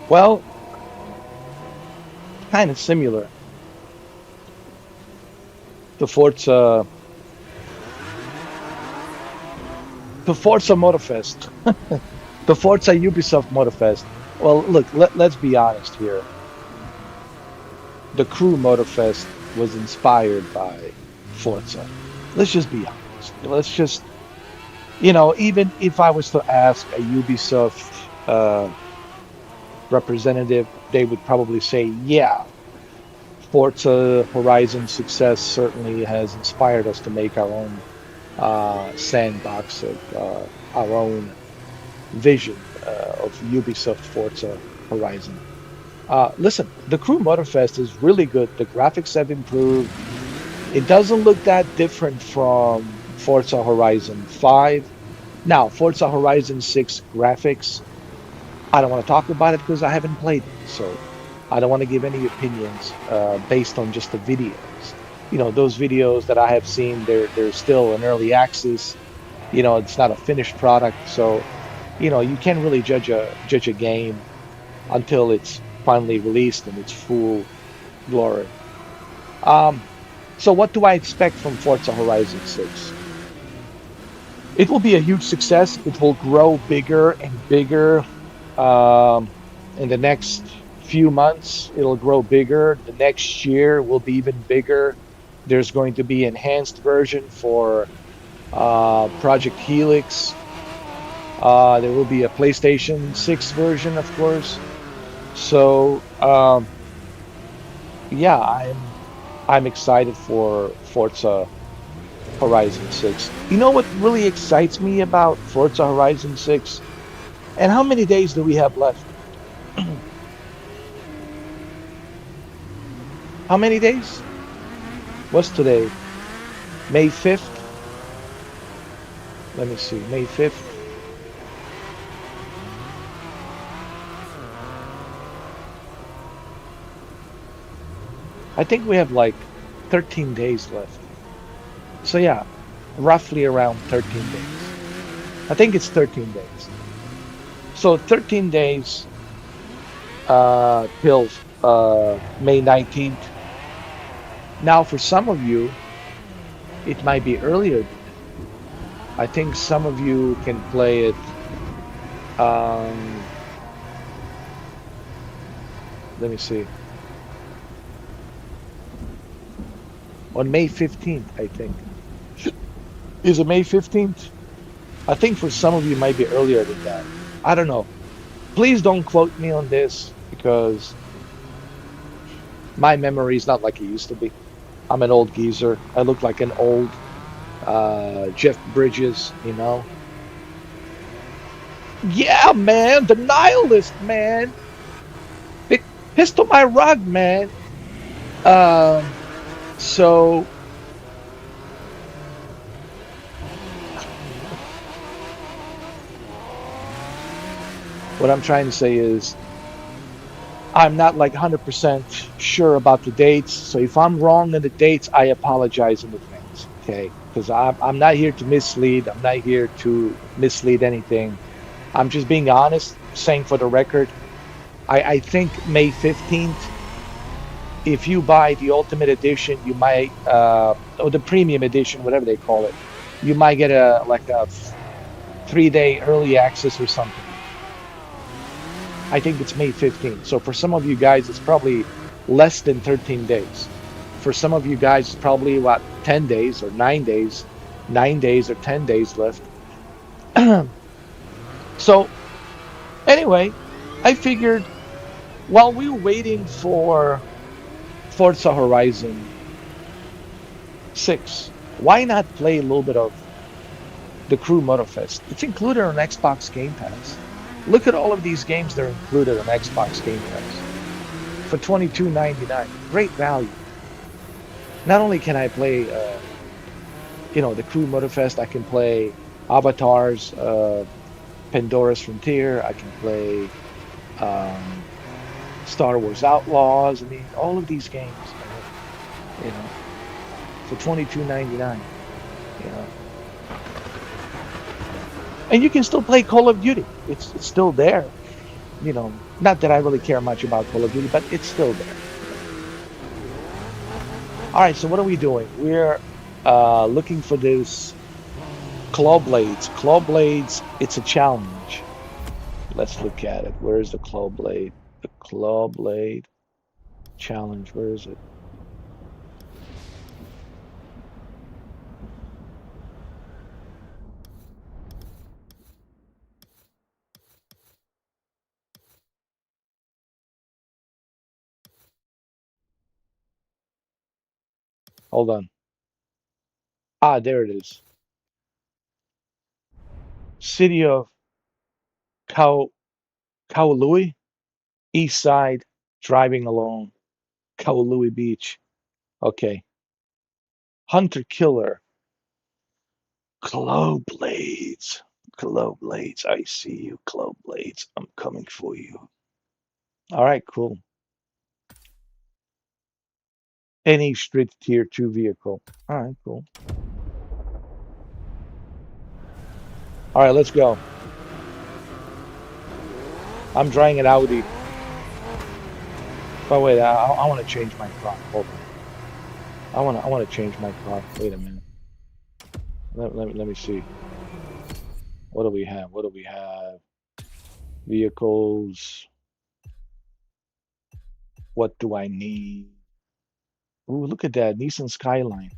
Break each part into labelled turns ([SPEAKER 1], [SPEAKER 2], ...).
[SPEAKER 1] Well, kind of similar to Forza Motorfest, to Forza Ubisoft Motorfest. Well, look, let's be honest here. The Crew Motorfest was inspired by Forza. Let's just be honest. Let's just, even if I was to ask a Ubisoft representative, they would probably say, yeah, Forza Horizon success certainly has inspired us to make our own sandbox of our own vision of Ubisoft Forza Horizon. Listen, the Crew Motorfest is really good. The graphics have improved. It doesn't look that different from Forza Horizon 5. Now, Forza Horizon 6 graphics, I don't want to talk about it because I haven't played it. So I don't want to give any opinions based on just the videos. Those videos that I have seen, they're still in early access. It's not a finished product. So, you can't really judge a game until it's finally released in its full glory. Um, so what do I expect from Forza Horizon 6? It will be a huge success. It will grow bigger and bigger in the next few months. It'll grow bigger. The next year will be even bigger. There's going to be enhanced version for Project Helix. There will be a PlayStation 6 version, of course. So yeah, I'm excited for Forza Horizon 6. You know what really excites me about Forza Horizon 6? And how many days do we have left? How many days? What's today? May 5th? Let me see. May 5th. I think we have like 13 days left. So yeah, roughly around 13 days. I think it's 13 days. So 13 days till May 19th. Now, for some of you, it might be earlier. I think some of you can play it. Um, Let me see. On May 15th, I think. Is it May 15th? I think for some of you it might be earlier than that. I don't know. Please don't quote me on this because my memory is not like it used to be. I'm an old geezer. I look like an old Jeff Bridges. Yeah, man, the nihilist, man. It pissed on my rug, man. Um, so what I'm trying to say is I'm not like 100% sure about the dates. So if I'm wrong on the dates, I apologize in advance, okay? Because I'm not here to mislead. I'm not here to mislead anything. I'm just being honest, saying for the record. I think May 15th, if you buy the Ultimate Edition, you might, or the Premium Edition, whatever they call it, you might get a 3-day early access or something. I think it's May 15th. So for some of you guys, it's probably less than 13 days. For some of you guys, it's probably what, 10 days or 9 days, 9 days or 10 days left. So anyway, I figured while we were waiting for Forza Horizon 6, why not play a little bit of the Crew Motorfest? It's included on Xbox Game Pass. Look at all of these games that are included on Xbox Game Pass for $22.99. Great value. Not only can I play, the Crew Motorfest, I can play Avatars, Pandora's Frontier. I can play um, Star Wars Outlaws. I mean, all of these games, you know, for $22.99. You know, and you can still play Call of Duty. It's still there. You know, not that I really care much about Call of Duty, but it's still there. All right, so what are we doing? We're looking for this claw blades. Claw blades, it's a challenge. Let's look at it. Where is the claw blade? The claw blade challenge. Where is it? Hold on. Ah, there it is. City of Kau Kauai, East Side, driving alone, Kauai Beach. Okay. Hunter Killer, Claw Blades. Claw Blades. I see you, Claw Blades. I'm coming for you. All right, cool. Any street tier 2 vehicle. All right, cool. All right, let's go. I'm driving an Audi. But wait, I want to change my car. Hold on. I want to change my car. Wait a minute. Let me see. What do we have? What do we have? Vehicles. What do I need? Ooh, look at that Nissan Skyline.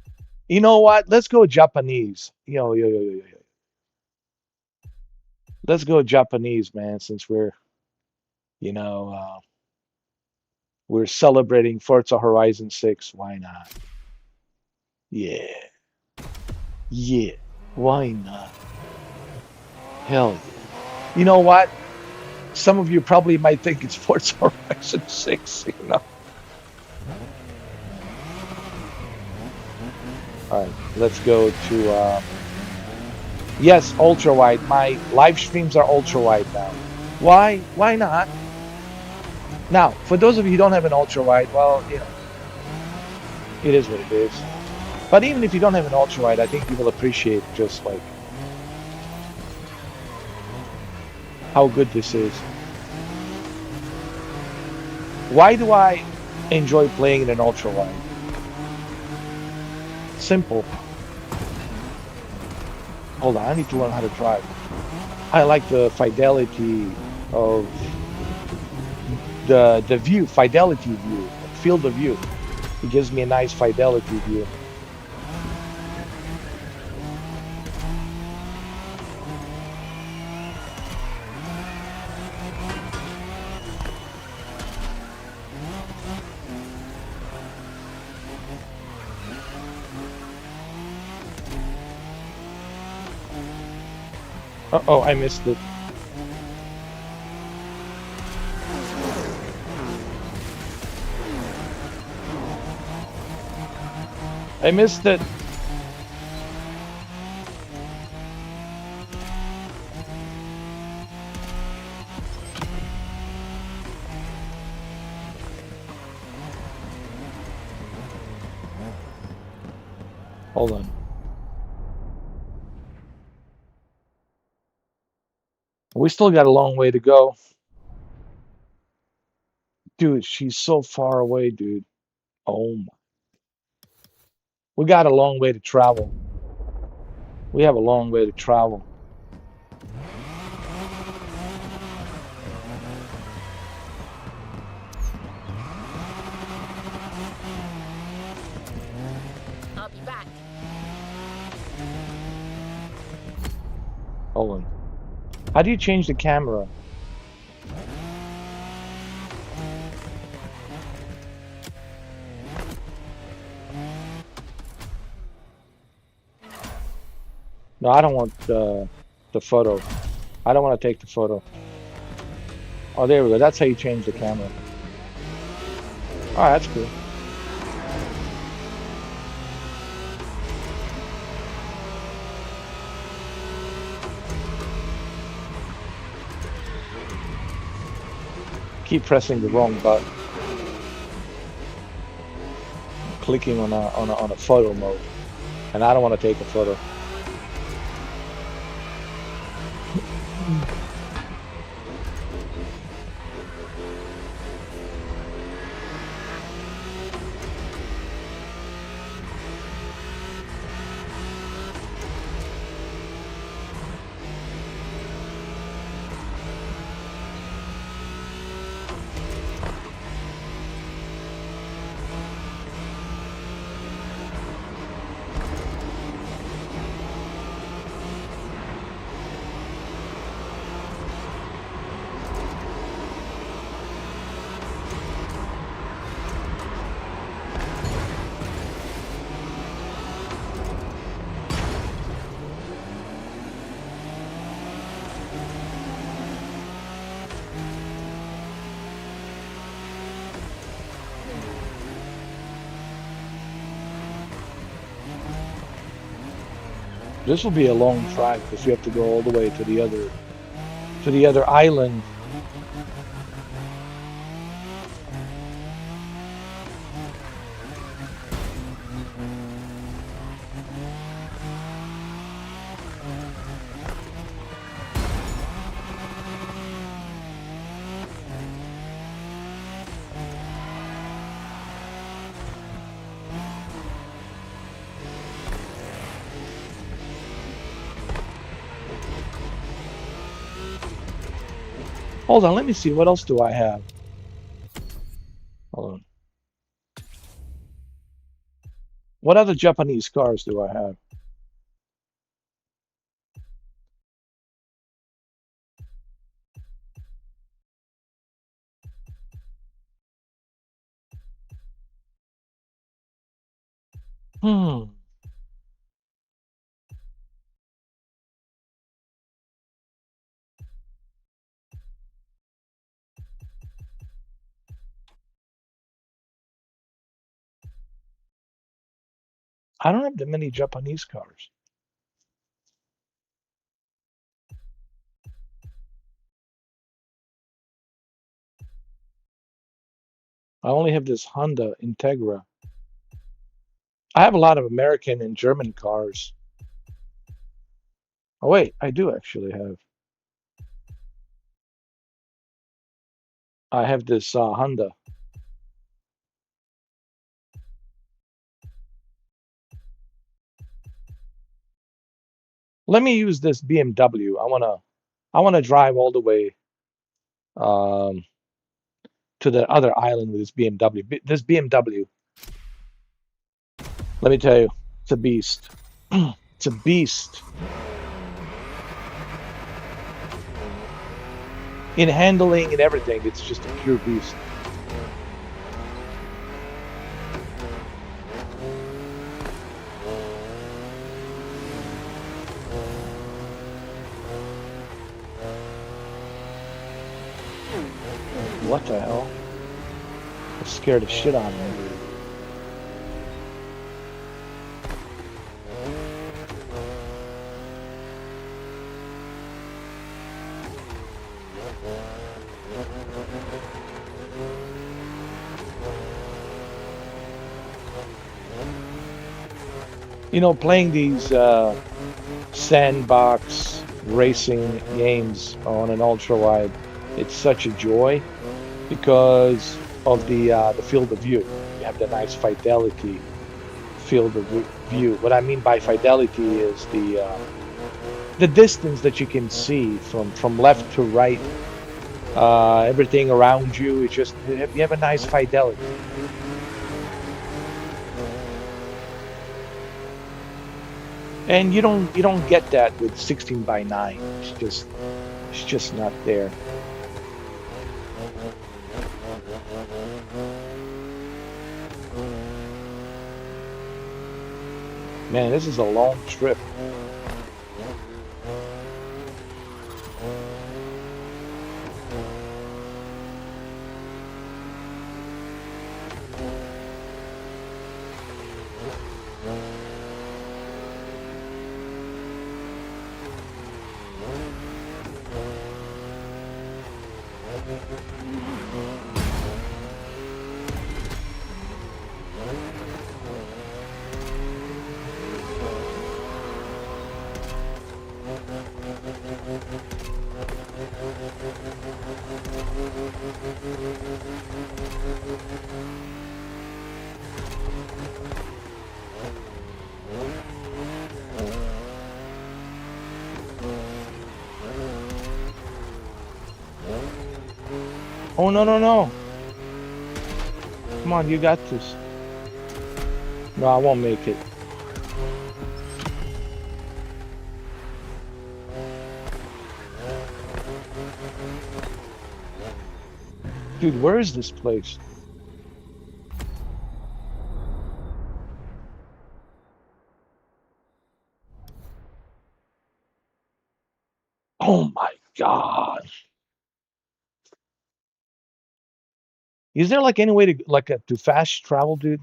[SPEAKER 1] You know what? Let's go Japanese. Yo. Let's go Japanese, man. Since you know, uh, we're celebrating Forza Horizon 6. Why not? Yeah, yeah. Why not? Hell yeah. You know what? Some of you probably might think it's Forza Horizon 6, you know. All right, let's go to yes, ultra wide. My live streams are ultra wide now. Why? Why not? Now, for those of you who don't have an ultra wide, well, it is what it is. But even if you don't have an ultra wide, I think you will appreciate just like how good this is. Why do I enjoy playing in an ultra wide? Simple. Hold on, I need to learn how to drive. I like the fidelity of the view, fidelity view, field of view. It gives me a nice fidelity view. Uh-oh, I missed it. I missed it. Hold on. We still got a long way to go. Dude, she's so far away, dude. Oh my. We got a long way to travel. We have a long way to travel.
[SPEAKER 2] I'll be back.
[SPEAKER 1] Hold on. How do you change the camera? No, I don't want the photo. I don't want to take the photo. Oh, there we go. That's how you change the camera. All right, that's cool. Keep pressing the wrong button. Clicking on a photo mode, and I don't want to take a photo. This will be a long drive because we have to go all the way to the other island. Hold on, let me see. What else do I have? Hold on. What other Japanese cars do I have? Hmm. I don't have that many Japanese cars. I only have this Honda Integra. I have a lot of American and German cars. Oh wait, I do actually have. I have this Honda. Let me use this BMW. I wanna drive all the way um, to the other island with this BMW. This BMW, let me tell you, it's a beast. It's a beast in handling and everything. It's just a pure beast. What the hell? It scared the shit out of me. You know, playing these sandbox racing games on an ultra wide, it's such a joy because of the field of view. You have the nice fidelity field of view. What I mean by fidelity is the distance that you can see from left to right. Everything around you. It's just you have a nice fidelity. And you don't get that with 16 by 9. It's just not there. Man, this is a long trip. Oh no no no. Come on, you got this. No, I won't make it. Dude, where is this place? Oh my God. Is there like any way to to fast travel, dude?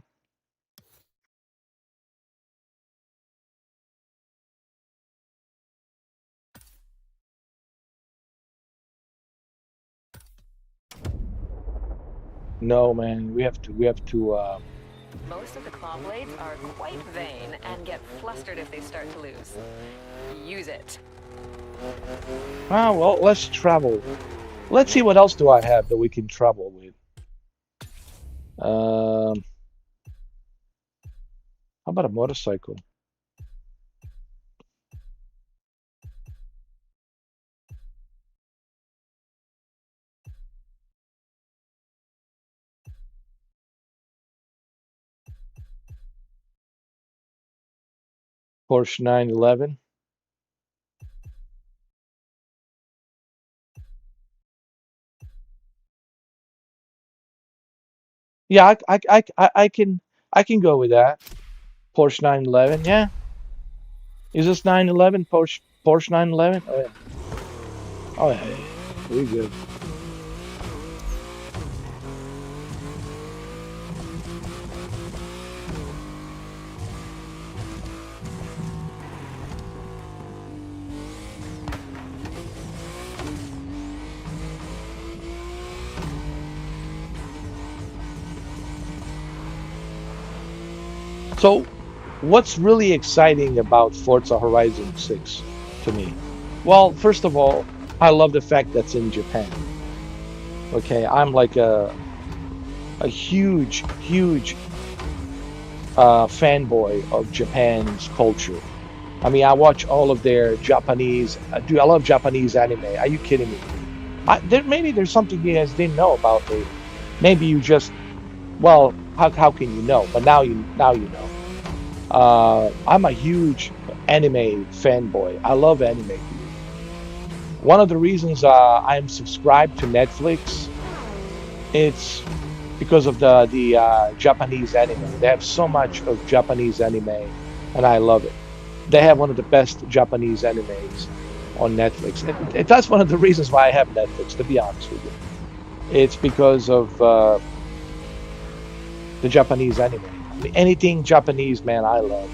[SPEAKER 1] No, man, we have to.
[SPEAKER 2] Most of the claw blades are quite vain and get flustered if they start to lose. Use it.
[SPEAKER 1] Ah, well, let's travel. Let's see what else do I have that we can travel with. How about a motorcycle? Porsche 911. Yeah, I can go with that. Porsche 911. Yeah, is this 911 Porsche 911? Oh yeah. Oh yeah, yeah, yeah. We good. So, what's really exciting about Forza Horizon 6 to me? Well, first of all, I love the fact that's in Japan. Okay, I'm like a huge fanboy of Japan's culture. I mean, I watch all of their Japanese. I love Japanese anime. Are you kidding me? Maybe there's something you guys didn't know about me. Maybe you just, well, how can you know? But now you know. I'm a huge anime fanboy. I love anime, dude. One of the reasons I'm subscribed to Netflix, it's because of the Japanese anime. They have so much of Japanese anime, and I love it. They have one of the best Japanese animes on Netflix. That's one of the reasons why I have Netflix, to be honest with you. It's because of the Japanese anime. I mean, anything Japanese, man, I love.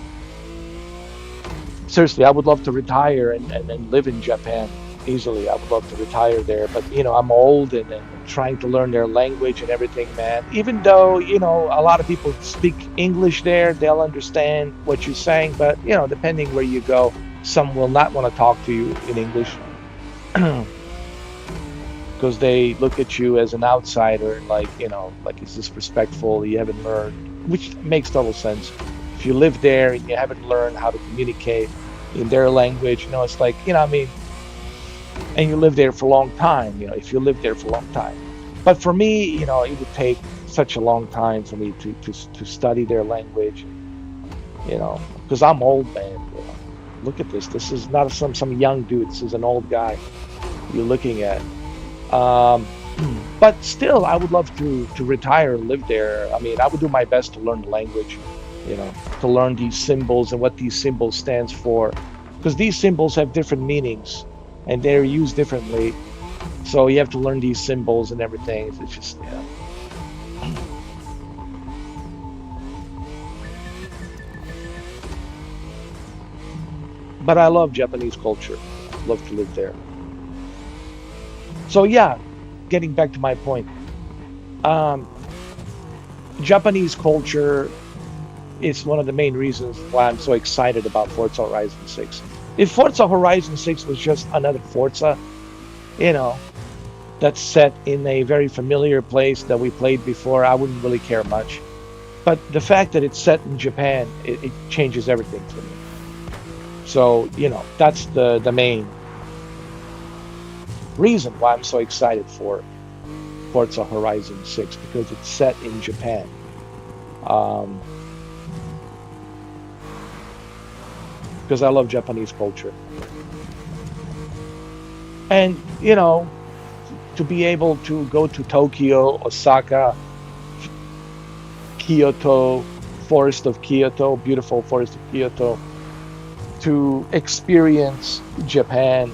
[SPEAKER 1] Seriously, I would love to retire and live in Japan easily. I would love to retire there, but I'm old and trying to learn their language and everything, man. Even though, a lot of people speak English there, they'll understand what you're saying, but depending where you go, some will not want to talk to you in English because they look at you as an outsider, like, like it's disrespectful, you haven't learned, which makes total sense. If you live there and you haven't learned how to communicate in their language, it's like, I mean, and you live there for a long time, if you live there for a long time. But for me, it would take such a long time for me to study their language, and, because I'm old, man. Look at this. This is not some young dude. This is an old guy you're looking at. Um, but still, I would love to retire and live there. I mean, I would do my best to learn the language, to learn these symbols and what these symbols stands for, because these symbols have different meanings and they're used differently. So you have to learn these symbols and everything. It's just, yeah. But I love Japanese culture. Love to live there. So yeah, getting back to my point, um, Japanese culture is one of the main reasons why I'm so excited about Forza Horizon 6. If Forza Horizon 6 was just another Forza, you know, that's set in a very familiar place that we played before, I wouldn't really care much. But the fact that it's set in Japan, it changes everything for me. So, that's the main reason why I'm so excited for Forza Horizon 6 because it's set in Japan. Um, because I love Japanese culture. And, to be able to go to Tokyo, Osaka, Kyoto, Forest of Kyoto, beautiful Forest of Kyoto, to experience Japan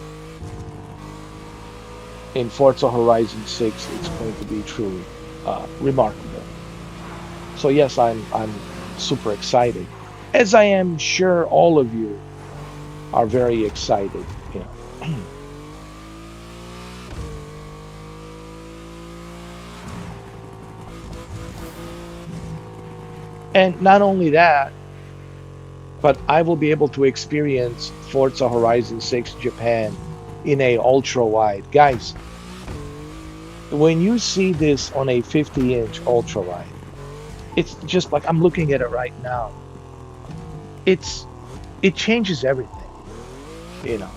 [SPEAKER 1] in Forza Horizon 6, it's going to be truly remarkable. So yes, I'm super excited, as I am sure all of you are very excited. And not only that, but I will be able to experience Forza Horizon 6 Japan in a ultra wide. Guys, when you see this on a 50-inch ultra wide, it's just like I'm looking at it right now. It's it changes everything, you know.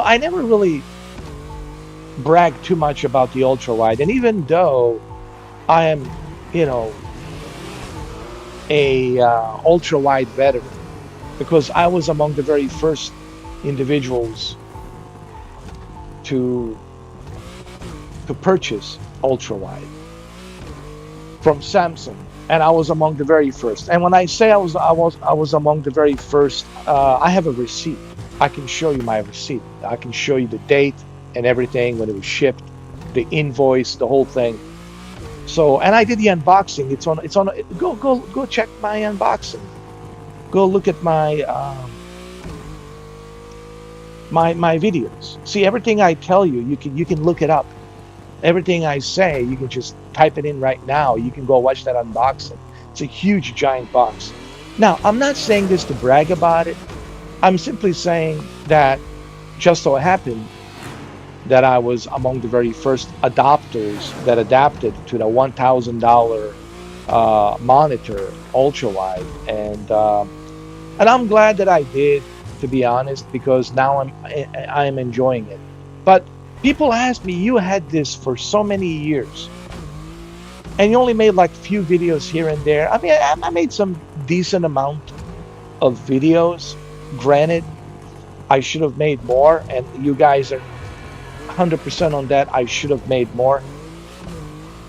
[SPEAKER 1] I never really bragged too much about the ultra wide, and even though I am, you know, a ultra wide veteran, because I was among the very first individuals to purchase ultra wide from Samsung, and I was among the very first. And when I say I was among the very first, I have a receipt. I can show you my receipt. I can show you the date and everything when it was shipped, the invoice, the whole thing. So, and I did the unboxing. It's on. Go check my unboxing. Go look at my videos. See, everything I tell you, you can look it up. Everything I say, you can just type it in right now. You can go watch that unboxing. It's a huge, giant box. Now, I'm not saying this to brag about it. I'm simply saying that just so happened that I was among the very first adopters that adapted to the $1,000 monitor ultra wide, and I'm glad that I did, to be honest, because now I am enjoying it. But people ask me, you had this for so many years, and you only made like few videos here and there. I mean, I made some decent amount of videos. Granted, I should have made more, and you guys are 100% on that. I should have made more.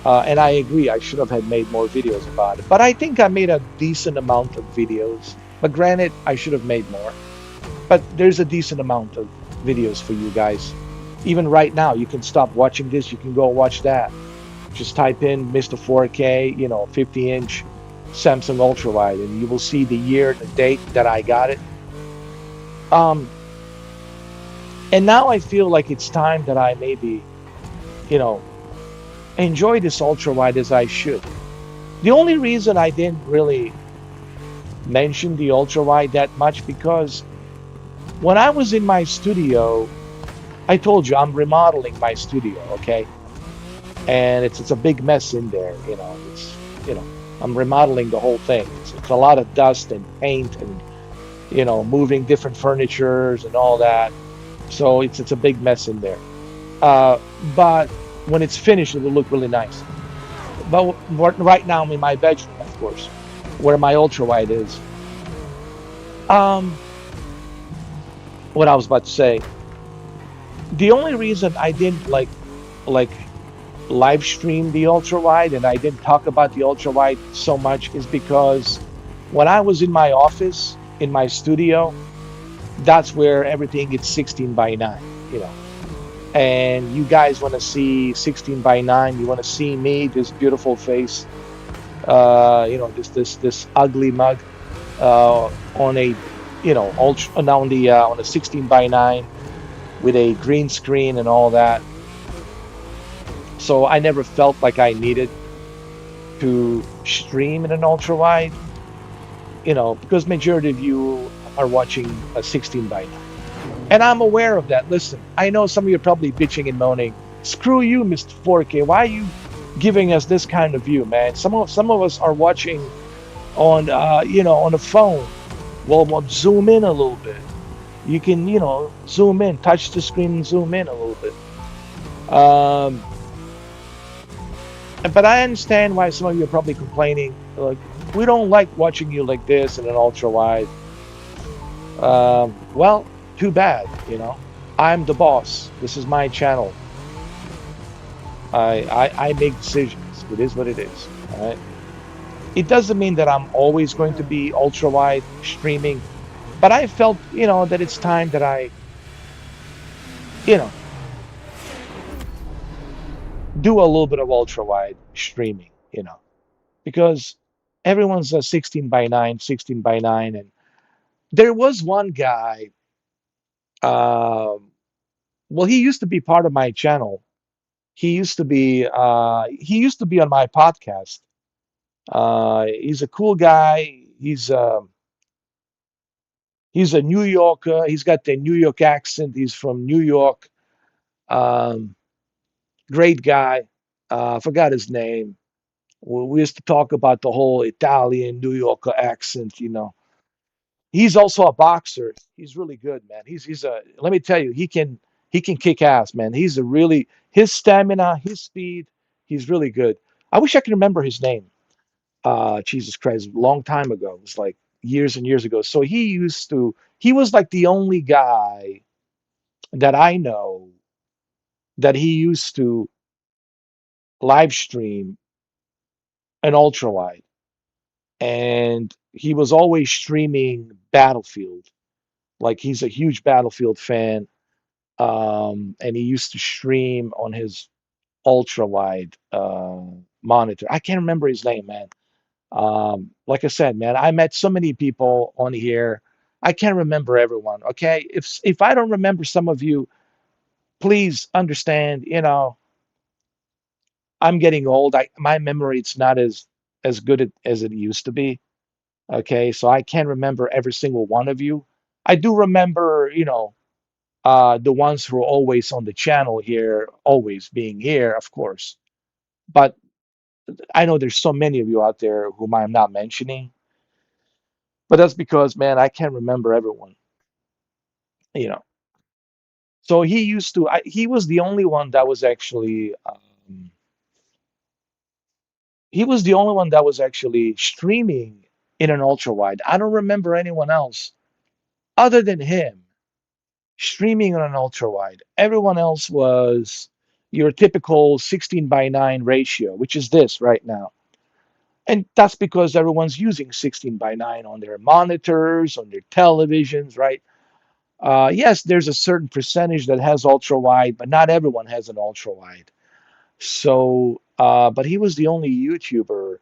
[SPEAKER 1] And I agree, I should have had made more videos about it. But I think I made a decent amount of videos. But granted, I should have made more. But there's a decent amount of videos for you guys. Even right now, you can stop watching this. You can go watch that. Just type in Mr. 4K, 50-inch Samsung Ultra Wide, and you will see the year, the date that I got it. Um, and now I feel like it's time that I maybe, you know, enjoy this ultra wide as I should. The only reason I didn't really mention the ultra wide that much because when I was in my studio, I told you I'm remodeling my studio, okay? And it's a big mess in there, I'm remodeling the whole thing. It's a lot of dust and paint and moving different furnitures and all that. So it's a big mess in there. But when it's finished, it will look really nice. But right now I'm in my bedroom, of course, where my ultra wide is. Um, what I was about to say, the only reason I didn't like live stream the ultra wide and I didn't talk about the ultra wide so much is because when I was in my office, in my studio, that's where everything is 16 by 9, and you guys want to see 16 by 9, you want to see me, this beautiful face, this ugly mug, on a ultra on a 16 by 9 with a green screen and all that. So I never felt like I needed to stream in an ultra wide, because majority of you are watching a 16 by 9. And I'm aware of that. Listen, I know some of you are probably bitching and moaning. Screw you, Mr. 4K. Why are you giving us this kind of view, man? Some of us are watching on on a phone. Well, we'll zoom in a little bit. You can, zoom in, touch the screen and zoom in a little bit. Um, but I understand why some of you are probably complaining. Like, we don't like watching you like this in an ultra wide. Well, too bad, I'm the boss. This is my channel. I make decisions. It is what it is. All right. It doesn't mean that I'm always going to be ultra wide streaming, but I felt, that it's time that I, you know, do a little bit of ultra wide streaming, because everyone's a 16 by 9, 16 by 9. And there was one guy, well, he used to be part of my channel. He used to be on my podcast. He's a cool guy. He's a New Yorker. He's got the New York accent. He's from New York. Um, Great guy. I forgot his name. We used to talk about the whole Italian New Yorker accent. He's also a boxer. He's really good, man. He's a. Let me tell you, he can kick ass, man. He's a really his stamina, his speed. He's really good. I wish I could remember his name. Jesus Christ, a long time ago. It was like years and years ago. So he was like the only guy that I know that he used to live stream an ultra wide. And he was always streaming Battlefield. Like he's a huge Battlefield fan. And he used to stream on his ultra wide monitor. I can't remember his name, man. Like I said, man, I met so many people on here. I can't remember everyone. Okay, if I don't remember some of you, please understand. I'm getting old. My memory it's not as good as it used to be. Okay, so I can't remember every single one of you. I do remember, the ones who are always on the channel here, always being here, of course. But I know there's so many of you out there whom I'm not mentioning. But that's because, man, I can't remember everyone. You know. So he was the only one that was actually, he was the only one that was actually streaming in an ultra wide. I don't remember anyone else other than him streaming on an ultra wide. Everyone else was your typical 16 by 9 ratio, which is this right now. And that's because everyone's using 16 by 9 on their monitors, on their televisions, right? Yes, there's a certain percentage that has ultra wide, but not everyone has an ultra wide. So, but he was the only YouTuber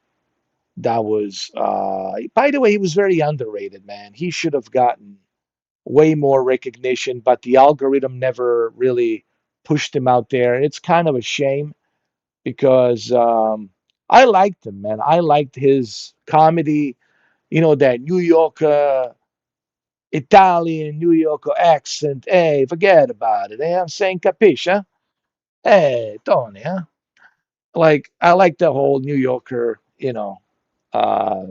[SPEAKER 1] that was, by the way, he was very underrated, man. He should have gotten way more recognition, but the algorithm never really pushed him out there. And it's kind of a shame because I liked him, man. I liked his comedy, that New York, Italian New Yorker accent. Hey, forget about it. I'm saying capisce, huh? Hey, Tony, huh? Like, I like the whole New Yorker, uh,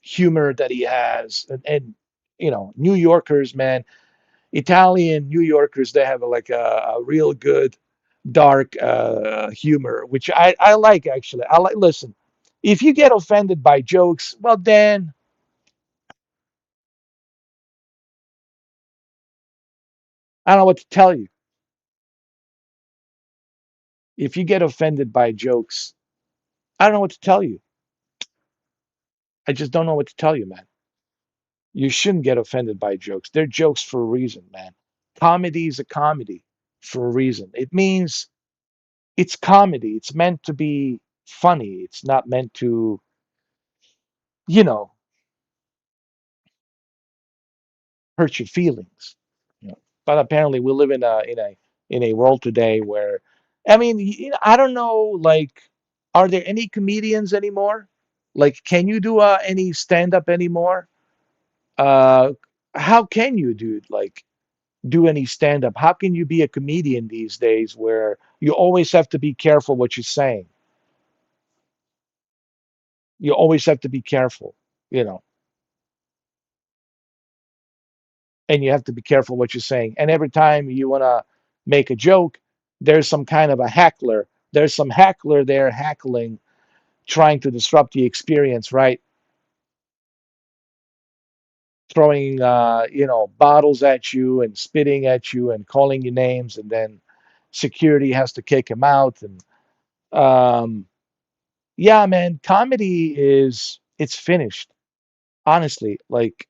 [SPEAKER 1] humor that he has. And New Yorkers, man, Italian New Yorkers, they have a real good dark humor, which I like actually. Listen, if you get offended by jokes, well, then I don't know what to tell you. If you get offended by jokes, I don't know what to tell you. I just don't know what to tell you, man. You shouldn't get offended by jokes. They're jokes for a reason, man. Comedy is a comedy for a reason. It means it's comedy. It's meant to be funny. It's not meant to, you know, hurt your feelings. But apparently, we live in a world today where, I mean, I don't know, like, are there any comedians anymore? Like, can you do any stand up anymore? Uh, how can you do any stand up? How can you be a comedian these days where you always have to be careful what you're saying? You always have to be careful, you know, and you have to be careful what you're saying. And every time you want to make a joke, there's some kind of a heckler. There's some heckler there heckling, trying to disrupt the experience, right? Throwing, bottles at you and spitting at you and calling you names, and then security has to kick him out. And um, yeah, man, comedy it's finished. Honestly, like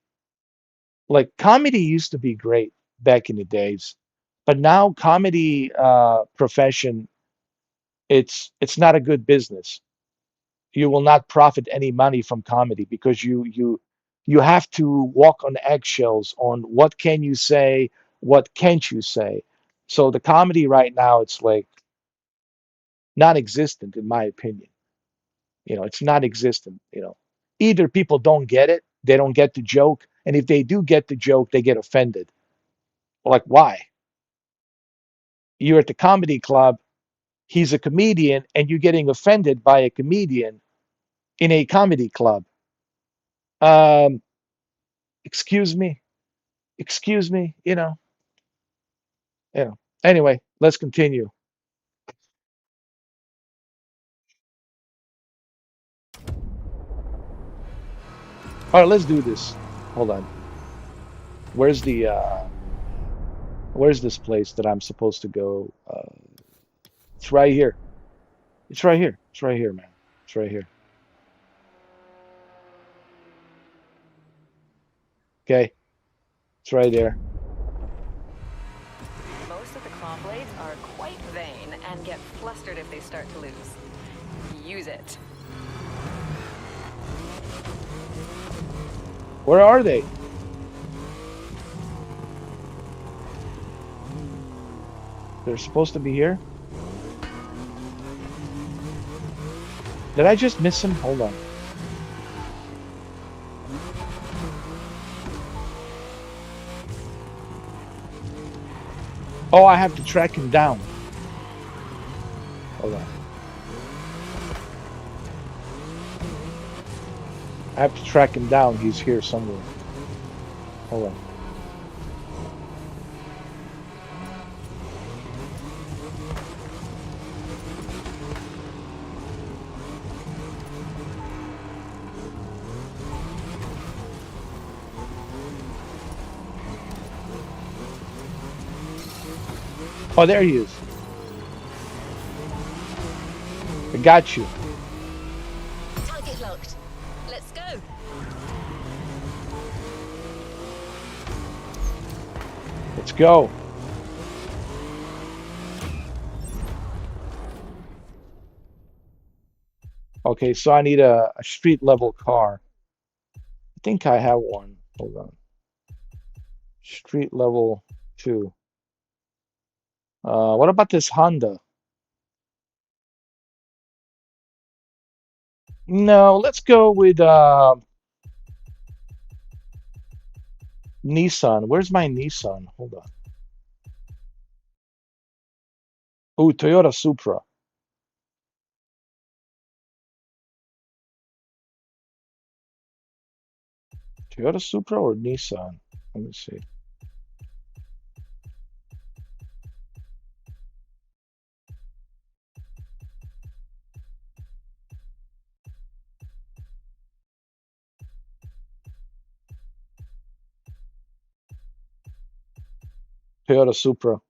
[SPEAKER 1] comedy used to be great back in the days, but now comedy profession it's not a good business. You will not profit any money from comedy because you have to walk on eggshells on what can you say, what can't you say. So the comedy right now it's like non-existent in my opinion. It's not existent. Either people don't get it, they don't get the joke, and if they do get the joke, they get offended. Like, why? You're at the comedy club, he's a comedian, and you're getting offended by a comedian in a comedy club. Um, excuse me, excuse me, you know. Anyway, let's continue. All right, let's do this. Hold on. Where's the where's this place that I'm supposed to go? It's right here. It's right here. It's right here, man. It's right here. Okay. It's right there.
[SPEAKER 2] Most of the claw blades are quite vain and get flustered if they start to lose. Use it.
[SPEAKER 1] Where are they? They're supposed to be here. Did I just miss him? Hold on. Oh, I have to track him down. Hold on. I have to track him down. He's here somewhere. Hold on. Oh, there he is. I got you.
[SPEAKER 2] Target locked. Let's go.
[SPEAKER 1] Let's go. Okay, so I need a street level car. I think I have one. Hold on. Street level 2. What about this Honda? No, let's go with Nissan. Where's my Nissan? Hold on. Oh, Toyota Supra. Toyota Supra or Nissan? Let me see. Toyota Supra.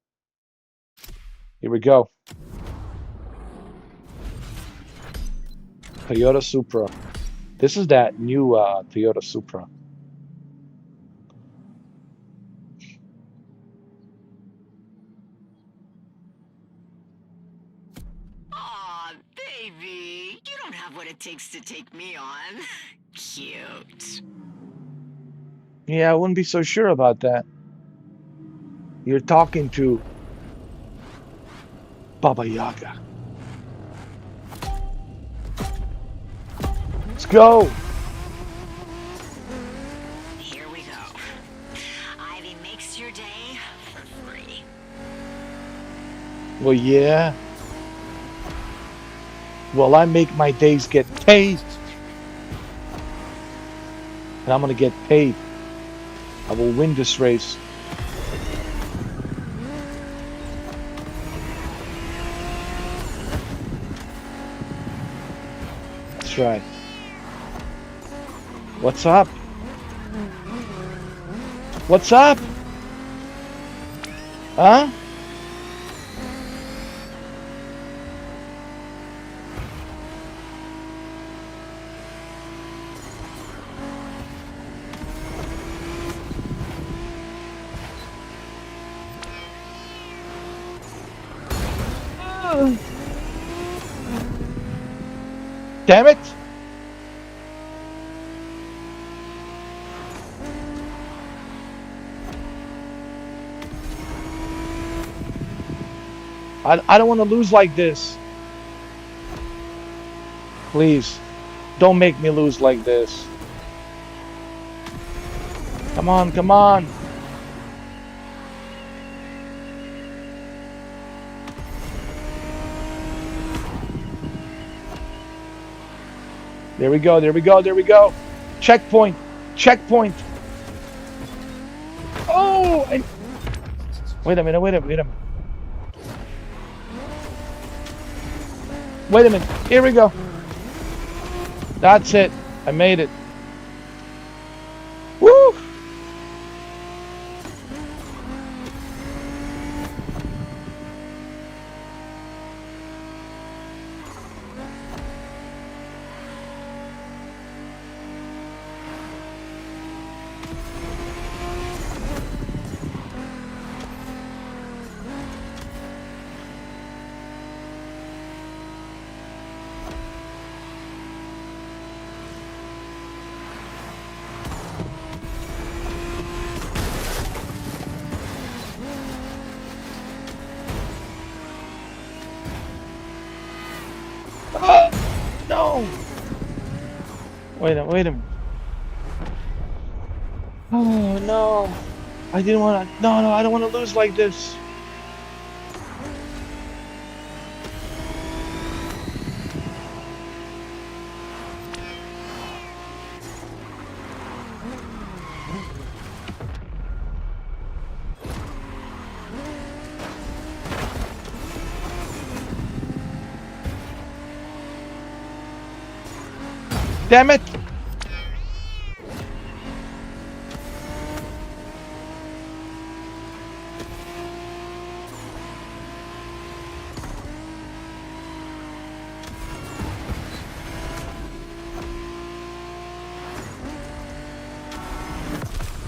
[SPEAKER 1] Here we go. Toyota Supra. This is that new Toyota Supra.
[SPEAKER 3] Aw, baby. You don't have what it takes to take me on. Cute.
[SPEAKER 1] Yeah, I wouldn't be so sure about that. You're talking to Baba Yaga. Let's go.
[SPEAKER 3] Here we go. Ivy makes your day for free.
[SPEAKER 1] Well, yeah. Well, I make my days get paid. And I'm going to get paid. I will win this race. That's right. What's up? What's up? Huh? Damn it! I don't want to lose like this. Please. Don't make me lose like this. Come on, come on. There we go, there we go, there we go. Checkpoint, checkpoint. Oh, wait a minute, wait a minute, wait a minute. Wait a minute, here we go. That's it, I made it. Woo! Oh, no! Wait a minute, wait a minute. Oh no! I didn't want to. No, no, I don't want to lose like this. Damn it!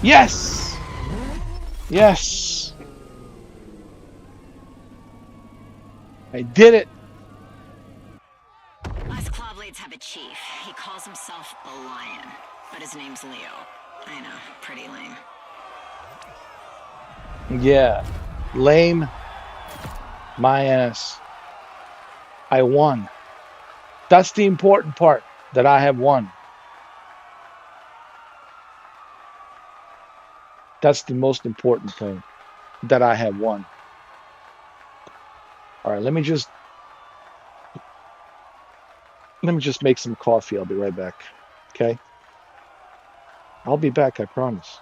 [SPEAKER 1] Yes! Yes! I did it!
[SPEAKER 3] Us Clawblades have a chief. He calls himself a lion, but his name's Leo. I know, pretty lame.
[SPEAKER 1] Yeah. Lame my ass. I won. That's the important part, that I have won. That's the most important thing, that I have won. All right, let me just make some coffee. I'll be right back. Okay? I'll be back, I promise.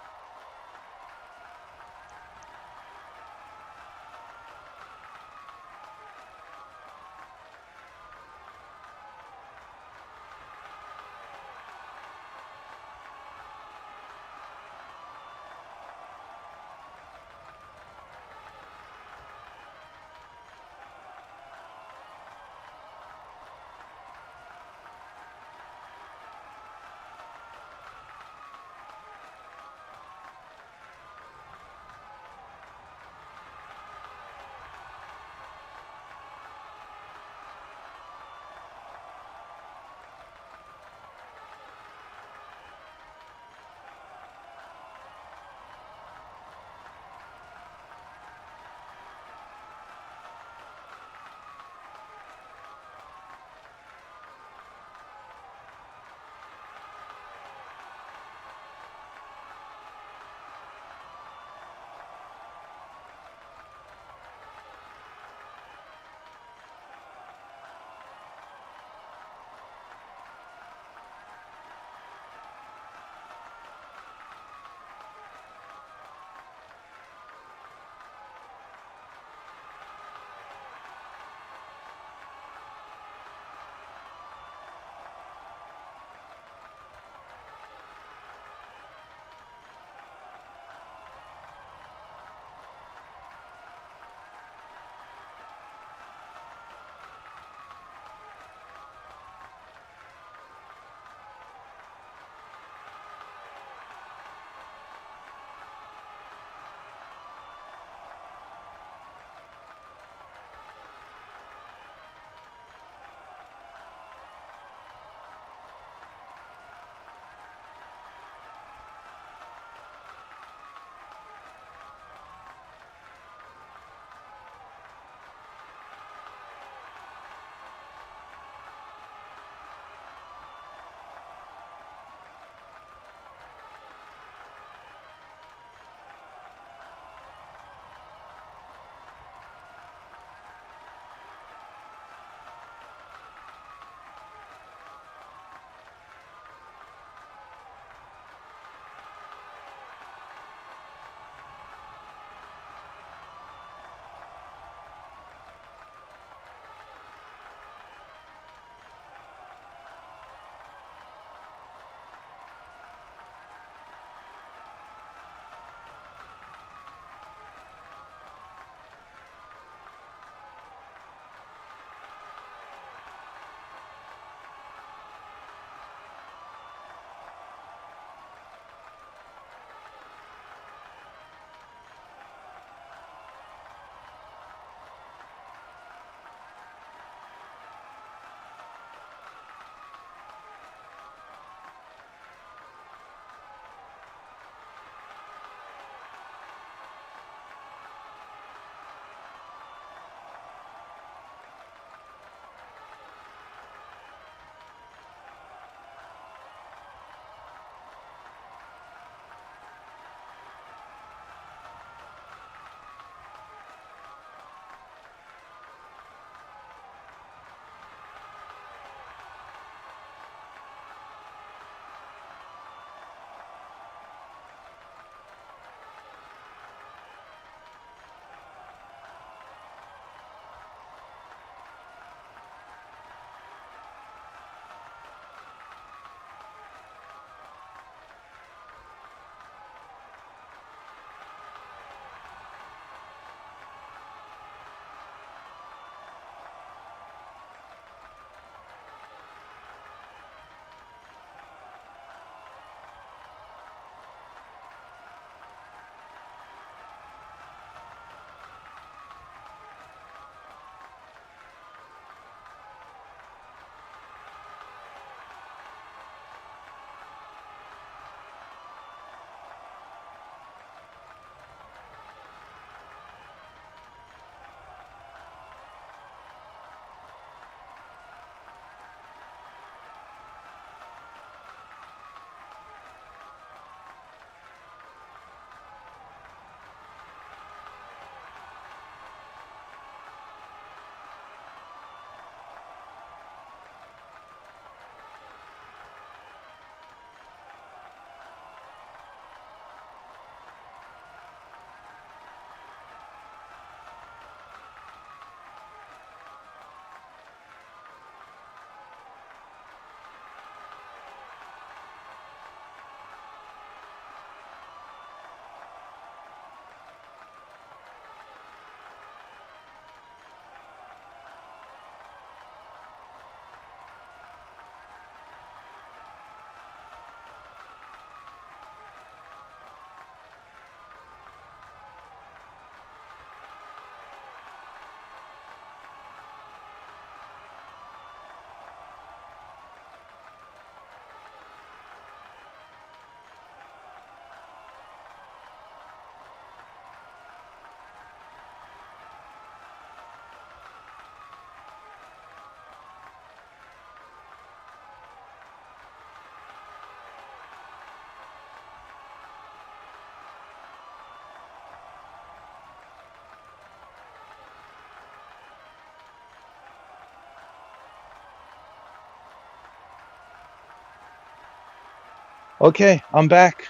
[SPEAKER 1] Okay, I'm back.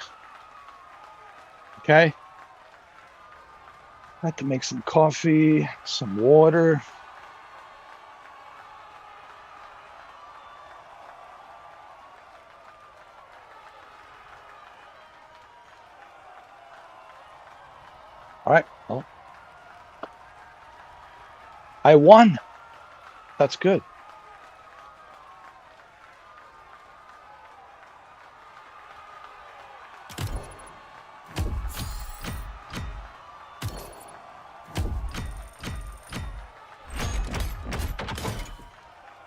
[SPEAKER 1] Okay, I had to make some coffee, some water. All right. Well, I won. That's good.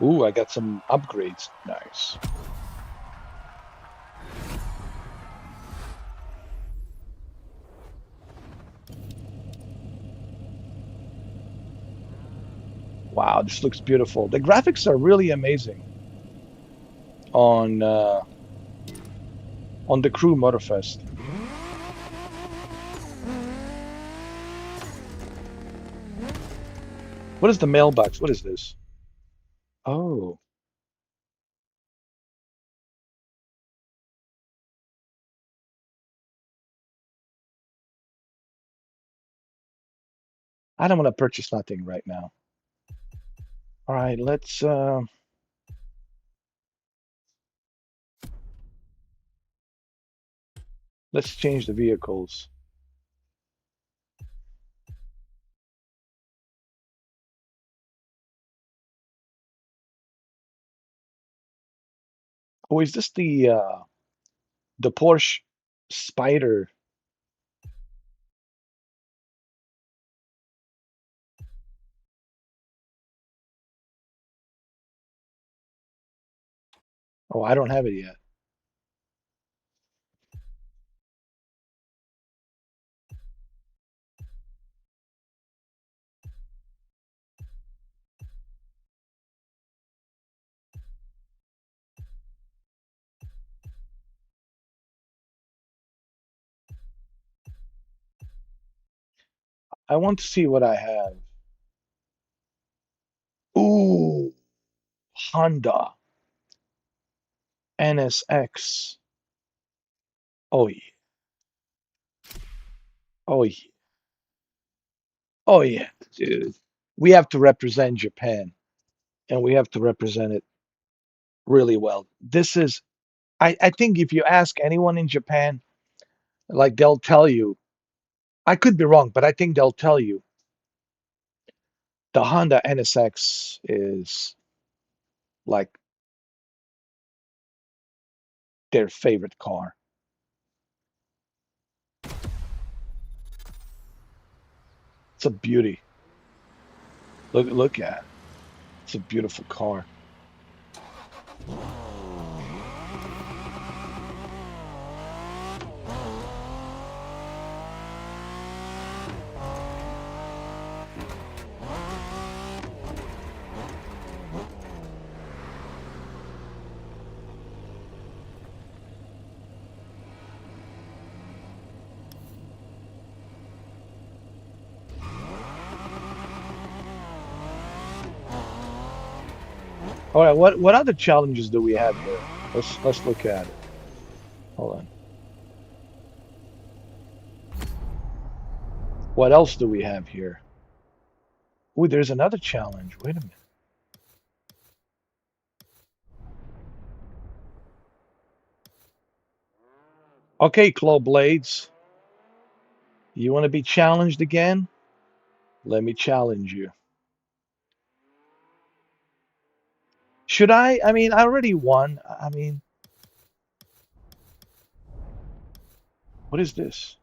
[SPEAKER 1] Ooh, I got some upgrades. Nice. Wow, this looks beautiful. The graphics are really amazing on uh, on the Crew Motorfest. What is the mailbox? What is this? Oh, I don't want to purchase nothing right now. All right, let's change the vehicles. Oh, is this the Porsche Spider? Oh, I don't have it yet. I want to see what I have. Ooh, Honda NSX. Oh yeah. Oh yeah. Oh yeah, dude. We have to represent Japan, and we have to represent it really well. This is, I think if you ask anyone in Japan, like they'll tell you, I could be wrong, but I think they'll tell you the Honda NSX is like their favorite car. It's a beauty. Look at it. It's a beautiful car. All right, what other challenges do we have here? Let's look at it. Hold on. What else do we have here? Ooh, there's another challenge. Wait a minute. Okay, Claw Blades, you want to be challenged again? Let me challenge you. Should I? I mean, I already won. I mean, what is this?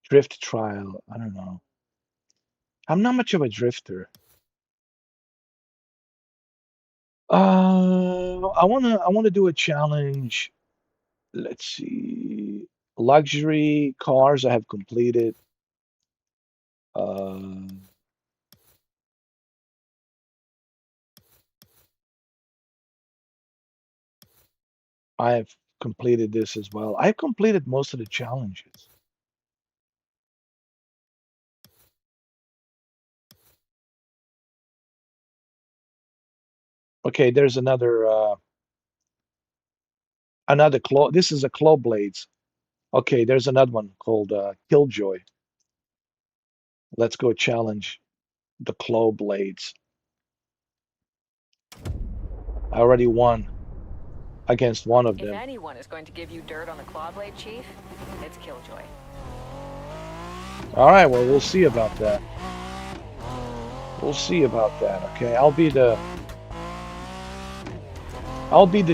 [SPEAKER 1] Drift trial. I don't know. I'm not much of a drifter. I wanna do a challenge. Let's see. Luxury cars I have completed. Uh, I have completed this as well. I've completed most of the challenges. Okay, there's another. Another claw. This is a claw blades. Okay, there's another one called Killjoy. Let's go challenge the claw blades. I already won against one of
[SPEAKER 2] If
[SPEAKER 1] them.
[SPEAKER 2] anyone is going to give you dirt on the Clawblade, Chief, it's Killjoy.
[SPEAKER 1] All right, well, we'll see about that. We'll see about that. Okay, I'll be the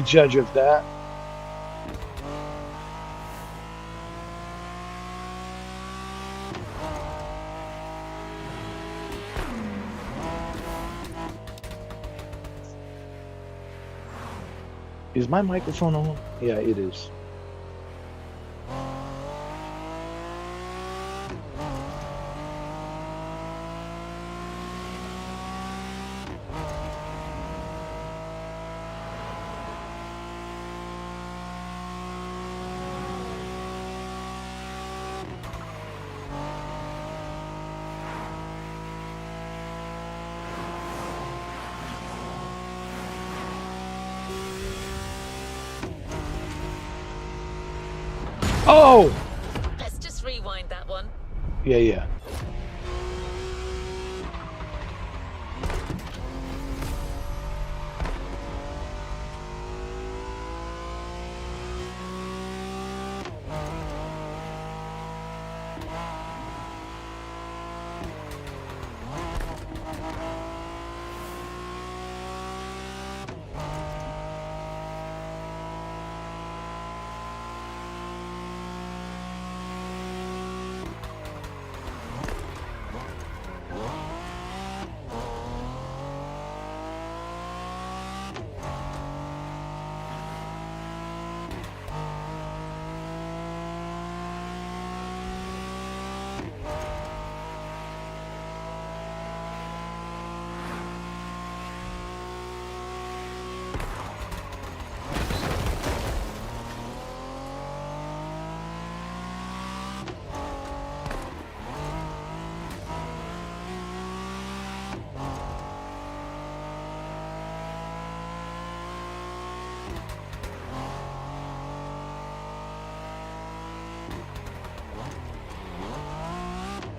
[SPEAKER 1] judge of that. Is my microphone on? Yeah, it is. Oh!
[SPEAKER 4] Let's just rewind that one.
[SPEAKER 1] Yeah, yeah.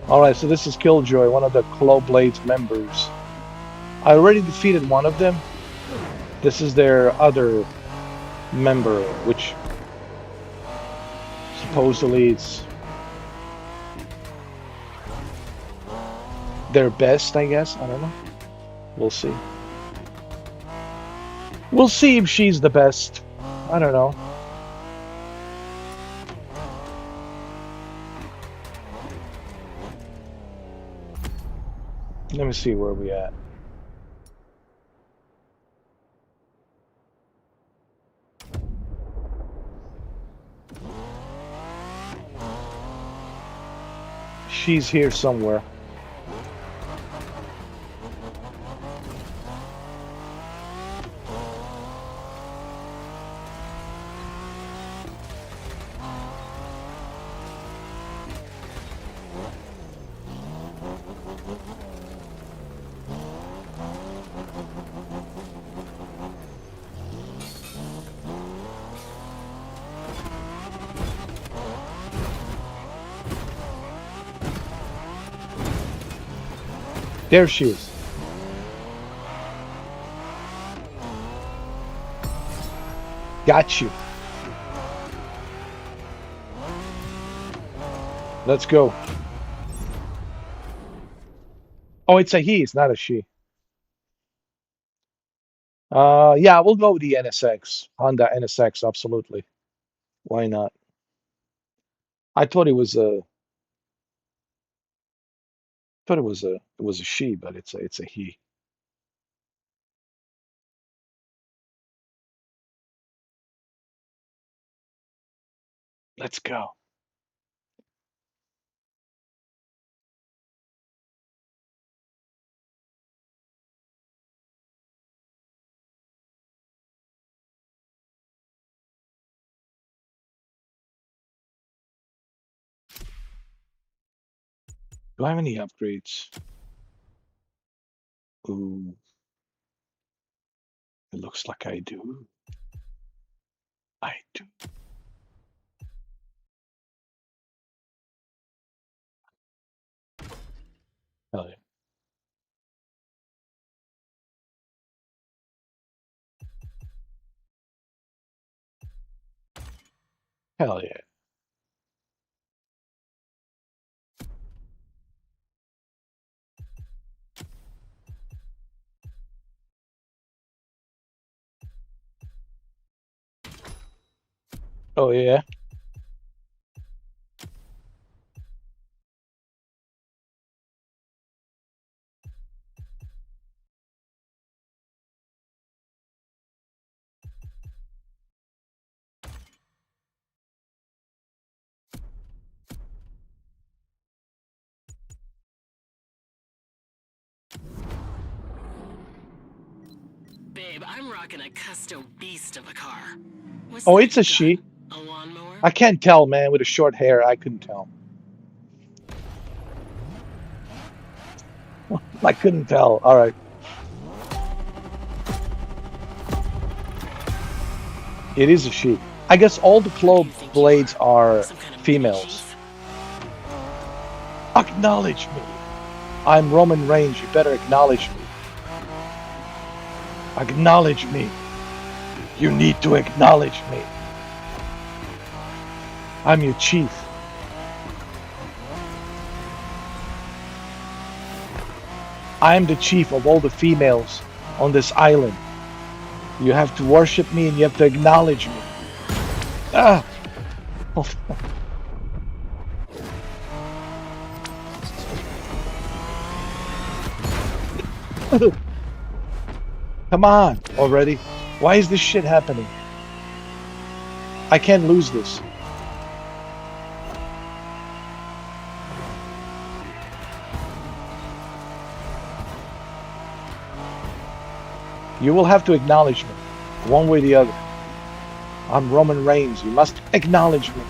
[SPEAKER 1] All right, so this is Killjoy, one of the Claw Blades members. I already defeated one of them. This is their other member, which supposedly it's their best, I guess. I don't know. We'll see. We'll see if she's the best. I don't know. Let me see where we at. She's here somewhere. There she is. Got you. Let's go. Oh, it's a he, it's not a she. Yeah, we'll go with the NSX. Honda NSX, absolutely. Why not? I thought it was a she, but it's a he. Let's go. Do I have any upgrades? Ooh, it looks like I do. I do. Hell yeah. Hell yeah. Oh yeah.
[SPEAKER 3] Babe, I'm rocking a custo beast of a car. What's
[SPEAKER 1] Oh,
[SPEAKER 3] that
[SPEAKER 1] it's
[SPEAKER 3] you
[SPEAKER 1] a
[SPEAKER 3] got?
[SPEAKER 1] she.
[SPEAKER 3] A lawnmower?
[SPEAKER 1] I can't tell, man. With the short hair, I couldn't tell. I couldn't tell. All right. It is a she. I guess all the
[SPEAKER 3] Who do
[SPEAKER 1] claw
[SPEAKER 3] you think you
[SPEAKER 1] blades
[SPEAKER 3] are?
[SPEAKER 1] are
[SPEAKER 3] Some kind of mini
[SPEAKER 1] females.
[SPEAKER 3] chief?
[SPEAKER 1] Acknowledge me. I'm Roman Reigns. You better acknowledge me. Acknowledge me. You need to acknowledge me. I'm your chief. I'm the chief of all the females on this island. You have to worship me and you have to acknowledge me. Ah! Come on already. Why is this shit happening? I can't lose this. You will have to acknowledge me, one way or the other. I'm Roman Reigns. You must acknowledge me.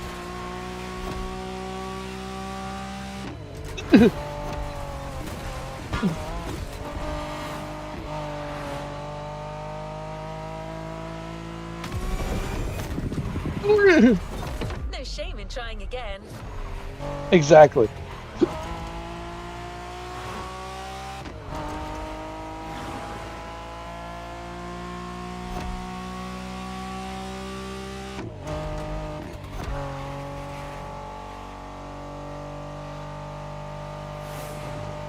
[SPEAKER 4] No shame in trying again.
[SPEAKER 1] Exactly.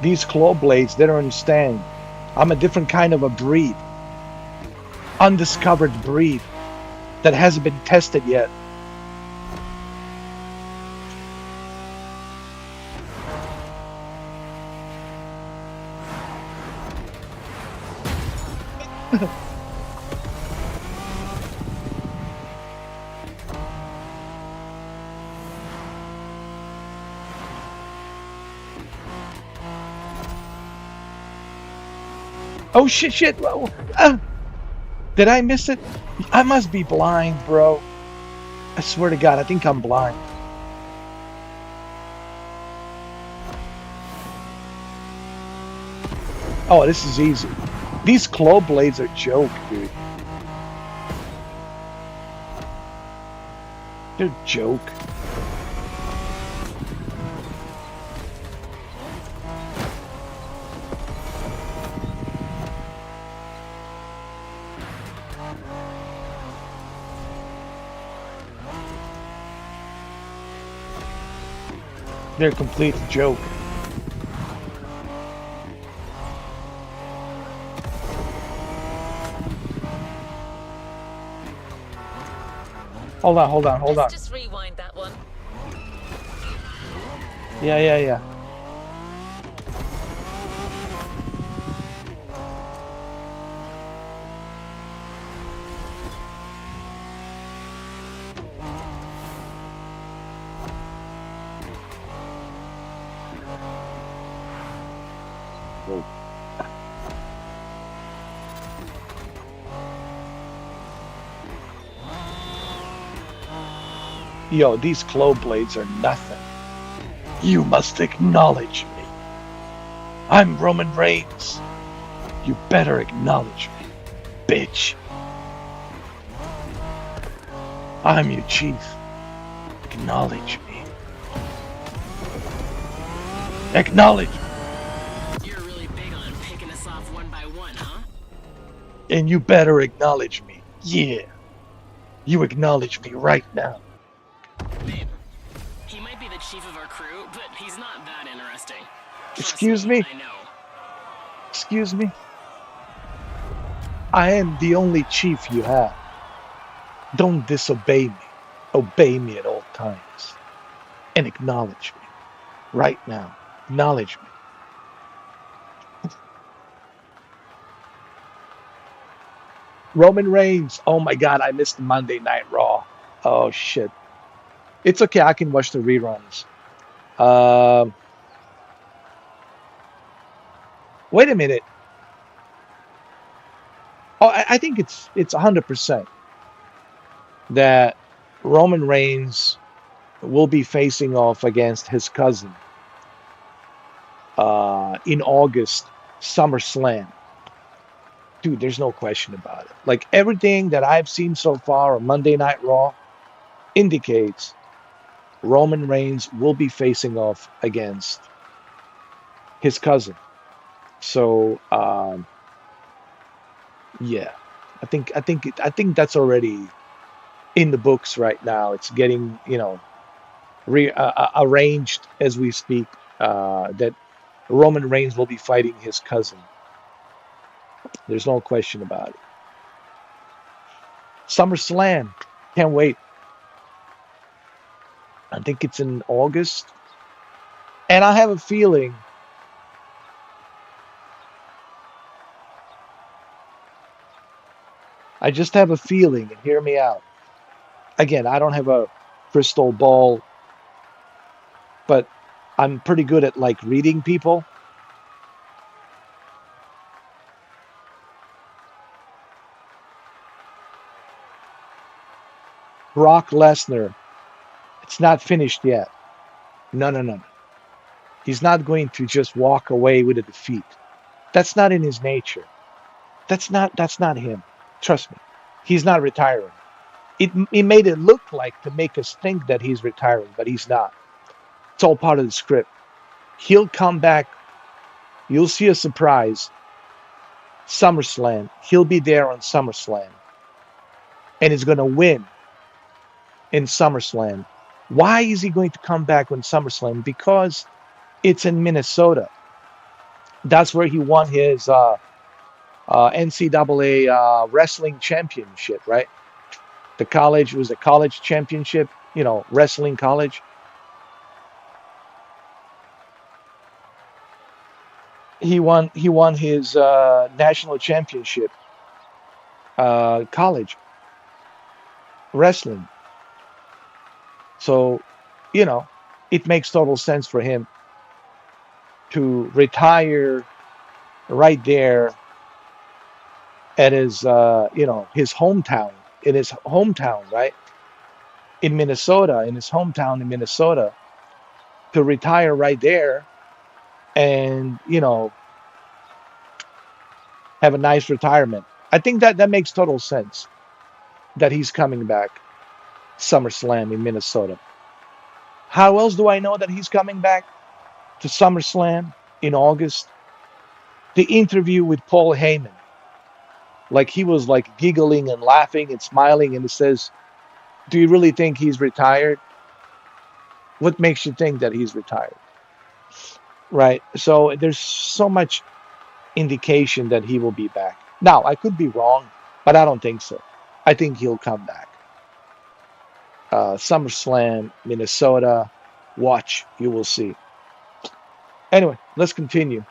[SPEAKER 1] These claw blades, they don't understand. I'm a different kind of a breed. Undiscovered breed that hasn't been tested yet. Oh shit, shit. Did I miss it? I must be blind, bro. I swear to God, I think I'm blind. Oh, this is easy. These claw blades are a joke, dude. They're a joke. They're a complete joke. Hold on, hold on, hold on.
[SPEAKER 4] Let's just rewind that one.
[SPEAKER 1] Yeah, yeah, yeah. Whoa. Yo, these claw blades are nothing. You must acknowledge me. I'm Roman Reigns. You better acknowledge me, bitch. I'm your chief. Acknowledge me. Acknowledge me.
[SPEAKER 3] You're really big on picking us off one by one, huh?
[SPEAKER 1] And you better acknowledge me. Yeah. You acknowledge me right now.
[SPEAKER 3] Babe, he might be the chief of our crew, but he's not that interesting. Trust
[SPEAKER 1] Excuse
[SPEAKER 3] me,
[SPEAKER 1] me?
[SPEAKER 3] I know.
[SPEAKER 1] Excuse me? I am the only chief you have. Don't disobey me. Obey me at all times. And acknowledge me. Right now. Acknowledge me. Roman Reigns. Oh my God, I missed Monday Night Raw. Oh shit. It's okay, I can watch the reruns. Um, Wait a minute. Oh, I think it's 100% that Roman Reigns will be facing off against his cousin in August, SummerSlam. Dude, there's no question about it. Like everything that I've seen so far on Monday Night Raw indicates Roman Reigns will be facing off against his cousin. So yeah, I think that's already in the books right now. It's getting arranged as we speak. That Roman Reigns will be fighting his cousin. There's no question about it. SummerSlam, can't wait. I think it's in August, and I have a feeling. I just have a feeling, and hear me out. Again, I don't have a crystal ball, but I'm pretty good at like reading people. Brock Lesnar, it's not finished yet. No, no, no, no. He's not going to just walk away with a defeat. That's not in his nature. That's not him. Trust me. He's not retiring. It made it look like to make us think that he's retiring, but he's not. It's all part of the script. He'll come back. You'll see a surprise. SummerSlam. He'll be there on SummerSlam, and he's going to win in SummerSlam. Why is he going to come back on SummerSlam? Because it's in Minnesota. That's where he won his NCAA wrestling championship, right? The college was a college championship, wrestling college. He won his national championship, college wrestling. So, you know, it makes total sense for him to retire right there at his hometown, in his hometown, right? In Minnesota, in his hometown in Minnesota, to retire right there and, have a nice retirement. I think that makes total sense that he's coming back SummerSlam in Minnesota. How else do I know that he's coming back to SummerSlam in August? The interview with Paul Heyman, like he was like giggling and laughing and smiling, and he says, "Do you really think he's retired? What makes you think that he's retired?" Right. So there's so much indication that he will be back. Now, I could be wrong, but I don't think so. I think he'll come back. SummerSlam, Minnesota. Watch, you will see. Anyway, let's continue.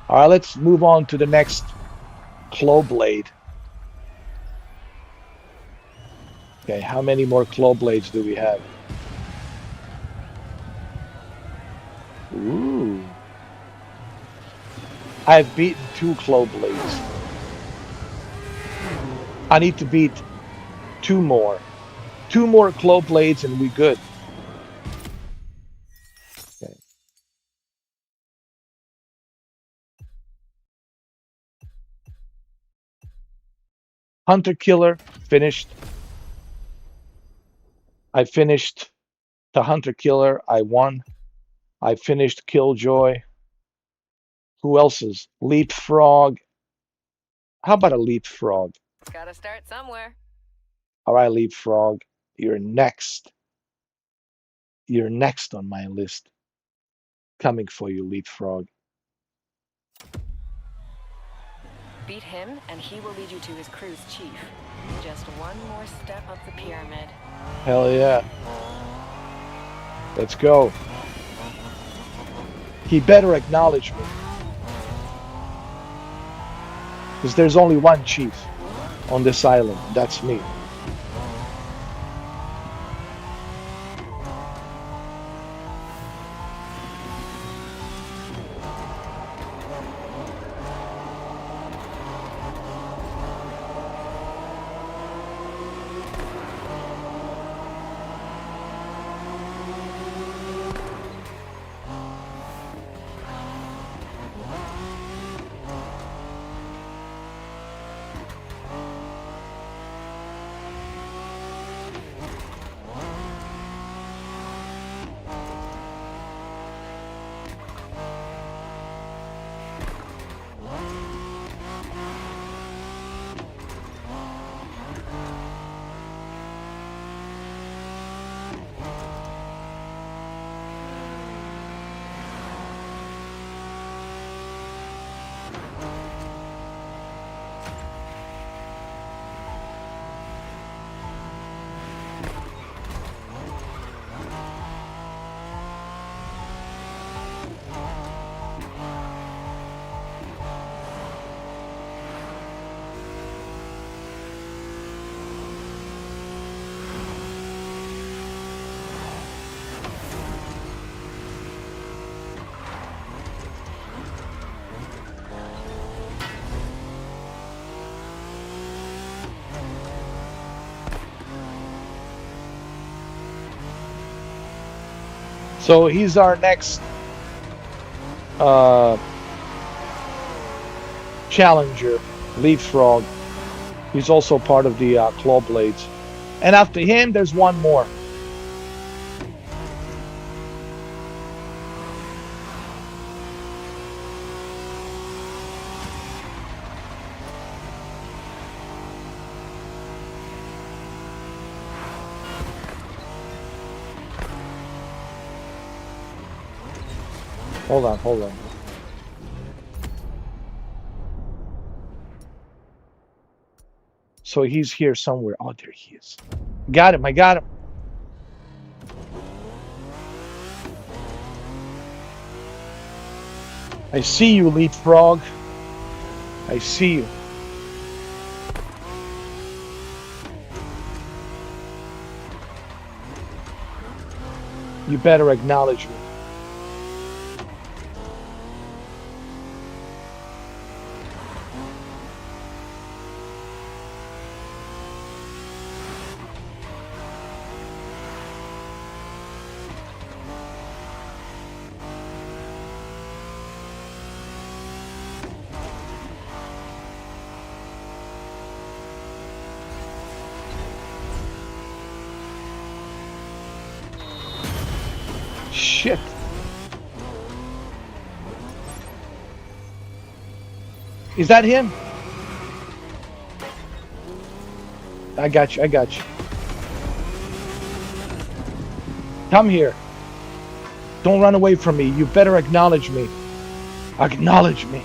[SPEAKER 1] All right, let's move on to the next claw blade. Okay, how many more claw blades do we have? Ooh. I've beaten 2 claw blades. I need to beat 2 more. 2 more claw blades and we good. Okay. Hunter Killer finished. I finished the Hunter Killer. I won. I finished Killjoy. Who else's? Leapfrog. How about a Leapfrog?
[SPEAKER 2] Gotta start somewhere.
[SPEAKER 1] All right, Leapfrog. You're next. You're next on my list. Coming for you, Leapfrog.
[SPEAKER 2] Beat him, and he will lead you to his crew's chief. Just one more step up the pyramid.
[SPEAKER 1] Hell yeah. Let's go. He better acknowledge me. Because there's only one chief on this island, and that's me. So he's our next uh, challenger, Leapfrog. He's also part of the Claw Blades. And after him, there's one more. Hold on, hold on. So he's here somewhere. Oh, there he is. Got him, I got him. I see you, Leapfrog. I see you. You better acknowledge me. Shit. Is that him? I got you, I got you. Come here. Don't run away from me. You better acknowledge me. Acknowledge me.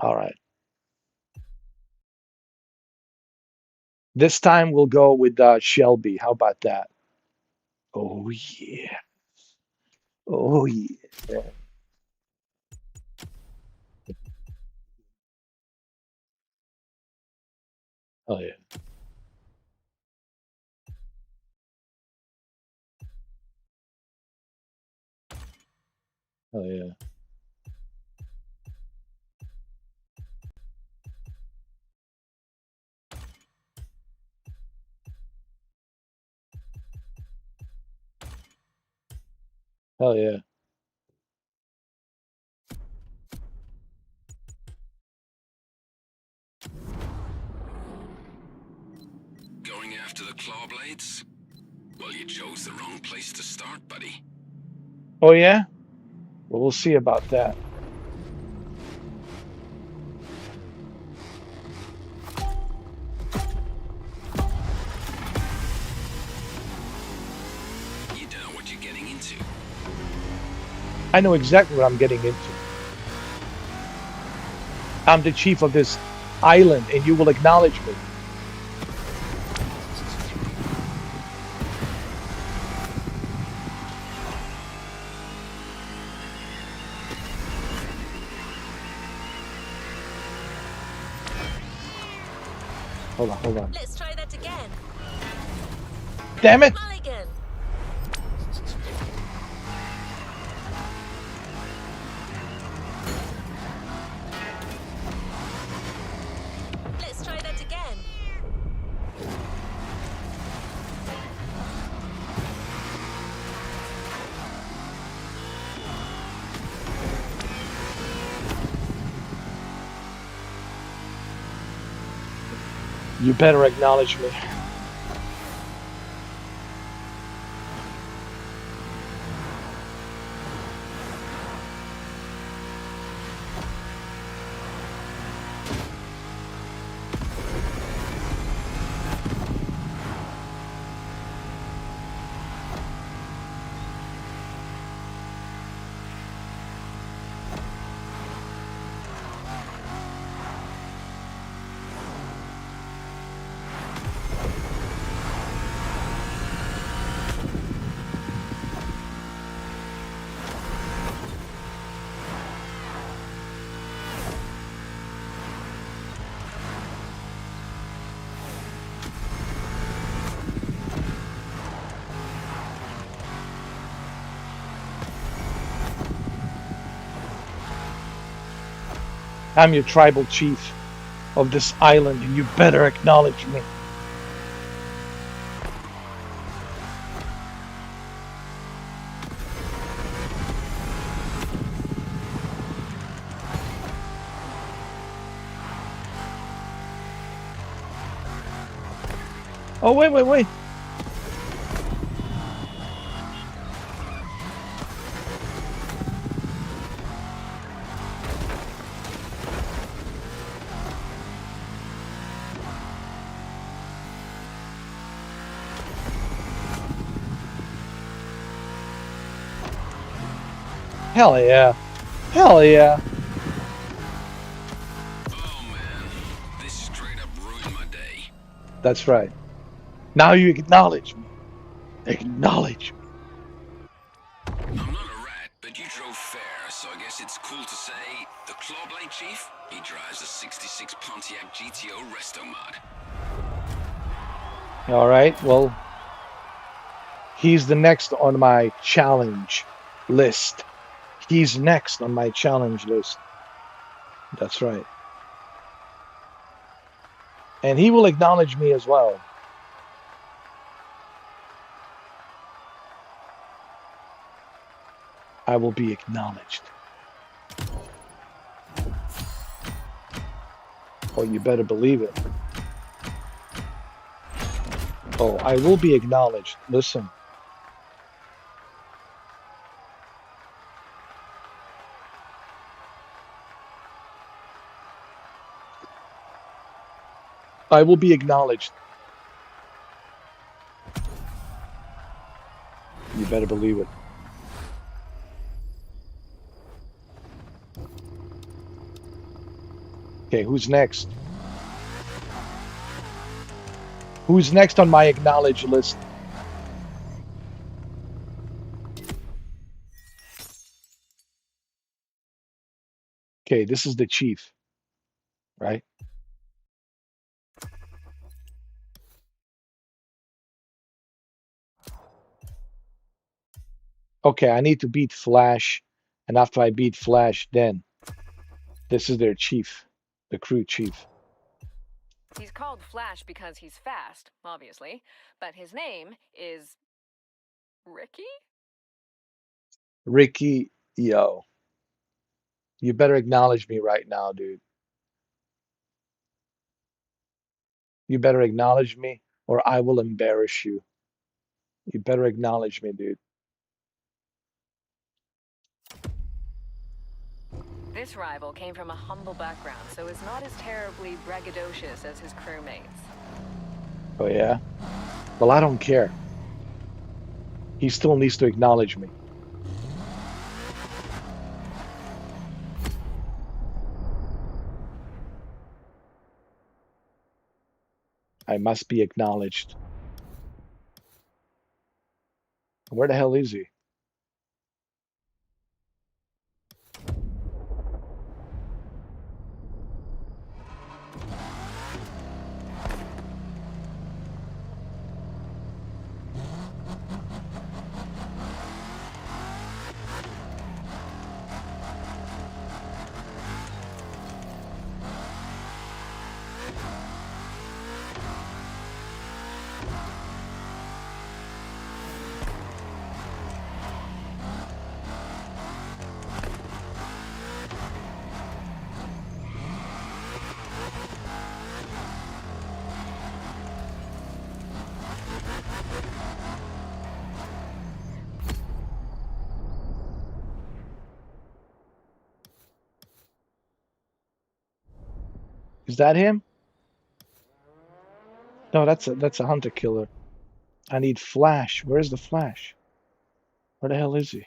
[SPEAKER 1] All right. This time we'll go with Shelby. How about that? Oh yeah. Oh yeah. Oh yeah. Hell yeah. Hell yeah.
[SPEAKER 5] Going after the claw blades? Well, you chose the wrong place to start, buddy.
[SPEAKER 1] Oh yeah? Well, we'll see about that.
[SPEAKER 5] You don't know what you're getting into.
[SPEAKER 1] I know exactly what I'm getting into. I'm the chief of this island, and you will acknowledge me. Hold on, hold on.
[SPEAKER 4] Let's try that again.
[SPEAKER 1] Damn it!
[SPEAKER 4] Mulligan. Let's try that again.
[SPEAKER 1] You better acknowledge me. I'm your tribal chief of this island, and you better acknowledge me. Oh, wait, wait, wait. Hell yeah. Hell yeah.
[SPEAKER 5] Oh man, this straight up ruined my day.
[SPEAKER 1] That's right. Now you acknowledge me. Acknowledge me.
[SPEAKER 5] I'm not a rat, but you drove fair, so I guess it's cool to say the Clawblade Chief, he drives a 66 Pontiac GTO Resto Mod.
[SPEAKER 1] All right. Well, he's the next on my challenge list. He's next on my challenge list. That's right. And he will acknowledge me as well. I will be acknowledged. Oh, you better believe it. Oh, I will be acknowledged. Listen. I will be acknowledged. You better believe it. Okay, who's next? Who's next on my acknowledged list? Okay, this is the chief, right? Okay, I need to beat Flash And after I beat Flash, then this is their chief, the crew chief.
[SPEAKER 2] He's called Flash because he's fast, obviously, but his name is Ricky?
[SPEAKER 1] Ricky, yo, you better acknowledge me right now, dude. You better acknowledge me or I will embarrass you. You better acknowledge me, dude.
[SPEAKER 2] This rival came from a humble background, so is not as terribly braggadocious as his crewmates.
[SPEAKER 1] Oh, yeah? Well, I don't care. He still needs to acknowledge me. I must be acknowledged. Where the hell is he? Is that him? No, that's a hunter killer. I need Flash. Where's the Flash? Where the hell is he?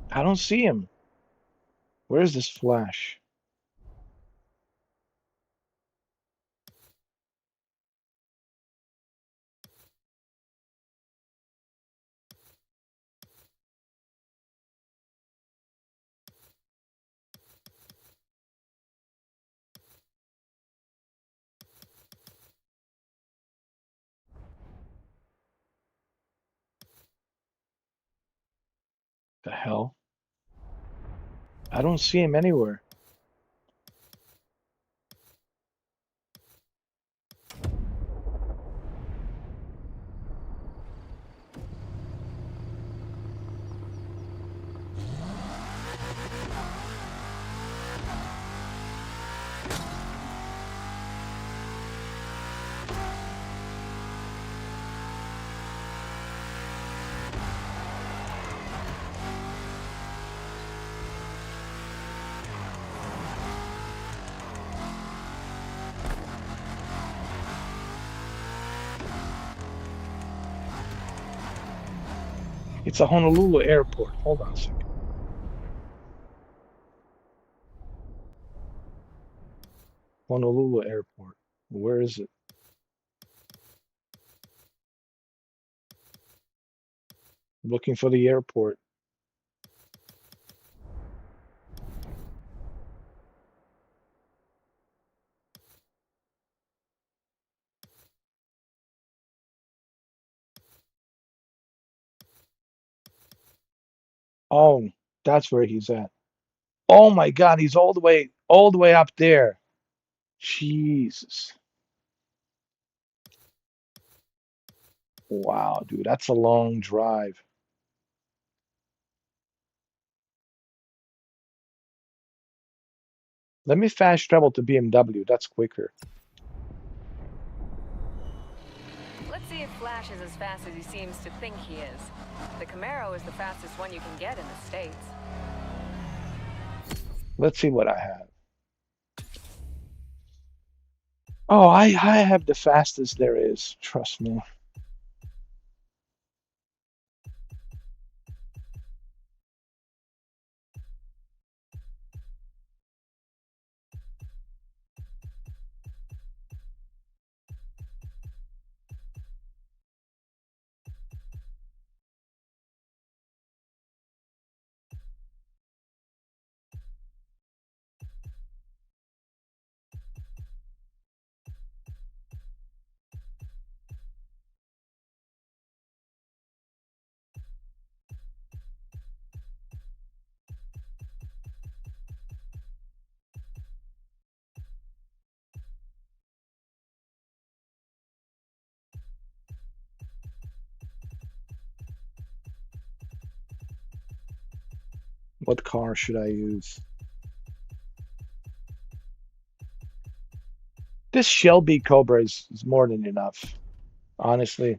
[SPEAKER 1] I don't see him. Where's this Flash? The hell? I don't see him anywhere. It's a Honolulu airport. Hold on a second. Honolulu airport. Where is it? Looking for the airport. Oh, that's where he's at. Oh my God, he's all the way up there. Jesus. Wow, dude, that's a long drive. Let me fast travel to BMW. That's quicker.
[SPEAKER 2] Let's see if Flash is as fast as he seems to think he is. The Camaro is the fastest one you can get in the States.
[SPEAKER 1] Let's see what I have. Oh, I have the fastest there is. Trust me. What car should I use? This Shelby Cobra is more than enough, honestly.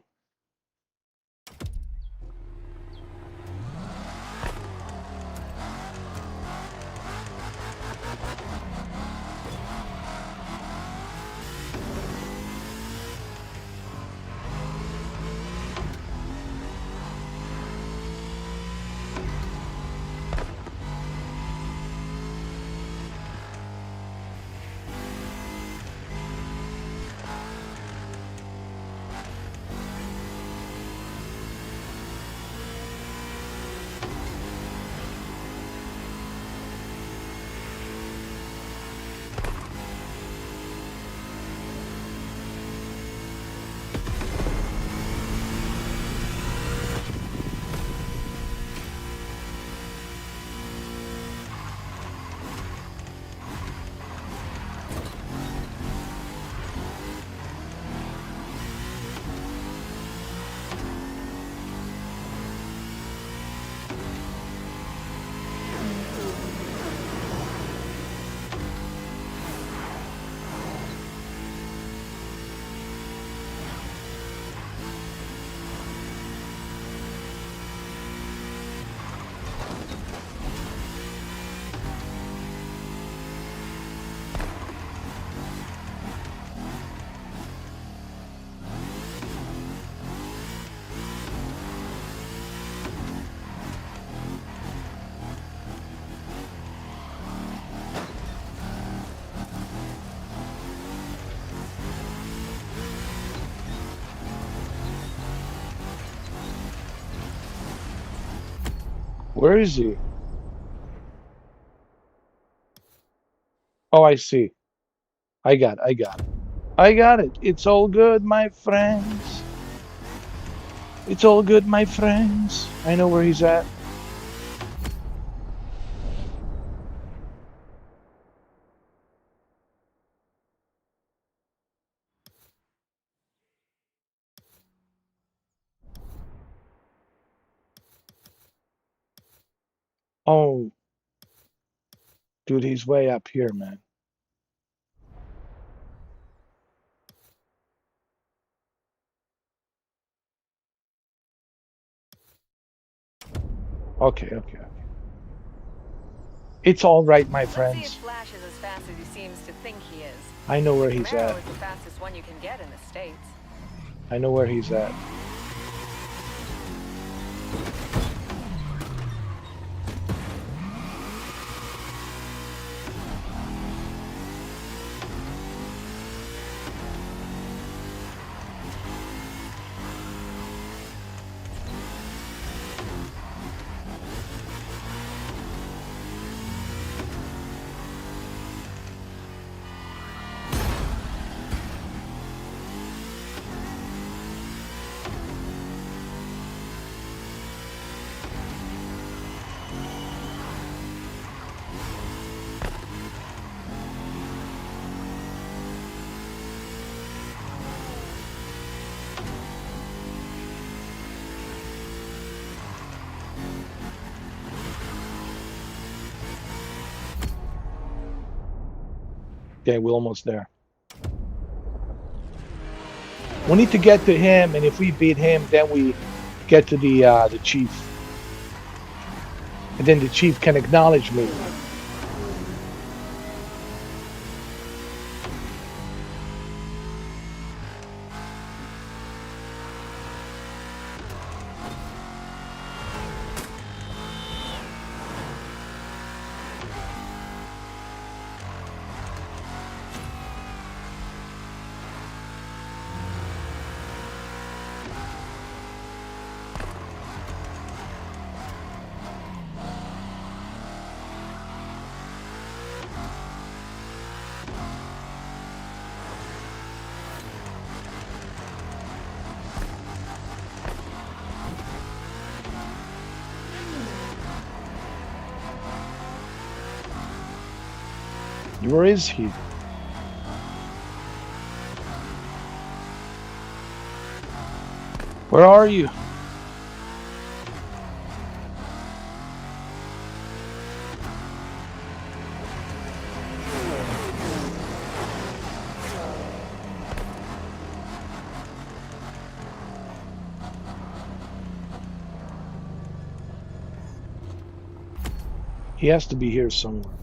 [SPEAKER 1] Where is he? Oh, I see. I got it. I got it. It's all good, my friends. It's all good, my friends. I know where he's at. Oh, dude, he's way up here, man. Okay, okay. It's all right, my
[SPEAKER 2] Let's see if
[SPEAKER 1] friends.
[SPEAKER 2] Flash is as fast as he seems to think he is.
[SPEAKER 1] I know where
[SPEAKER 2] The
[SPEAKER 1] he's
[SPEAKER 2] Camaro
[SPEAKER 1] at.
[SPEAKER 2] is the fastest one you can get in the States.
[SPEAKER 1] I know where he's at. Okay, we're almost there. We need to get to him, and if we beat him, then we get to the chief. And then the chief can acknowledge me. Where is he? Where are you? He has to be here somewhere.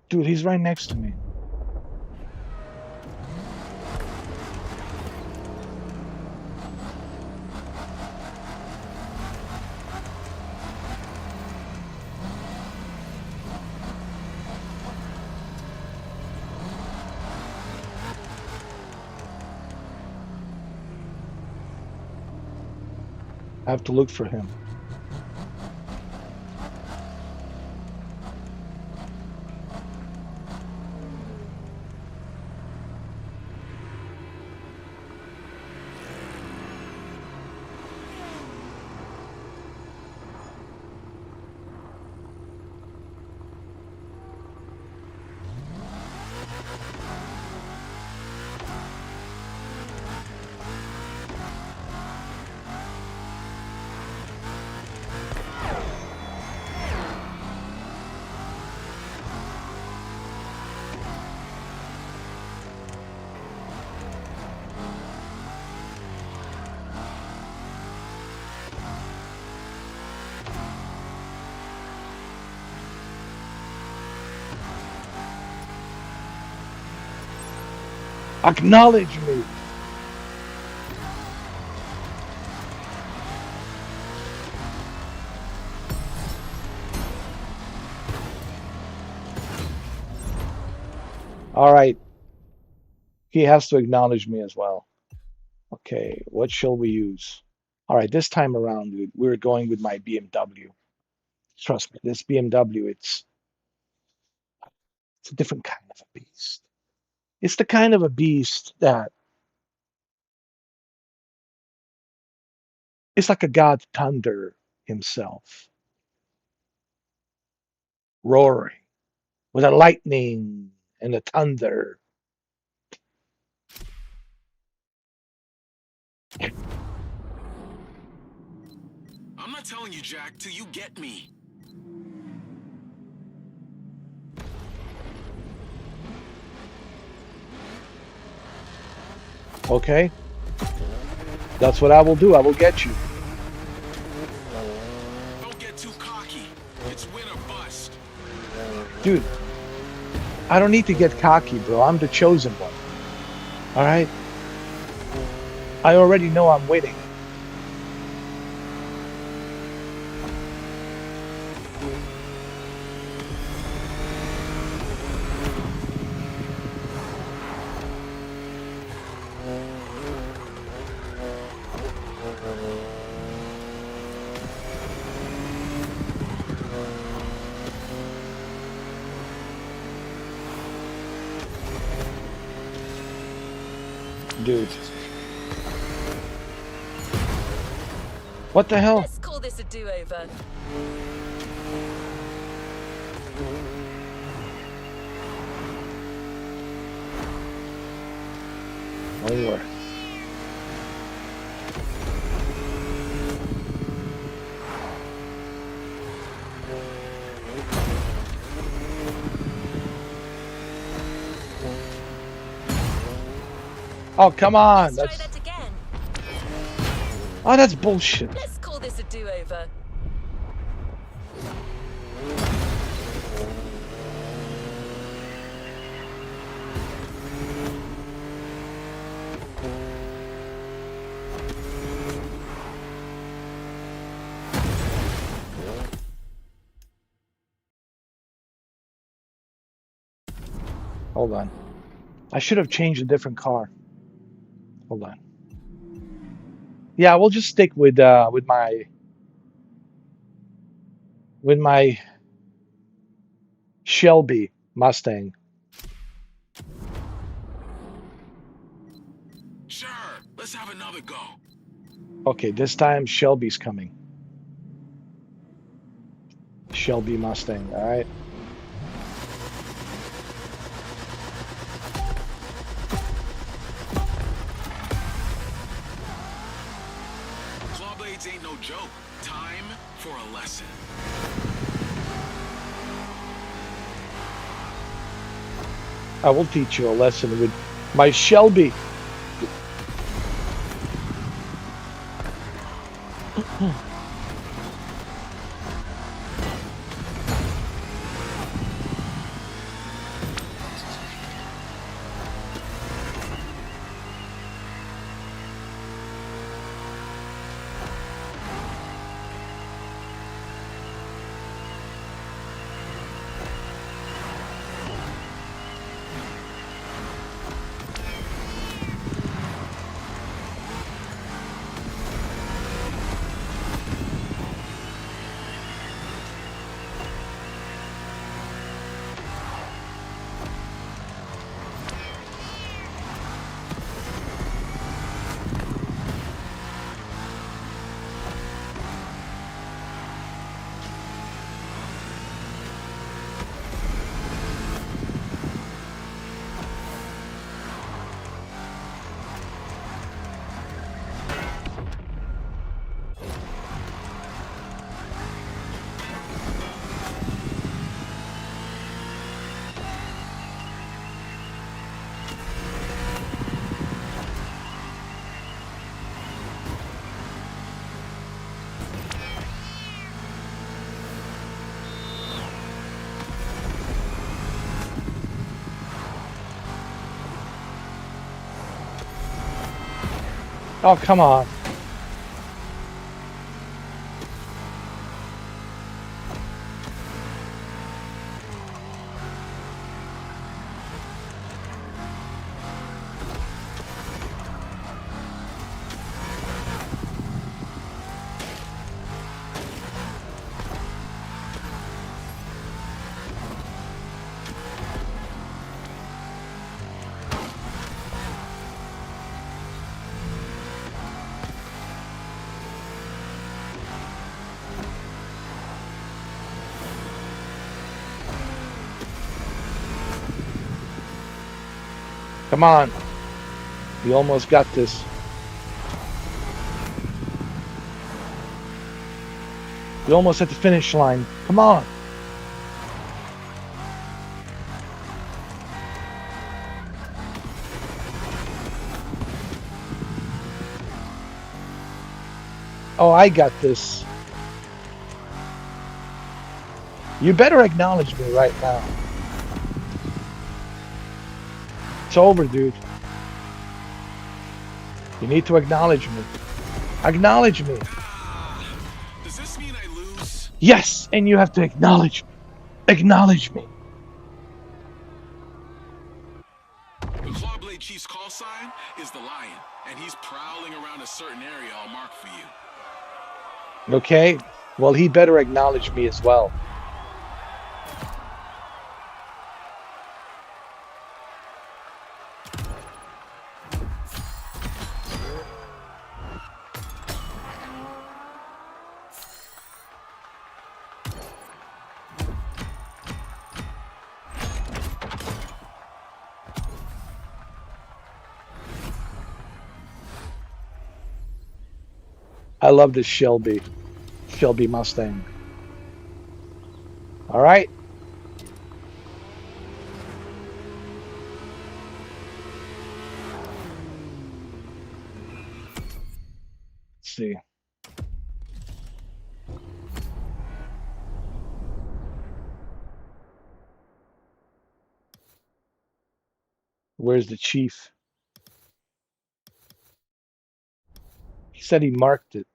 [SPEAKER 1] Dude, he's right next to me. I have to look for him. Acknowledge me. All right. He has to acknowledge me as well. Okay, what shall we use? All right, this time around, dude, we're going with my BMW. Trust me, this BMW, it's a different kind of a beast. It's the kind of a beast that it's like a god thunder himself, roaring with a lightning and a thunder.
[SPEAKER 5] I'm not telling you, Jack, till you get me.
[SPEAKER 1] Okay? That's what I will do. I will get you.
[SPEAKER 5] Don't get too cocky. It's win or bust.
[SPEAKER 1] Dude, I don't need to get cocky, bro. I'm the chosen one. All right? I already know I'm winning. Dude. What the hell?
[SPEAKER 4] Let's call this a do-over.
[SPEAKER 1] Over. Oh, come on.
[SPEAKER 4] Let's try that again.
[SPEAKER 1] Oh, that's bullshit.
[SPEAKER 4] Let's call this a do-over.
[SPEAKER 1] Hold on. I should have changed a different car. Hold on. Yeah, we'll just stick with my Shelby Mustang.
[SPEAKER 5] Sure, let's have another go.
[SPEAKER 1] Okay, this time Shelby's coming. Shelby Mustang, all right?
[SPEAKER 5] Claw blades ain't no joke. Time for a lesson.
[SPEAKER 1] I will teach you a lesson with my Shelby. Oh, come on. Come on. You almost got this. You're almost at the finish line. Come on. Oh, I got this. You better acknowledge me right now. It's over, dude. You need to acknowledge me. Acknowledge me.
[SPEAKER 5] Does this mean I lose?
[SPEAKER 1] Yes, and you have to acknowledge me. Acknowledge me.
[SPEAKER 5] The Clawblade Chief's call sign is the lion, and he's prowling around a certain area I'll mark for you.
[SPEAKER 1] Okay? Well, he better acknowledge me as well. I love this Shelby Mustang. All right. Let's see. Where's the chief? He said he marked it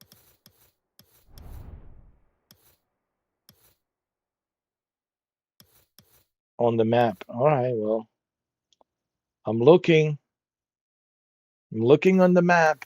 [SPEAKER 1] on the map. All right, well, I'm looking. I'm looking on the map.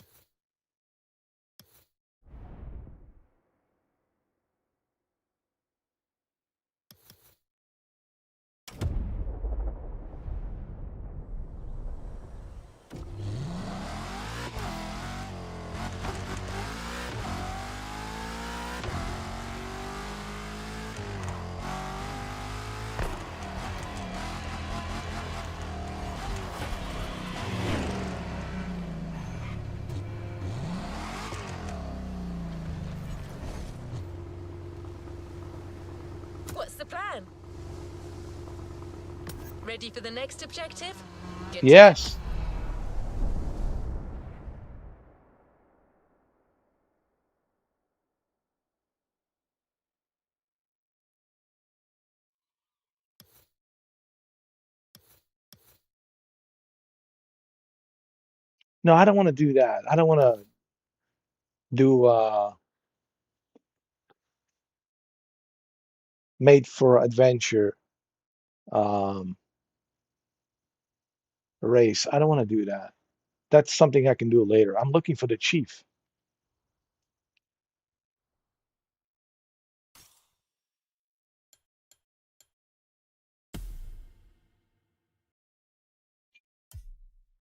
[SPEAKER 4] What's the plan? Ready for the next objective? Get to
[SPEAKER 1] Yes. No, I don't want to do that. I don't want to do made for adventure um race. I don't want to do that. That's something I can do later. I'm looking for the chief.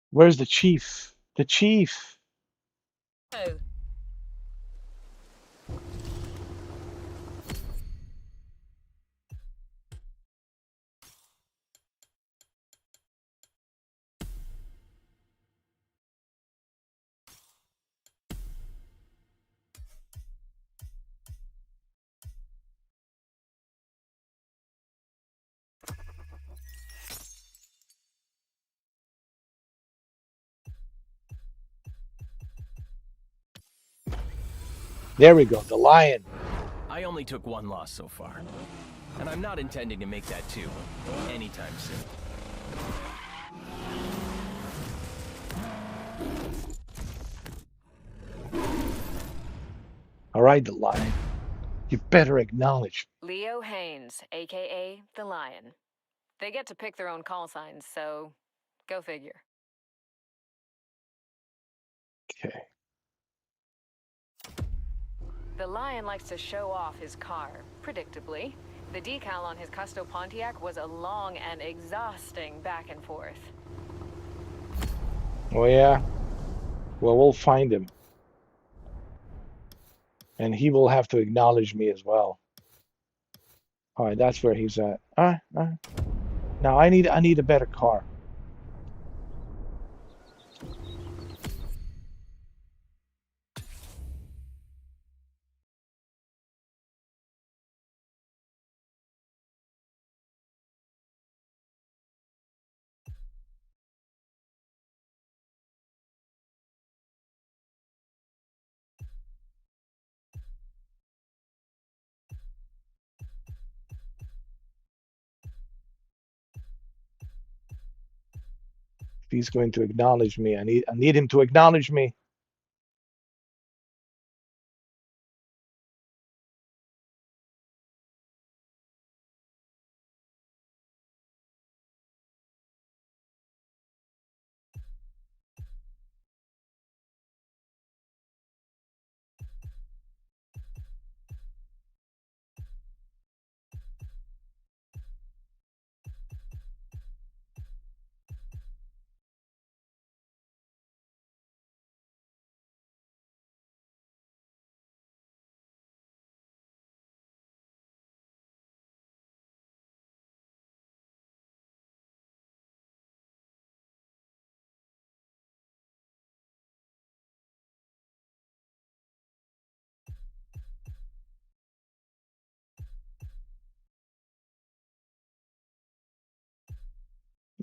[SPEAKER 1] Where's the chief? The chief.
[SPEAKER 4] go.
[SPEAKER 1] There we go. The lion.
[SPEAKER 6] I only took one loss so far, and I'm not intending to make that two anytime soon.
[SPEAKER 1] right, the Lion. You better acknowledge.
[SPEAKER 2] Leo Haynes, aka the Lion. They get to pick their own call signs, so go figure.
[SPEAKER 1] Okay.
[SPEAKER 2] The Lion likes to show off his car, predictably. The decal on his Custo Pontiac was a long and exhausting back and forth.
[SPEAKER 1] Oh yeah. Well, we'll find him, and he will have to acknowledge me as well. All right, that's where he's at. Now I need a better car. If he's going to acknowledge me, I need him to acknowledge me.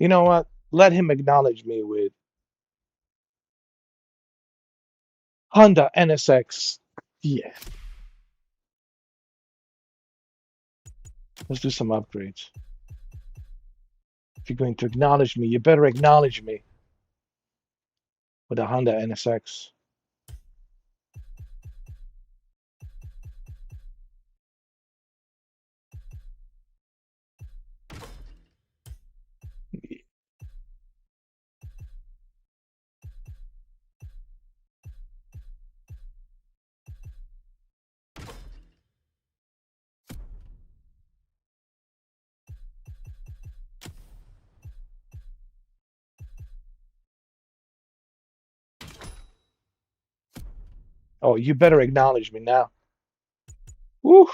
[SPEAKER 1] You know what? Let him acknowledge me with Honda NSX. Yeah, let's do some upgrades. If you're going to acknowledge me, you better acknowledge me with a Honda NSX. Oh, you better acknowledge me now. Woo!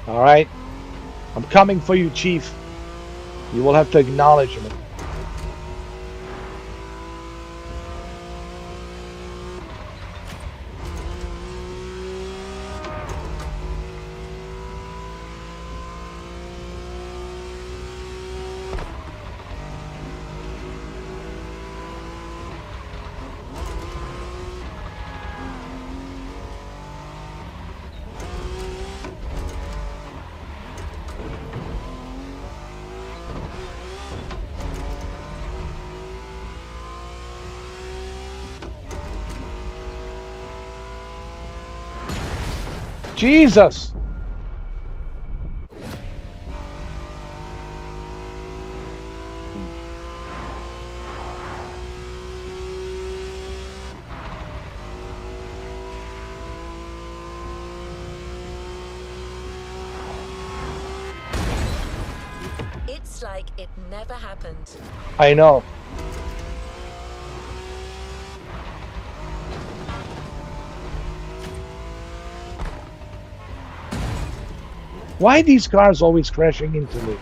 [SPEAKER 1] All right, I'm coming for you, Chief. You will have to acknowledge me. Jesus!
[SPEAKER 4] It's like it never happened.
[SPEAKER 1] I know. Why are these cars always crashing into me?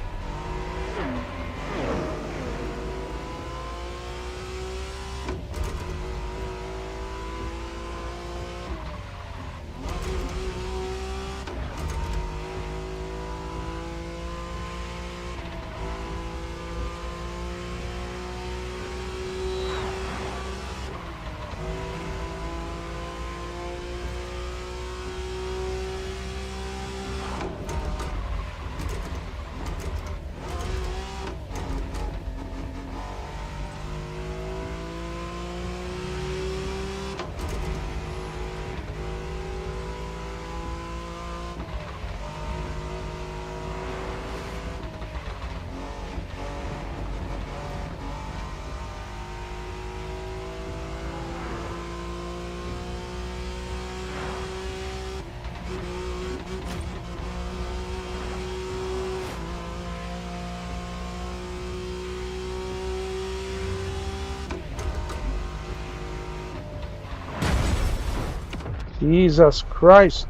[SPEAKER 1] Jesus Christ.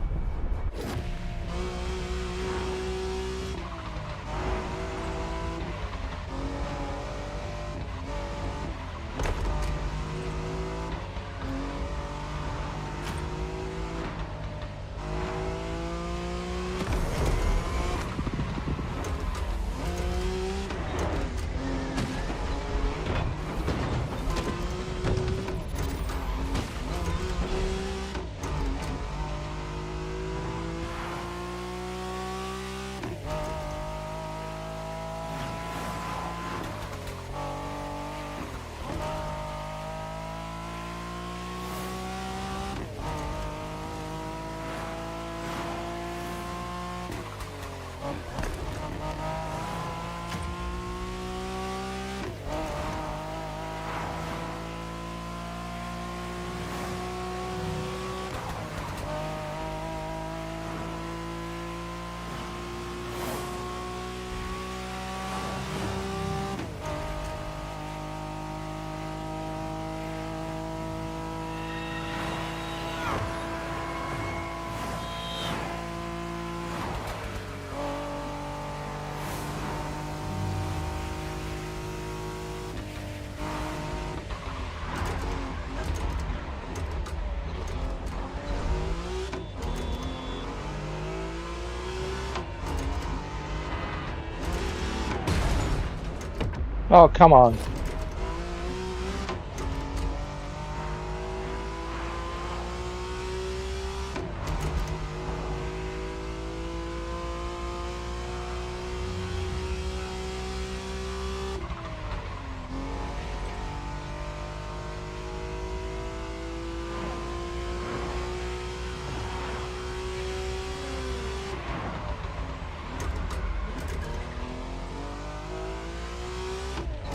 [SPEAKER 1] Oh, come on.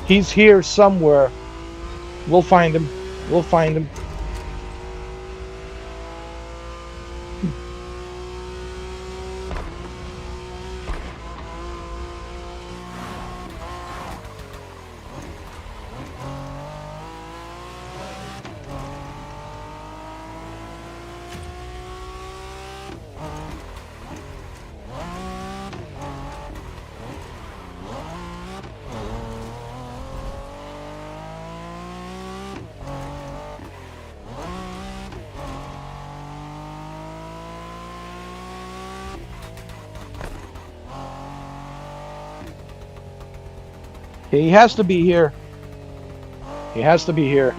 [SPEAKER 1] He's here somewhere. We'll find him. We'll find him. He has to be here. He has to be here.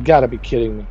[SPEAKER 1] Gotta be kidding me.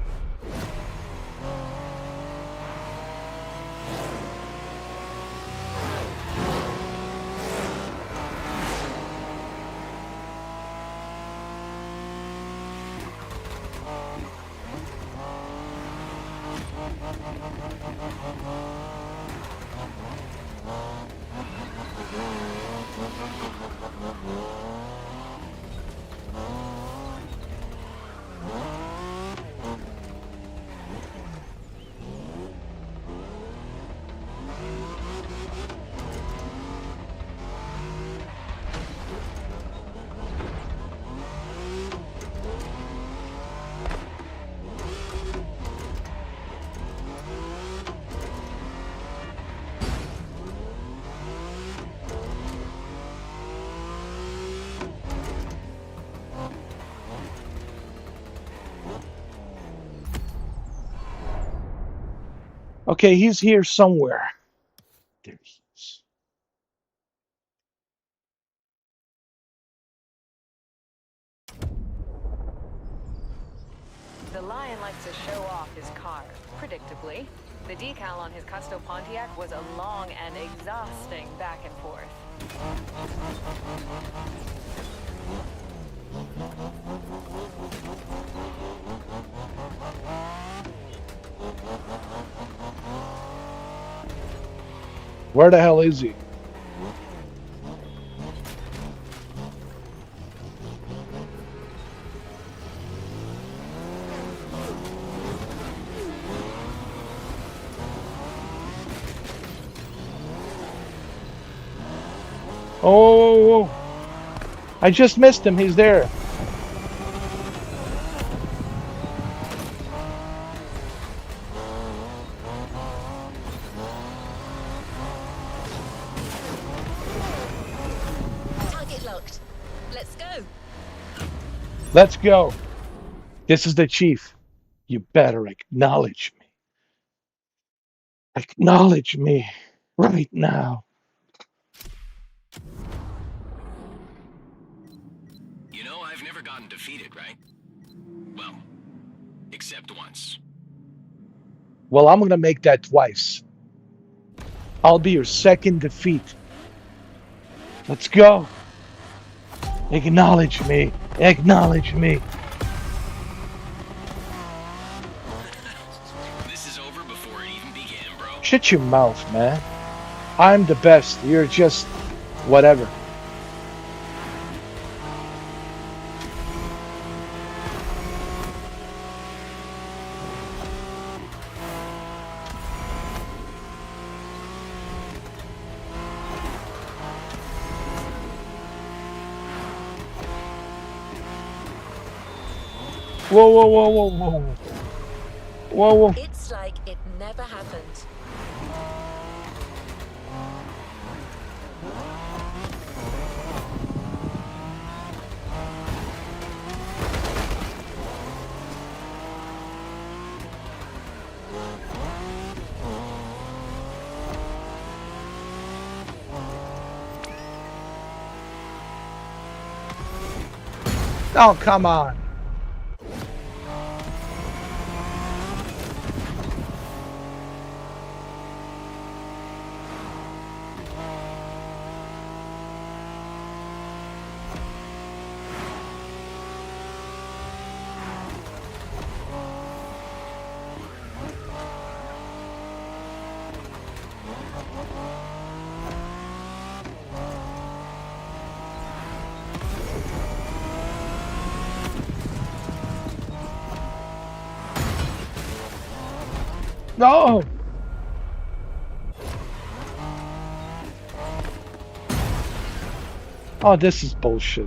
[SPEAKER 1] Okay, he's here somewhere. There he is.
[SPEAKER 2] The Lion likes to show off his car, predictably. The decal on his Custo Pontiac was a long and exhausting back and forth.
[SPEAKER 1] Where the hell is he? Oh, I just missed him. He's there.
[SPEAKER 4] Target locked. Let's go.
[SPEAKER 1] Let's go. This is the chief. You better acknowledge me. Acknowledge me right now.
[SPEAKER 5] You know, I've never gotten defeated, right? Well, except once.
[SPEAKER 1] Well, I'm going to make that twice. I'll be your second defeat. Let's go. Acknowledge me. Acknowledge me.
[SPEAKER 5] This is over before it even began, bro.
[SPEAKER 1] Shut your mouth, man. I'm the best. You're just whatever. Whoa, whoa, whoa, whoa, whoa. Whoa, whoa.
[SPEAKER 4] It's like it never happened.
[SPEAKER 1] Oh, come on. No. Oh, this is bullshit.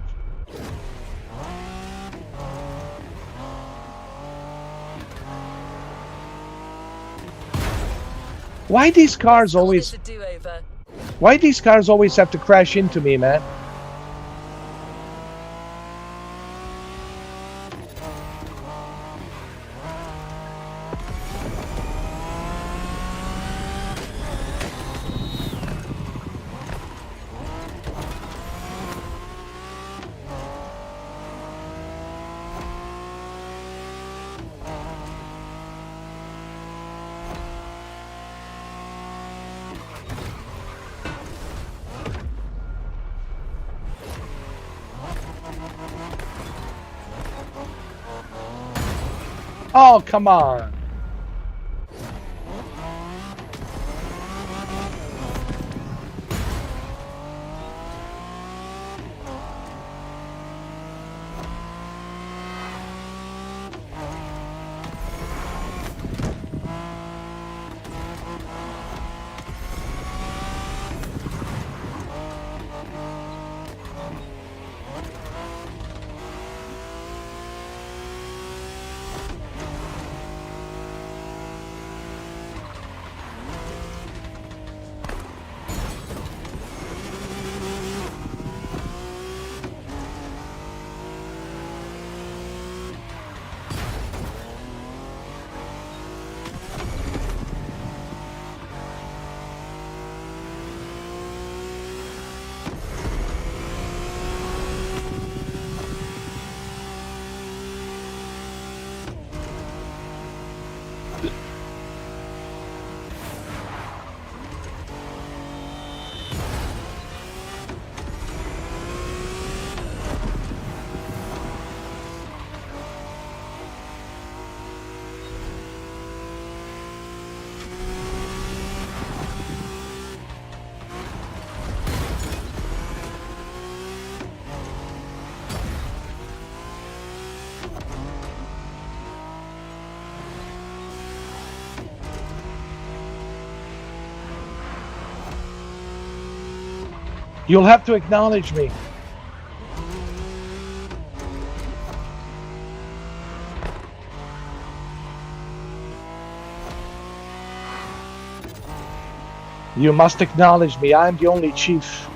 [SPEAKER 1] Why these cars
[SPEAKER 4] Call
[SPEAKER 1] always
[SPEAKER 4] this a do-over.
[SPEAKER 1] Why these cars always have to crash into me, man? Oh, come on. You'll have to acknowledge me. You must acknowledge me. I'm the only chief.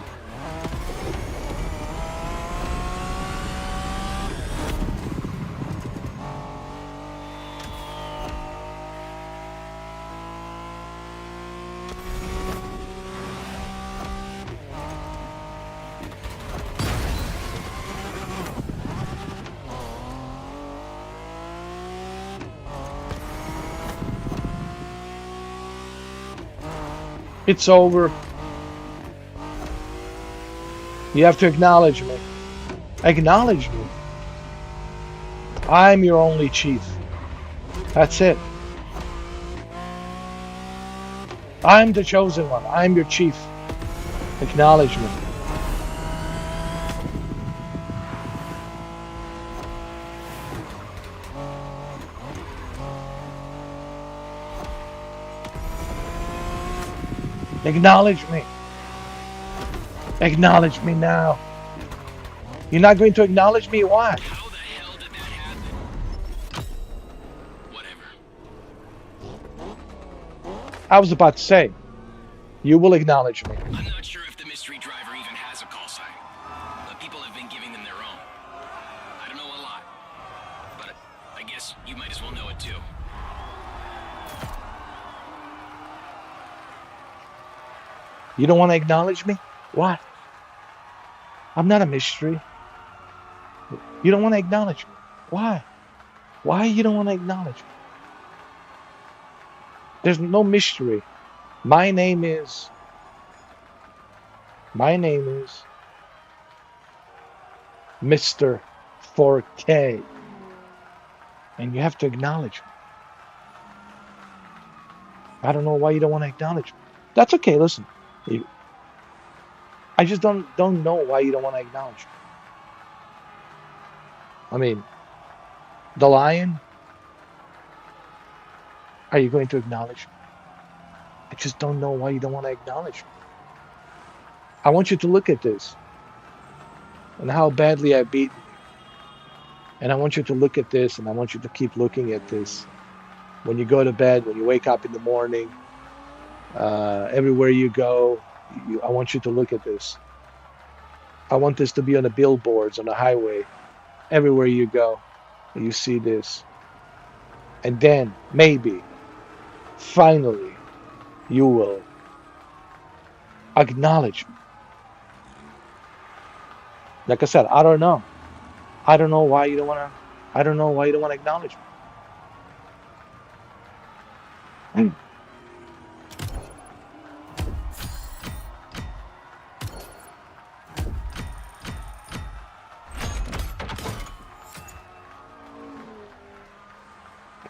[SPEAKER 1] It's over. You have to acknowledge me. Acknowledge me. I'm your only chief. That's it. I'm the chosen one. I'm your chief. Acknowledge me. Acknowledge me. Acknowledge me now. You're not going to acknowledge me? Why?
[SPEAKER 5] How the hell did that happen? Whatever.
[SPEAKER 1] I was about to say, you will acknowledge me.
[SPEAKER 5] I'm not sure if the mystery driver even has a call sign, but people have been giving them their own. I don't know a lot, but I guess you might as well know it too.
[SPEAKER 1] You don't want to acknowledge me? What? I'm not a mystery. You don't want to acknowledge me. Why? Why you don't want to acknowledge me? There's no mystery. My name is Mr. 4K. And you have to acknowledge me. I don't know why you don't want to acknowledge me. That's okay, listen. I just don't know why you don't want to acknowledge me. I mean, the lion, are you going to acknowledge me? I just don't know why you don't want to acknowledge me. I want you to look at this and how badly I've beaten you. And I want you to look at this and I want you to keep looking at this. When you go to bed, when you wake up in the morning, everywhere you go, I want you to look at this. I want this to be on the billboards, on the highway, everywhere you go, you see this. And then maybe, finally, you will acknowledge me. Like I said, I don't know. I don't know why you don't want to. I don't know why you don't want to acknowledge me.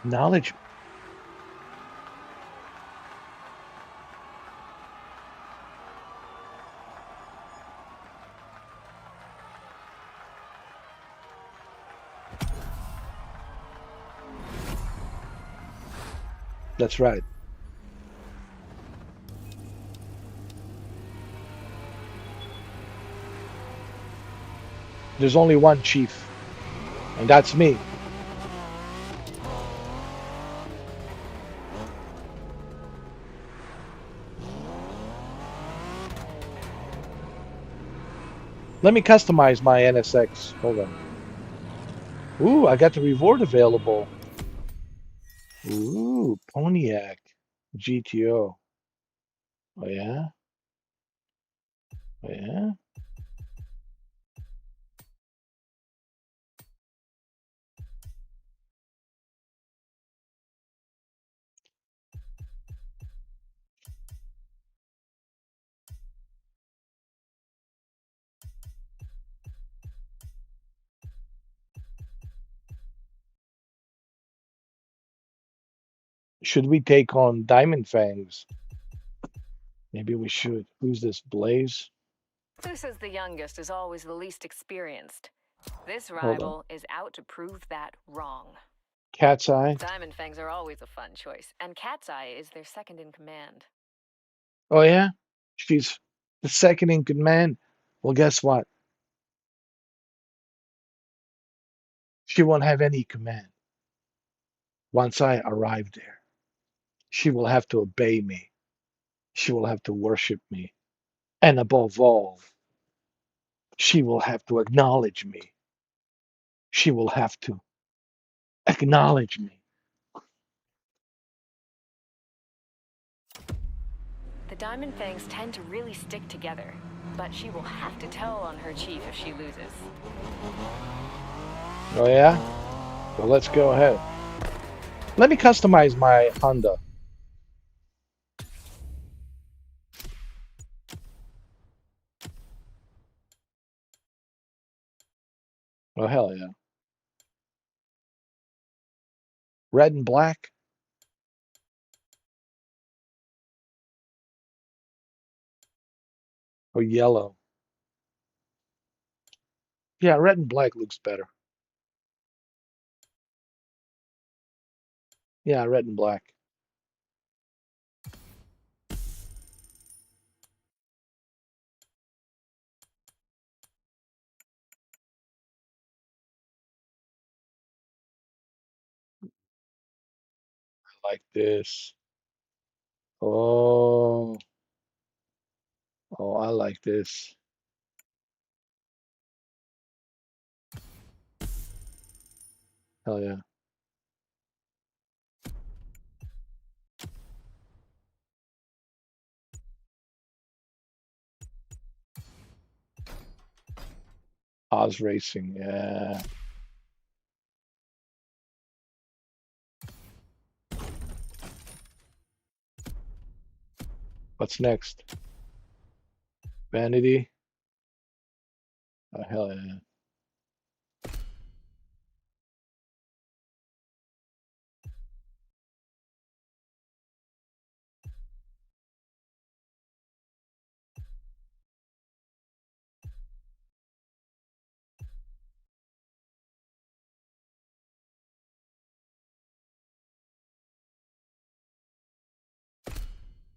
[SPEAKER 1] Acknowledge me. That's right. There's only one chief, and that's me. Let me customize my NSX. Hold on. Ooh, I got the reward available. Ooh, Pontiac GTO. Oh yeah? Oh yeah? Should we take on Diamond Fangs? Maybe we should. Who's this, Blaze?
[SPEAKER 2] Who says the youngest is always the least experienced? This
[SPEAKER 1] Hold on.
[SPEAKER 2] rival is out to prove that wrong.
[SPEAKER 1] Cat's Eye.
[SPEAKER 2] Diamond Fangs are always a fun choice, and Cat's Eye is their second in command.
[SPEAKER 1] Oh yeah? She's the second in command. Well, guess what? She won't have any command. Once I arrive there, she will have to obey me. She will have to worship me. And above all, she will have to acknowledge me. She will have to acknowledge me.
[SPEAKER 2] The Diamond Fangs tend to really stick together, but she will have to tell on her chief if she loses.
[SPEAKER 1] Oh, yeah? Well, let's go ahead. Let me customize my Honda. Oh, hell yeah. Red and black or yellow? Yeah, red and black looks better. Yeah, red and black. Like this. Oh, oh, I like this. Hell yeah. Oz Racing, yeah. What's next? Vanity? Oh, hell yeah.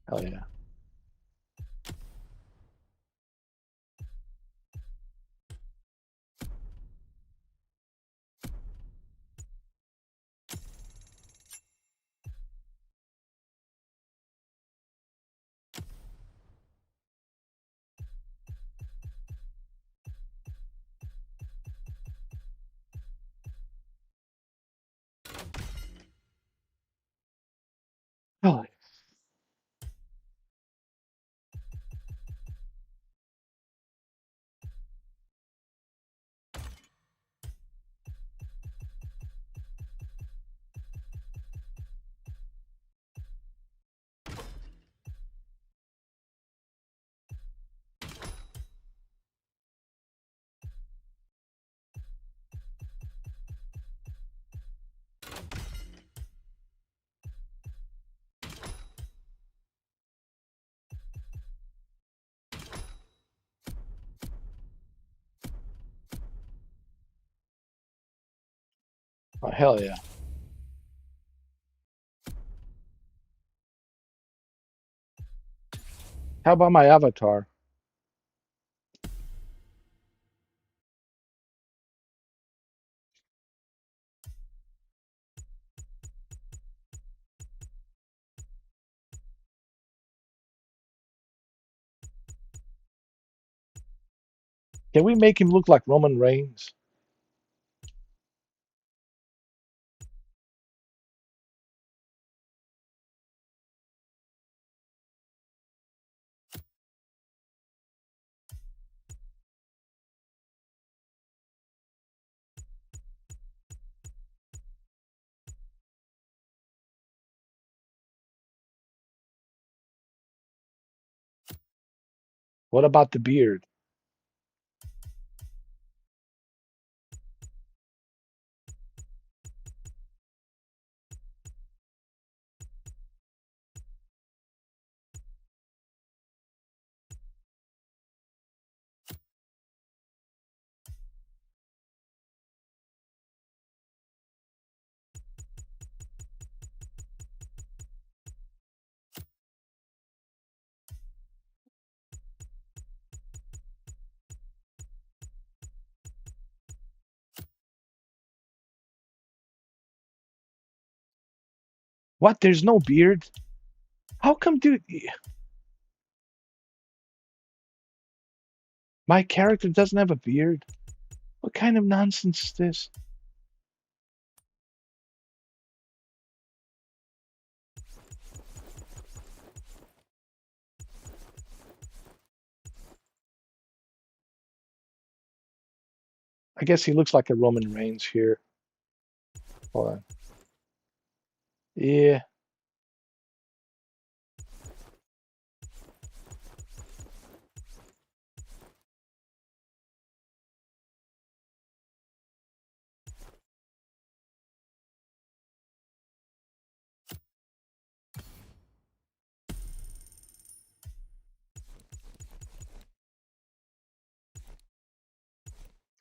[SPEAKER 1] Hell yeah. Hell oh, hell yeah. How about my avatar? Can we make him look like Roman Reigns? What about the beard? What? There's no beard? How come, dude? My character doesn't have a beard? What kind of nonsense is this? I guess he looks like a Roman Reigns here. Hold on. Yeah,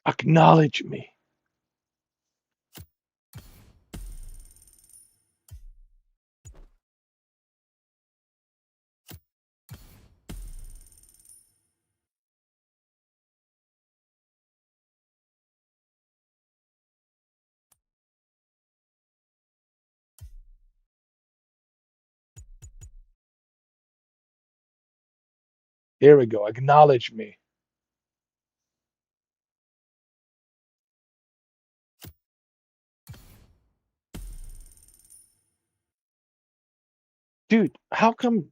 [SPEAKER 1] acknowledge me. Here we go. Acknowledge me. Dude, how come?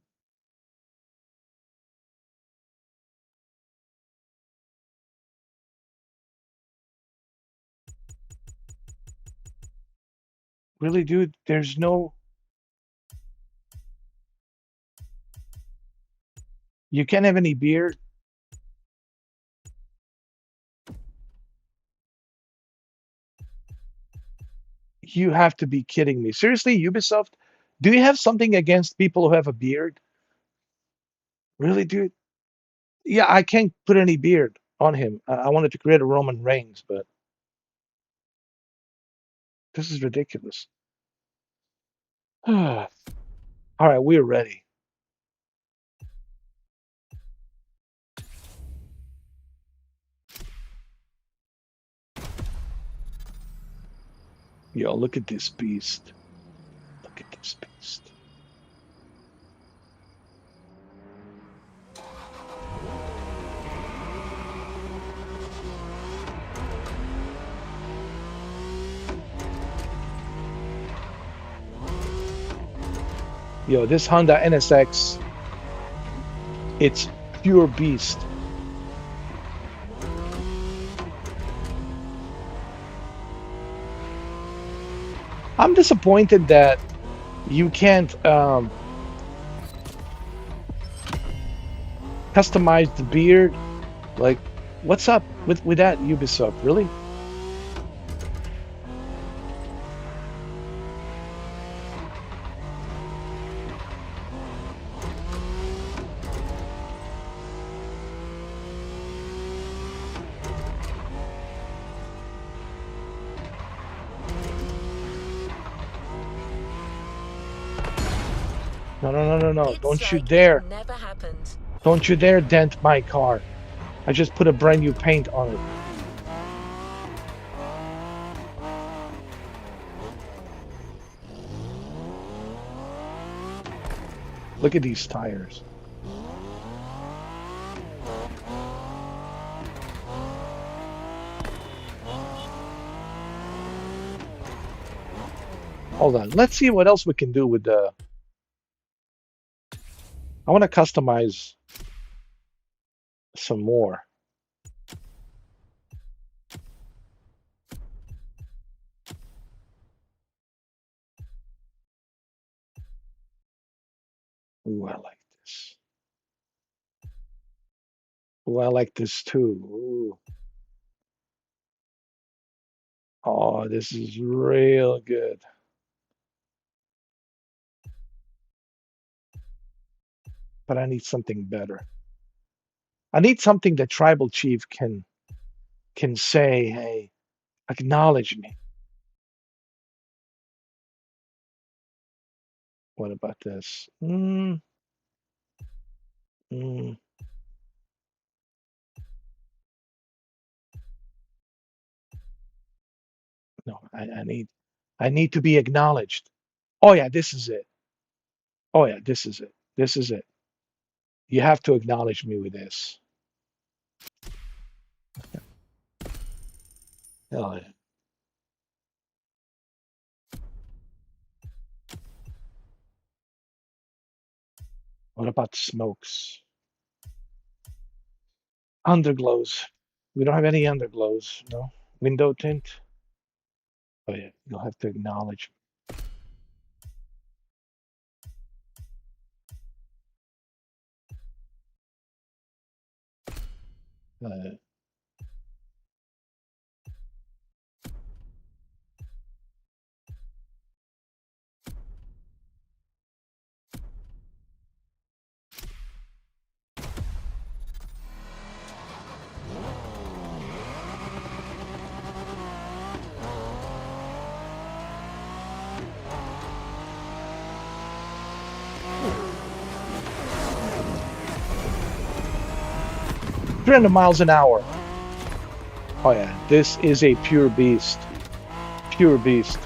[SPEAKER 1] Really, dude? There's no. You can't have any beard? You have to be kidding me. Seriously, Ubisoft? Do you have something against people who have a beard? Really, dude? Yeah, I can't put any beard on him. I wanted to create a Roman Reigns, but this is ridiculous. All right, we're ready. Yo, look at this beast. Look at this beast. Yo, this Honda NSX, it's pure beast. I'm disappointed that you can't customize the beard. Like, what's up with that, Ubisoft? Really? No, no, no, no, no.
[SPEAKER 4] It's
[SPEAKER 1] Don't you
[SPEAKER 4] like it
[SPEAKER 1] dare.
[SPEAKER 4] never happened.
[SPEAKER 1] Don't you dare dent my car. I just put a brand new paint on it. Look at these tires. Hold on. Let's see what else we can do with the. I want to customize some more. Ooh, I like this. Ooh, I like this too. Ooh. Oh, this is real good. But I need something better. I need something that Tribal Chief can say, hey, acknowledge me. What about this? Mm, no, I need to be acknowledged. Oh yeah, this is it. Oh yeah, this is it. This is it. You have to acknowledge me with this. Oh yeah. What about the smokes? Underglows. We don't have any underglows, no. Window tint. Oh yeah, you'll have to acknowledge. Uh, $300 miles an hour. Oh yeah, this is a pure beast. Pure beast.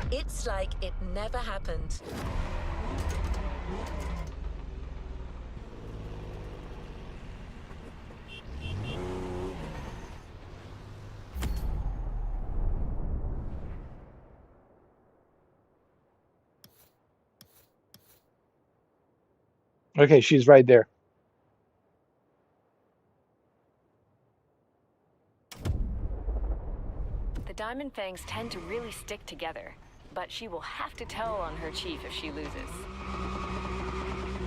[SPEAKER 4] It's like it never happened.
[SPEAKER 1] Okay, she's right there.
[SPEAKER 2] The Diamond Fangs tend to really stick together, but she will have to tell on her chief if she loses.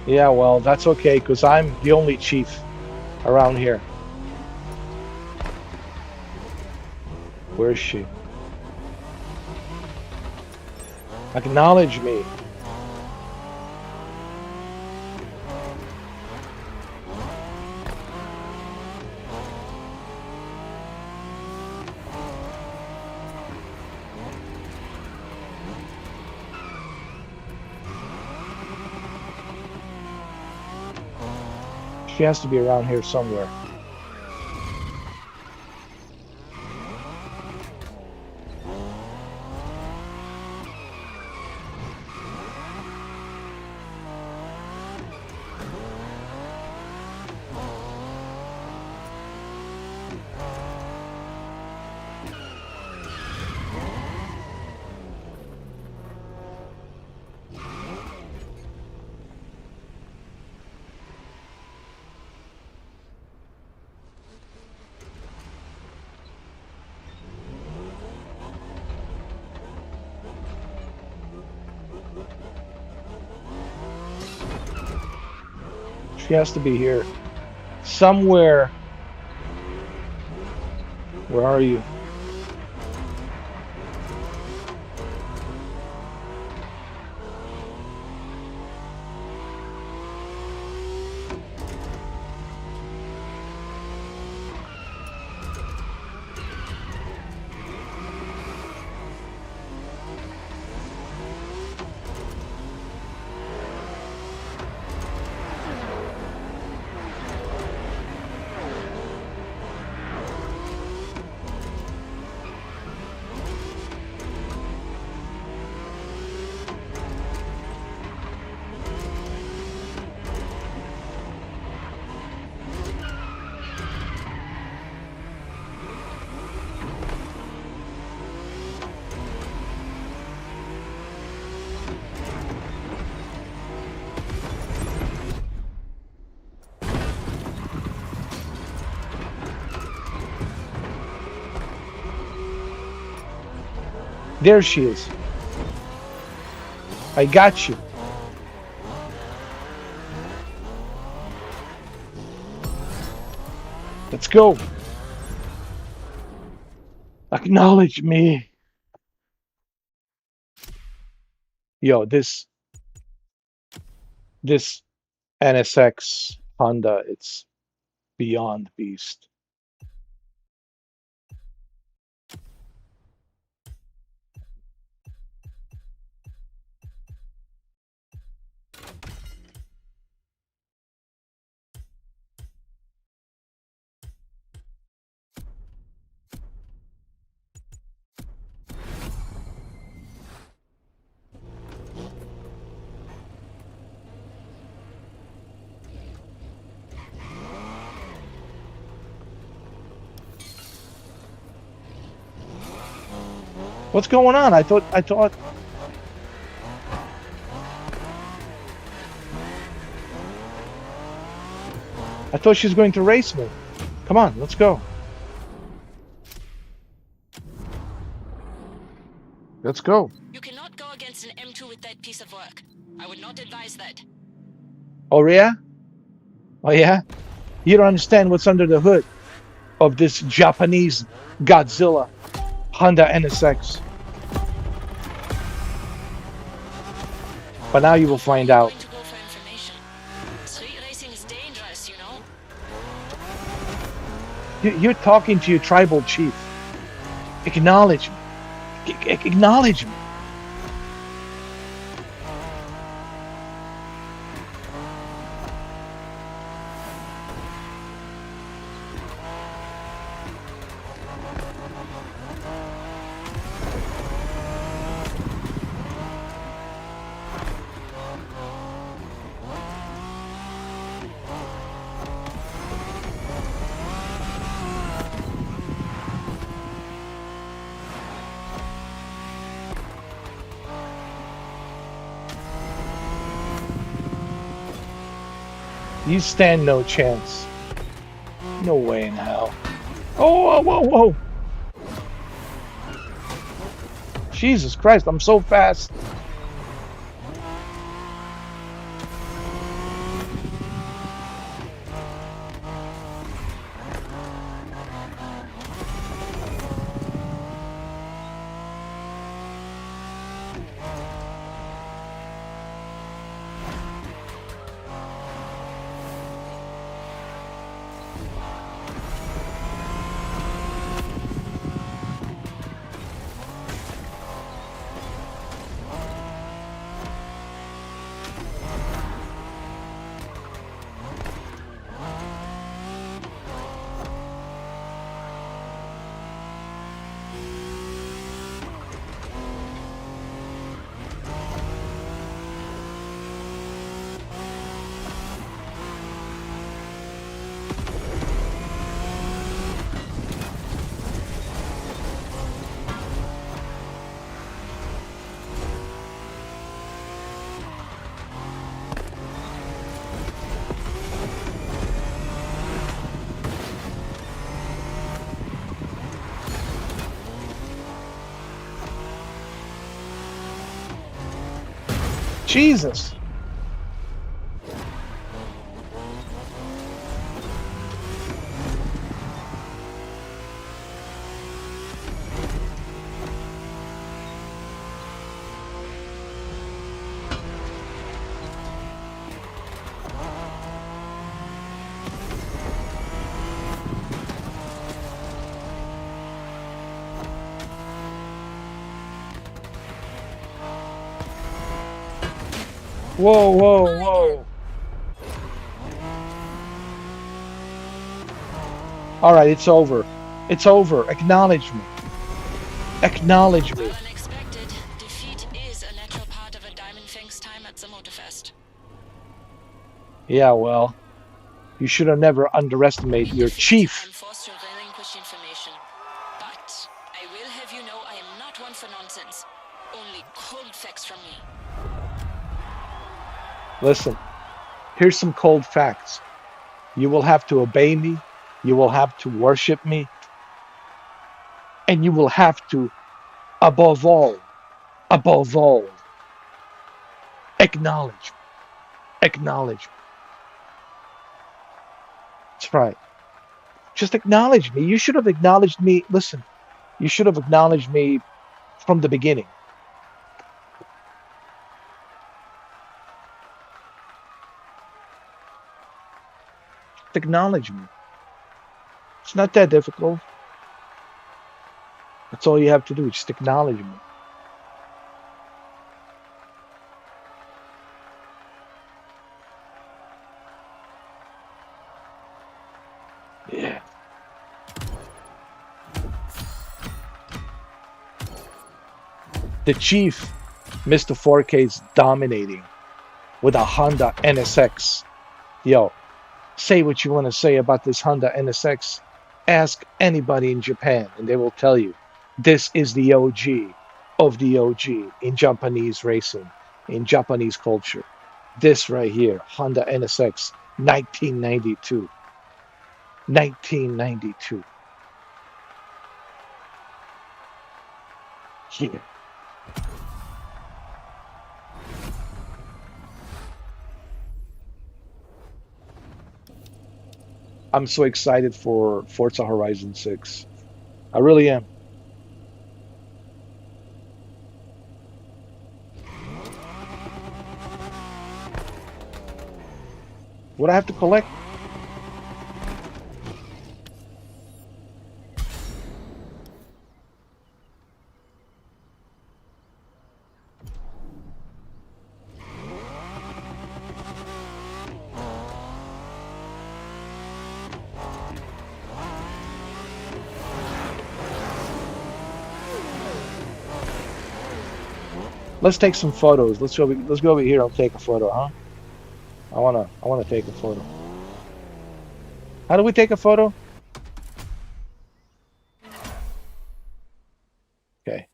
[SPEAKER 1] Yeah, well, that's okay, because I'm the only chief around here. Where is she? Acknowledge me. She has to be around here somewhere. She has to be here somewhere. Where are you? There she is. I got you. Let's go. Acknowledge me. Yo, this NSX Honda, it's beyond beast. What's going on? I thought she was going to race me. Come on, let's go. Let's go.
[SPEAKER 7] You cannot go against an M2 with that piece of work. I would not advise that.
[SPEAKER 1] Oh yeah? Oh yeah? You don't understand what's under the hood of this Japanese Godzilla Honda NSX. But now you will find out.
[SPEAKER 7] To go for information. Street racing is dangerous, you know.
[SPEAKER 1] You're talking to your tribal chief. Acknowledge me. Acknowledge me. You stand no chance. No way in hell. Oh, whoa, whoa, whoa. Jesus Christ, I'm so fast. Jesus. Whoa, whoa, whoa. All right, it's over. It's over. Acknowledge me. Acknowledge me.
[SPEAKER 7] Unexpected defeat is a natural part of a Diamond Fang's time at the Motorfest.
[SPEAKER 1] Yeah, well, you should have never underestimated your
[SPEAKER 7] I'm
[SPEAKER 1] chief.
[SPEAKER 7] forced to relinquish information. But I will have you know I am not one for nonsense. Only cold facts from me.
[SPEAKER 1] Listen, here's some cold facts. You will have to obey me. You will have to worship me. And you will have to Above all, above all, acknowledge, acknowledge. That's right. Just acknowledge me. You should have acknowledged me. Listen, you should have acknowledged me from the beginning. Just acknowledge me. It's not that difficult. That's all you have to do. Just acknowledge me. Yeah. The Chief, Mr. 4K is dominating with a Honda NSX. Yo, say what you want to say about this Honda NSX. Ask anybody in Japan, and they will tell you this is the OG of the OG in Japanese racing, in Japanese culture. This right here, Honda NSX, 1992. 1992. Here. I'm so excited for Forza Horizon 6. I really am. What I have to collect? Let's take some photos. Let's go over here and take a photo, huh? I wanna take a photo. How do we take a photo? Okay.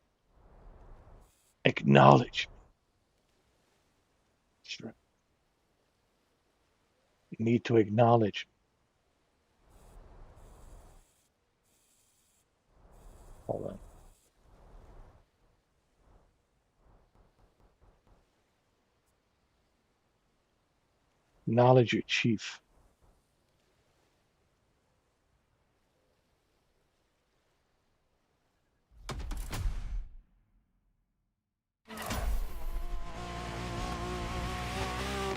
[SPEAKER 1] Acknowledge. Sure. You need to acknowledge. Hold on. Acknowledge your chief.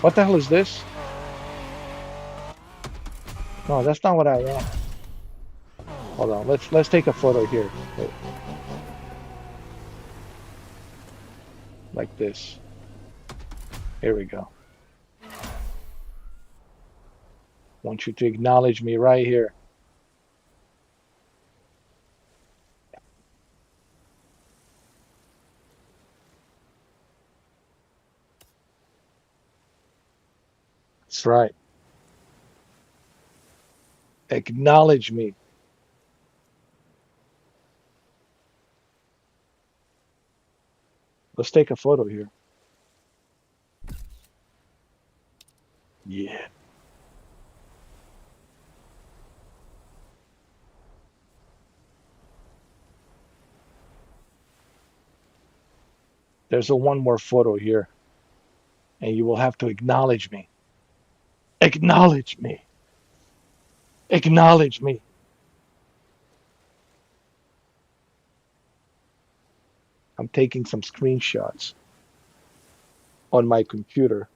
[SPEAKER 1] What the hell is this? No, that's not what I want. Hold on. Let's take a photo here. Wait, like this. Here we go. Want you to acknowledge me right here. That's right. Acknowledge me. Let's take a photo here. Yeah. There's a one more photo here, and you will have to acknowledge me. Acknowledge me. Acknowledge me. I'm taking some screenshots on my computer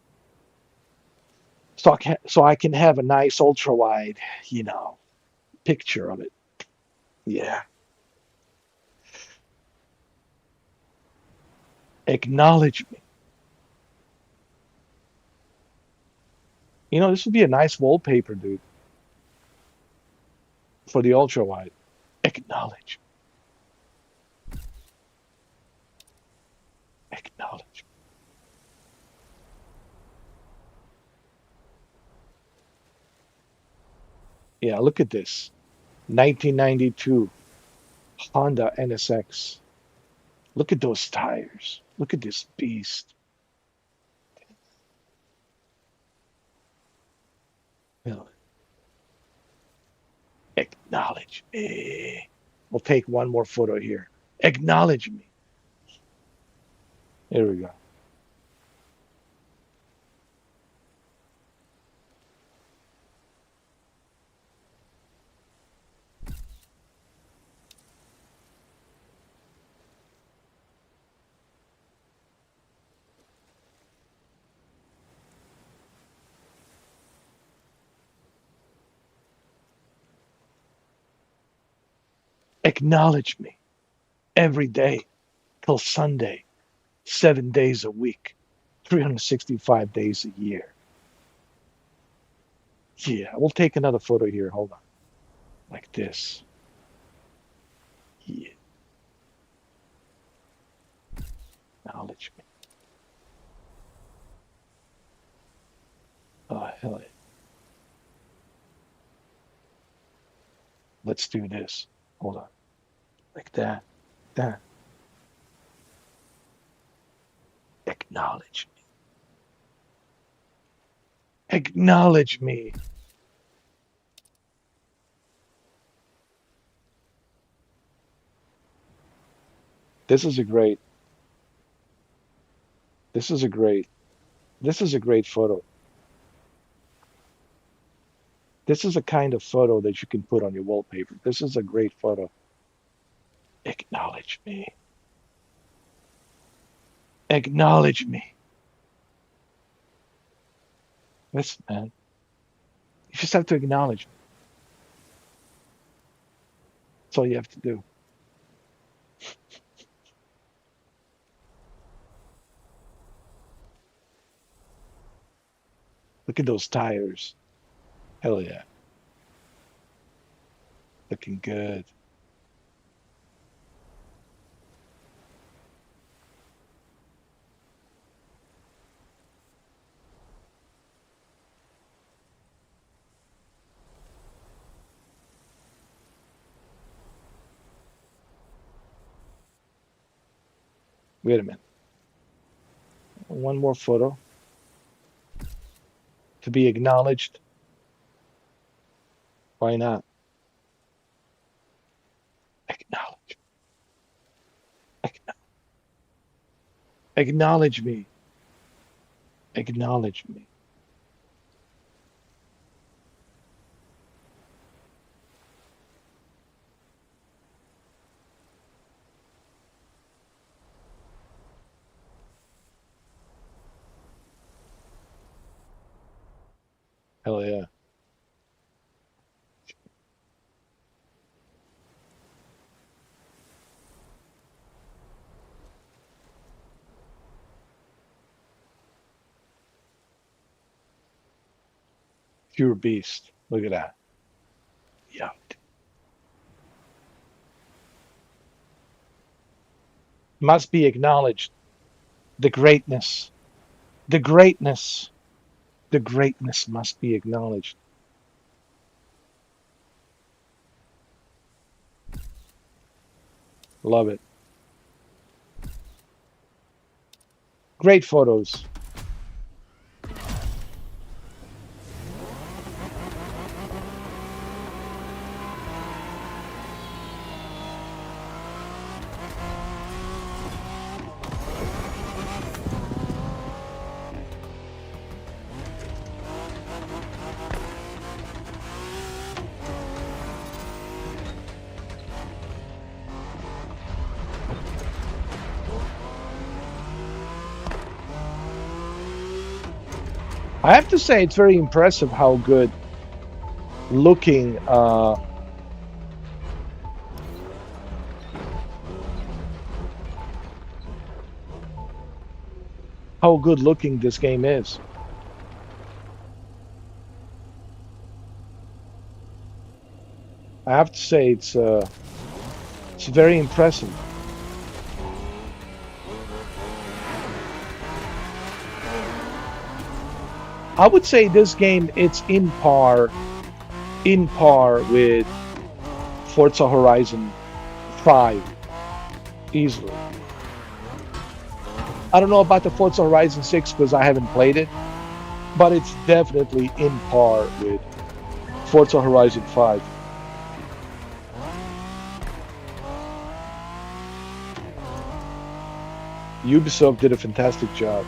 [SPEAKER 1] so I can have a nice ultra wide, picture of it. Yeah. Acknowledge me. This would be a nice wallpaper, dude, for the ultra wide. Acknowledge. Acknowledge. Yeah, look at this. 1992 Honda NSX. Look at those tires. Look at this beast. Yeah. Acknowledge me. We'll take one more photo here. Acknowledge me. Here we go. Acknowledge me every day till Sunday, 7 days a week, 365 days a year. Yeah, we'll take another photo here. Hold on. Like this. Yeah, acknowledge me. Oh, hell yeah. Let's do this. Hold on. Like that. That. Acknowledge me. Acknowledge me. This is a great, this is a great, this is a great photo. This is a kind of photo that you can put on your wallpaper. This is a great photo. Acknowledge me. Acknowledge me. Listen, man. You just have to acknowledge me. That's all you have to do. Look at those tires. Hell yeah. Looking good. Wait a minute. One more photo to be acknowledged. Why not? Acknowledge. Acknowledge me. Acknowledge me. Hell yeah. Pure beast. Look at that. Yeah. Must be acknowledged. The greatness. The greatness. The greatness must be acknowledged. Love it. Great photos. I have to say it's very impressive how good looking this game is. I have to say it's very impressive. I would say this game it's in par with Forza Horizon 5 easily. I don't know about the Forza Horizon 6 because I haven't played it, but it's definitely in par with Forza Horizon 5. Ubisoft did a fantastic job.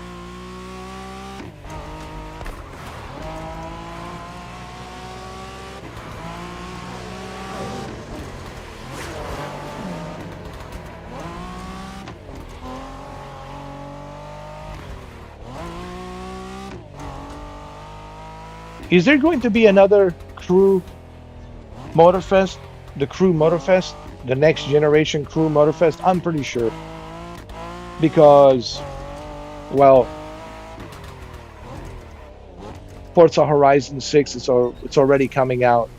[SPEAKER 1] Is there going to be another Crew Motorfest? The Crew Motorfest? The next generation Crew Motorfest? I'm pretty sure. Because, well, Forza Horizon 6 it's already coming out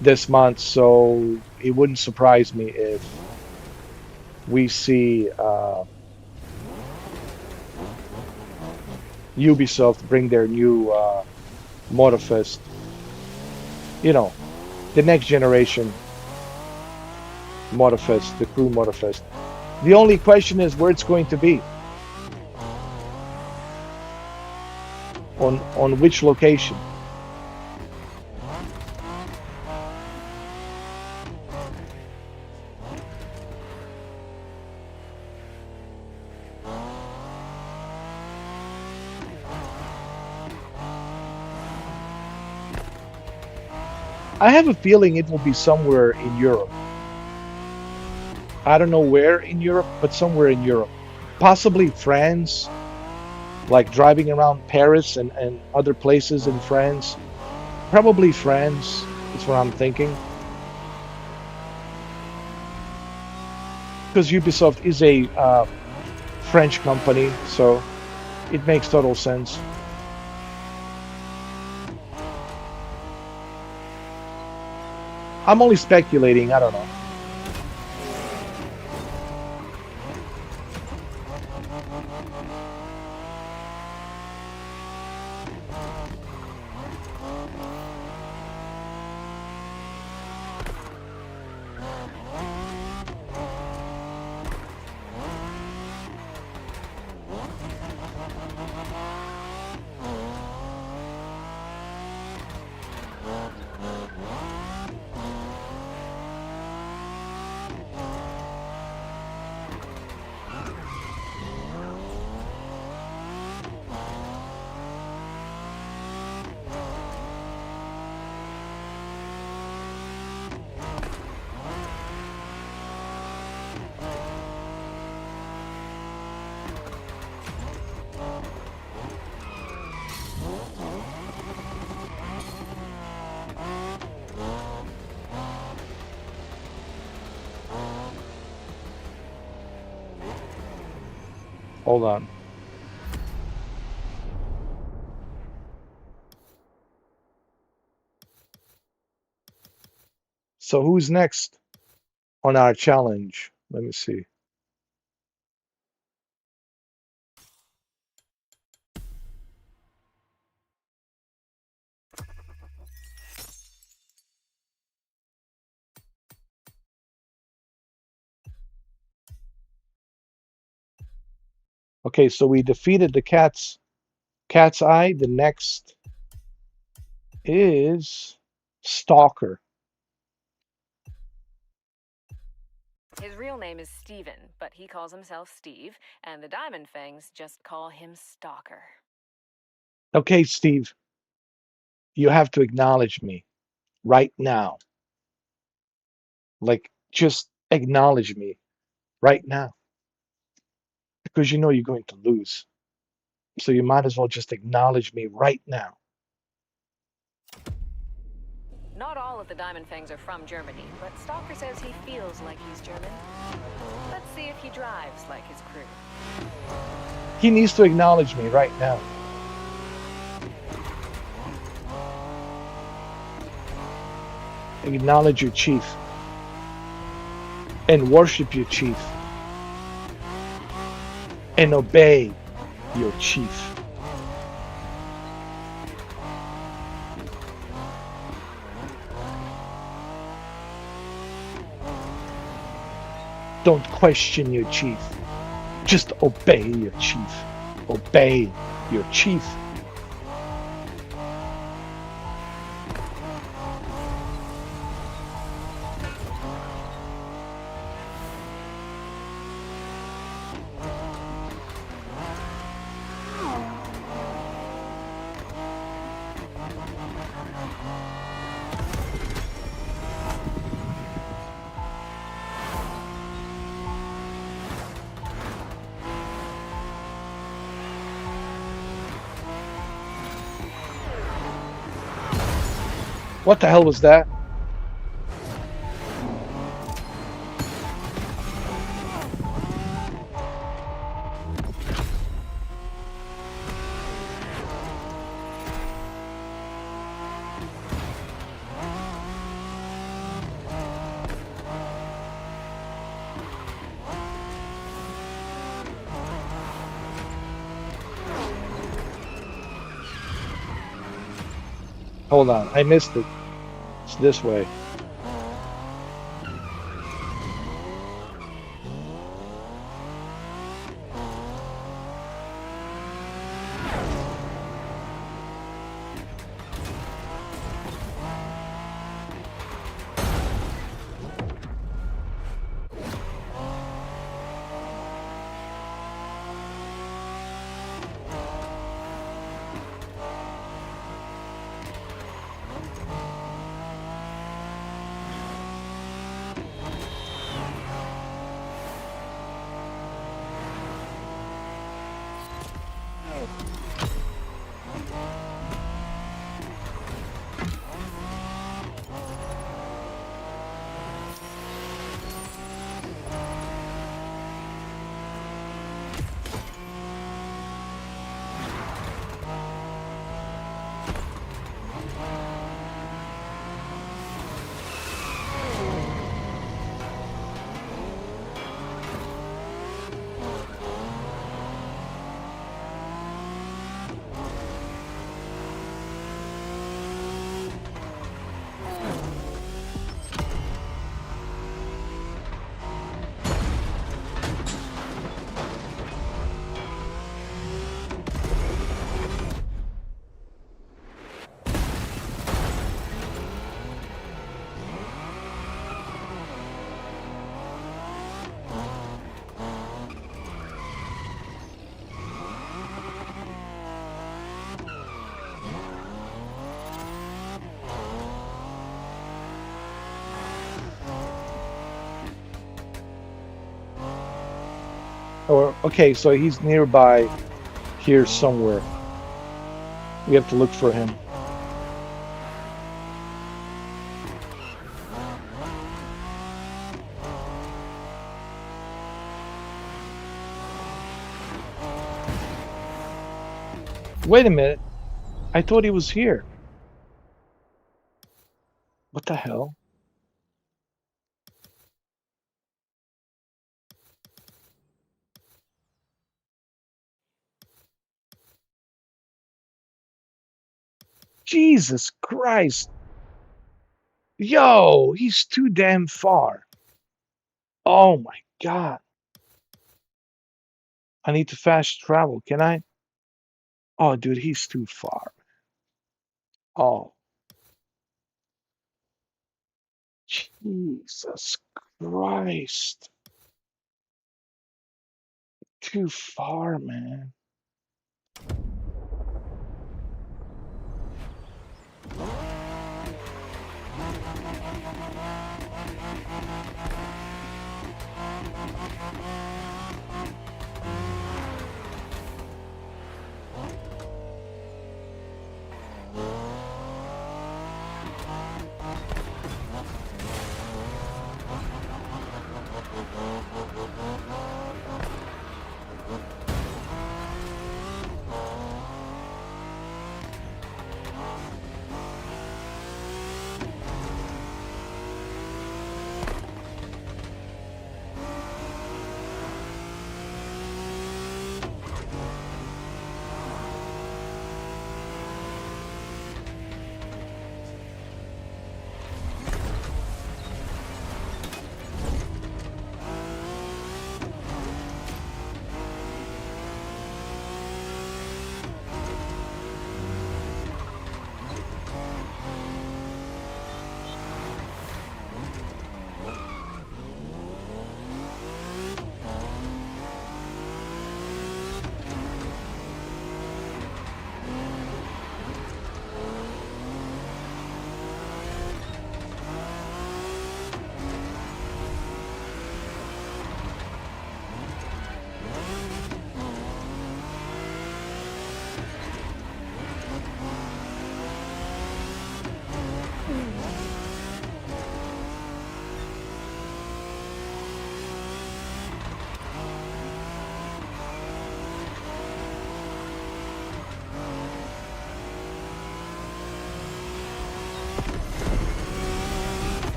[SPEAKER 1] this month, so it wouldn't surprise me if we see Ubisoft bring their new Motorfest, you know, the next generation Motorfest, the Crew Motorfest. The only question is where it's going to be. On which location? I have a feeling it will be somewhere in Europe. I don't know where in Europe, but somewhere in Europe. Possibly France, like driving around Paris and other places in France. Probably France is what I'm thinking. Because Ubisoft is a French company, so it makes total sense. I'm only speculating, I don't know. Hold on. So who's next on our challenge? Let me see. Okay, so we defeated the cat's eye. The next is Stalker.
[SPEAKER 2] His real name is Steven, but he calls himself Steve, and the Diamond Fangs just call him Stalker.
[SPEAKER 1] Okay, Steve, you have to acknowledge me right now. Like, just acknowledge me right now because you know you're going to lose. So you might as well just acknowledge me right now.
[SPEAKER 2] Not all of the Diamond Fangs are from Germany, but Stalker says he feels like he's German. Let's see if he drives like his crew.
[SPEAKER 1] He needs to acknowledge me right now. Acknowledge your chief and worship your chief and obey your chief. Don't question your chief. Just obey your chief. Obey your chief. What the hell was that? Hold on, I missed it. It's this way. Or okay, so he's nearby here somewhere. We have to look for him. Wait a minute. I thought he was here. What the hell? Jesus Christ. Yo, he's too damn far. Oh my God. I need to fast travel. Can I? Oh, dude, he's too far. Oh, Jesus Christ. Too far, man.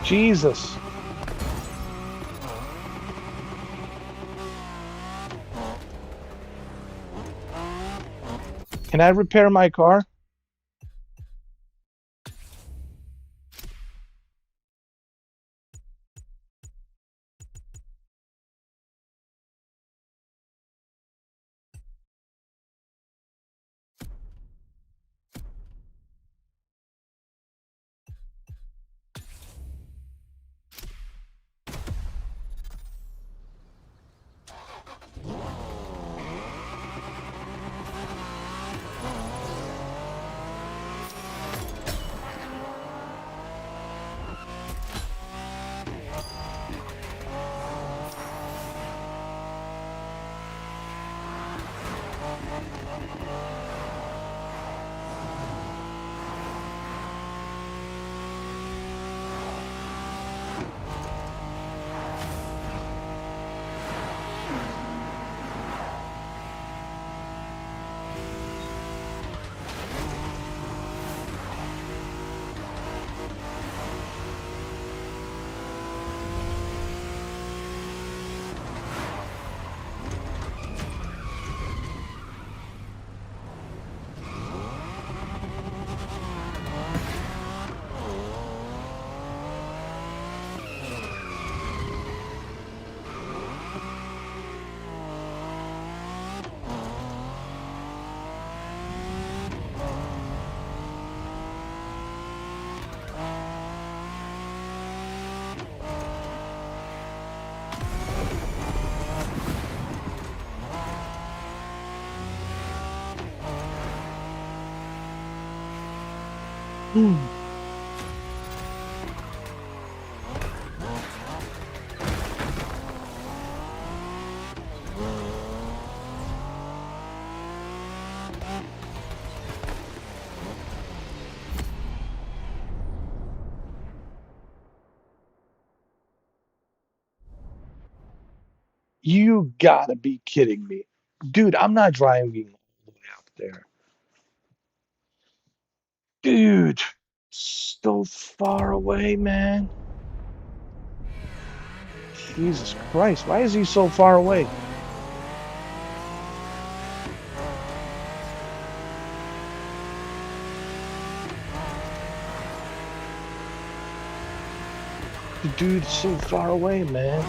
[SPEAKER 1] Jesus. Can I repair my car? Hmm. You gotta be kidding me. Dude, I'm not driving all the way up there. Dude, so far away, man. Jesus Christ, why is he so far away? The dude's so far away, man.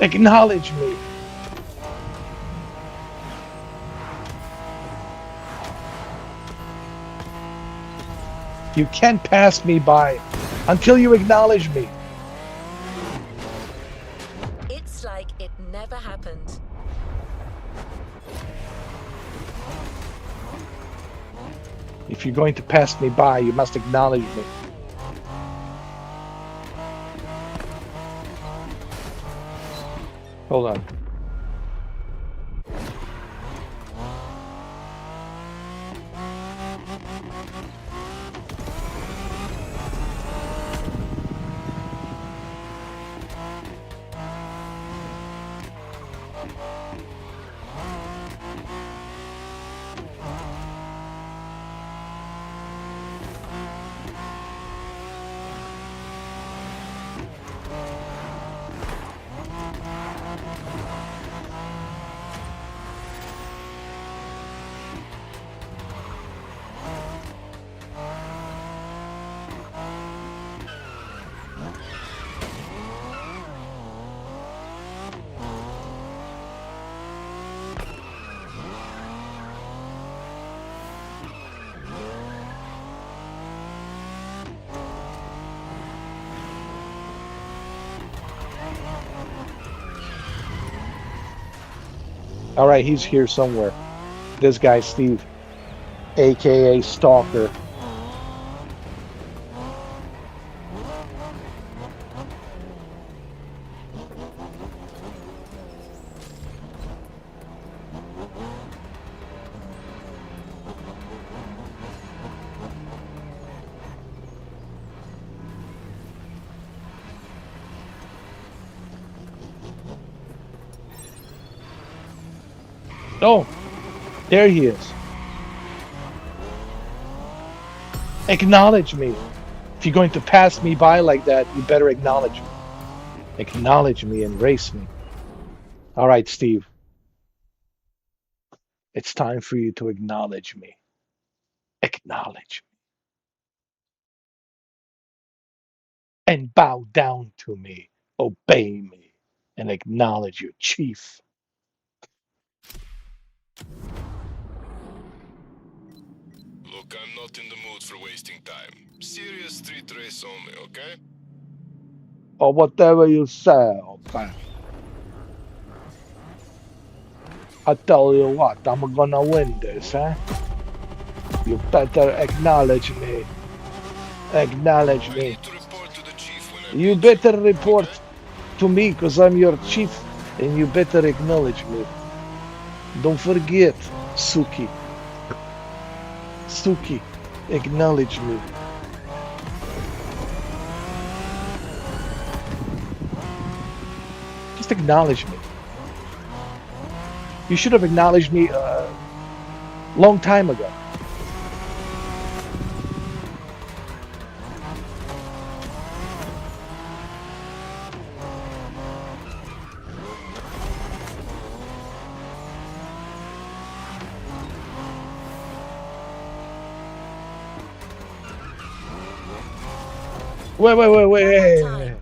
[SPEAKER 1] Acknowledge me. You can't pass me by until you acknowledge me.
[SPEAKER 4] It's like it never happened.
[SPEAKER 1] If you're going to pass me by, you must acknowledge me. Hold on. All right, he's here somewhere. This guy, Steve, aka Stalker. Oh, there he is. Acknowledge me. If you're going to pass me by like that, you better acknowledge me. Acknowledge me and race me. All right, Steve. It's time for you to acknowledge me. Acknowledge me. And bow down to me. Obey me. And acknowledge your chief.
[SPEAKER 8] Look, I'm not in the mood for wasting time. Serious street race only, okay?
[SPEAKER 1] Or whatever you say, okay? I tell you what, I'm gonna win this, huh? You better acknowledge me. Acknowledge
[SPEAKER 8] I
[SPEAKER 1] me.
[SPEAKER 8] need to report to the chief when I
[SPEAKER 1] You
[SPEAKER 8] meet you,
[SPEAKER 1] better report
[SPEAKER 8] okay?
[SPEAKER 1] to me because I'm your chief and you better acknowledge me. Don't forget, Suki. Suki, acknowledge me. Just acknowledge me. You should have acknowledged me a long time ago. Wait, wait, wait,
[SPEAKER 4] One more
[SPEAKER 1] wait.
[SPEAKER 4] time.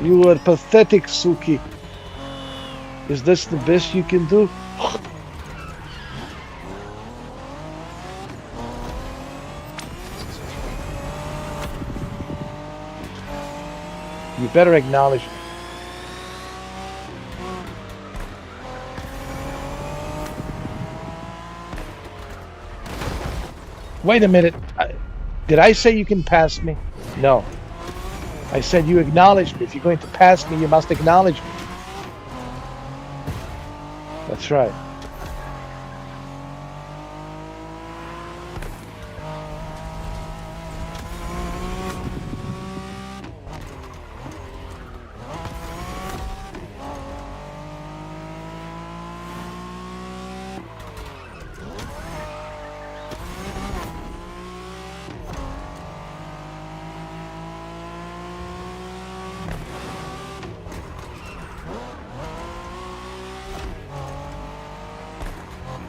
[SPEAKER 1] You were pathetic, Suki. Is this the best you can do? You better acknowledge me. Wait a minute. Did I say you can pass me? No. I said you acknowledge me. If you're going to pass me, you must acknowledge me. That's right.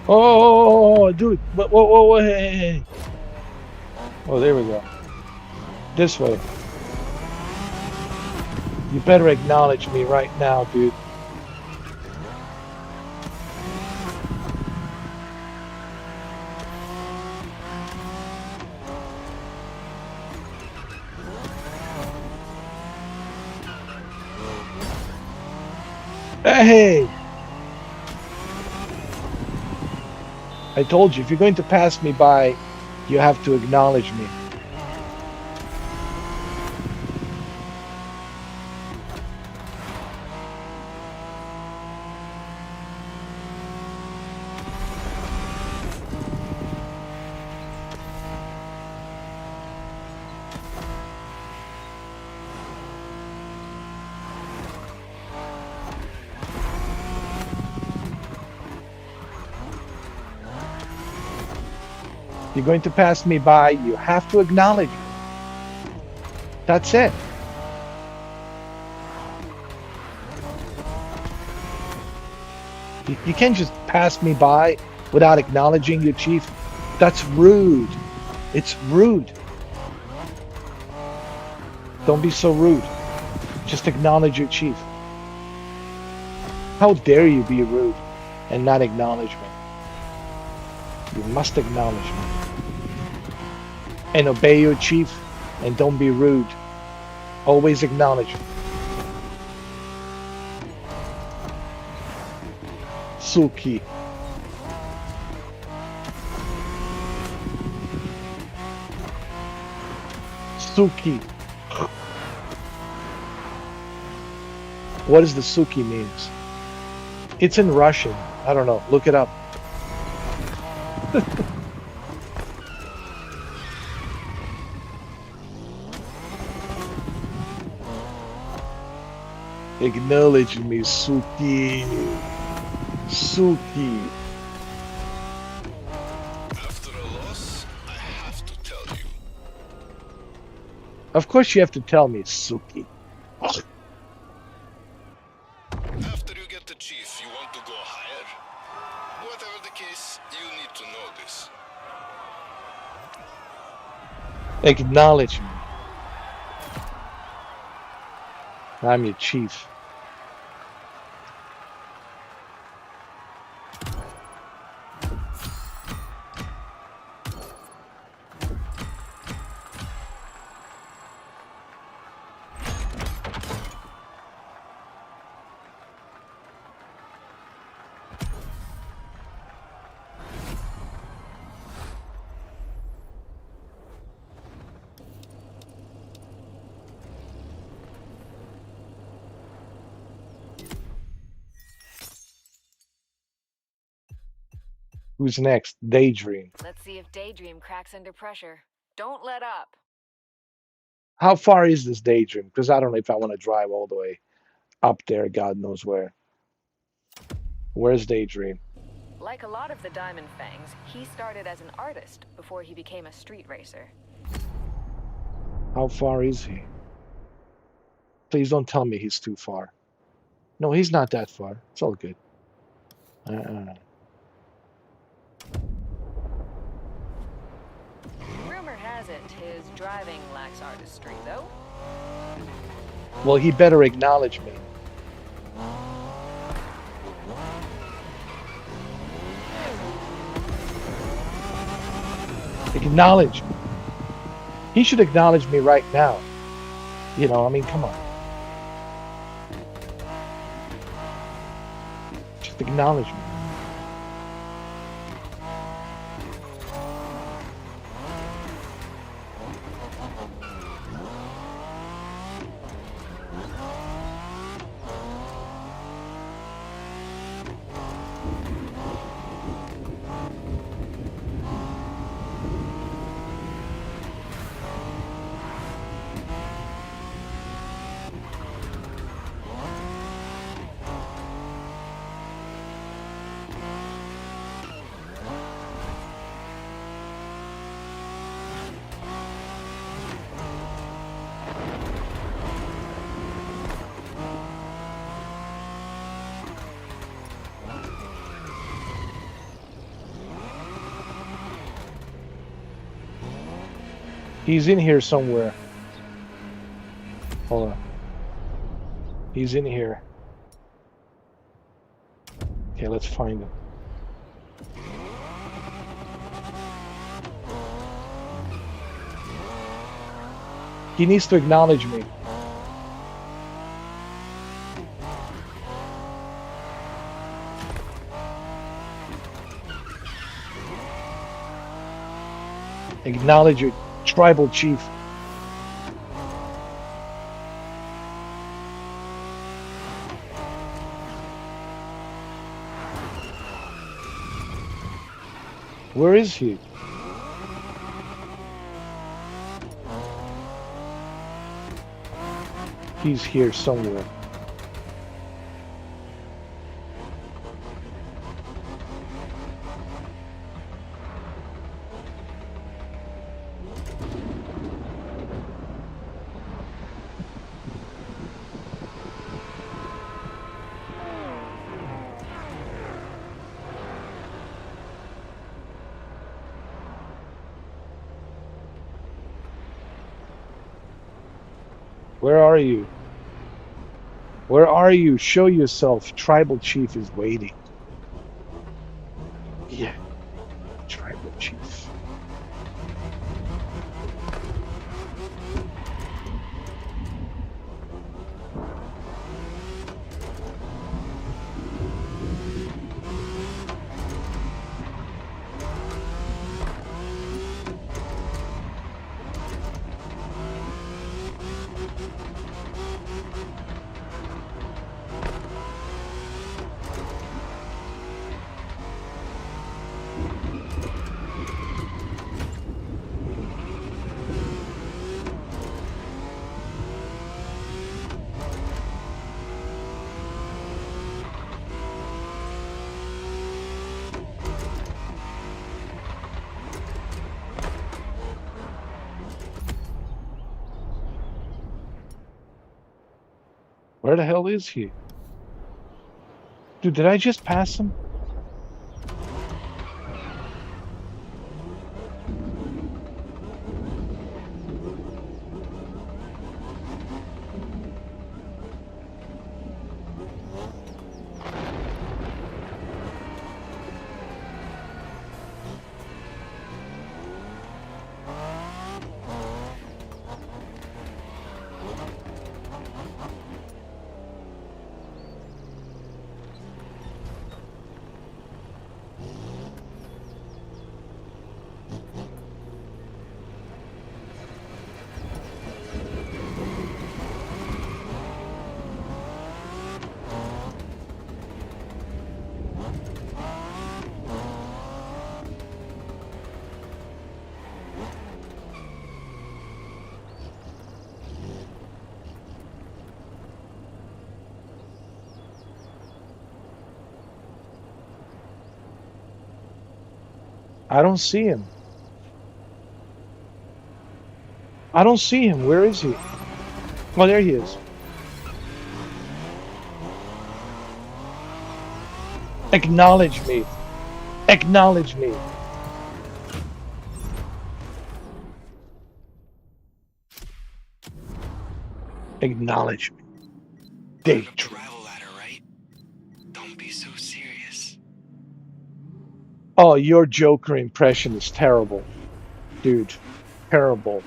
[SPEAKER 1] Oh, dude. Whoa, whoa, whoa, whoa, hey, hey, hey. Oh, there we go. This way. You better acknowledge me right now, dude. Hey! I told you, if you're going to pass me by, you have to acknowledge me. You're going to pass me by, you have to acknowledge me. That's it. You can't just pass me by without acknowledging your chief. That's rude. It's rude. Don't be so rude. Just acknowledge your chief. How dare you be rude and not acknowledge me? You must acknowledge me. And obey your chief and don't be rude. Always acknowledge me. Suki. Suki. What does the Suki means? It's in Russian. I don't know. Look it up. Acknowledge me, Suki. Suki.
[SPEAKER 8] After a loss, I have to tell you.
[SPEAKER 1] Of course you have to tell me, Suki.
[SPEAKER 8] After you get the chief, you want to go higher? Whatever the case, you need to know this.
[SPEAKER 1] Acknowledge me. I'm your chief. Who's next? Daydream.
[SPEAKER 2] Let's see if Daydream cracks under pressure. Don't let up.
[SPEAKER 1] How far is this Daydream? Because I don't know if I want to drive all the way up there, God knows where. Where's Daydream?
[SPEAKER 2] Like a lot of the Diamond Fangs, he started as an artist before he became a street racer.
[SPEAKER 1] How far is he? Please don't tell me he's too far. No, he's not that far. It's all good.
[SPEAKER 2] Rumor has it his driving lacks artistry, though.
[SPEAKER 1] Well, he better acknowledge me. Acknowledge me. He should acknowledge me right now. You know, I mean, come on. Just acknowledge me. He's in here somewhere. Hold on. He's in here. Okay, let's find him. He needs to acknowledge me. Acknowledge your tribal chief. Where is he? He's here somewhere. Where are you? Where are you? Show yourself. Tribal chief is waiting. Yeah, tribal chief. Where the hell is he? Dude, did I just pass him? I don't see him. I don't see him. Where is he? Oh, there he is. Acknowledge me. Acknowledge me. Acknowledge me. Daydream.
[SPEAKER 5] Gravel ladder, right? Don't be so serious.
[SPEAKER 1] Oh, your Joker impression is terrible. Dude. Terrible.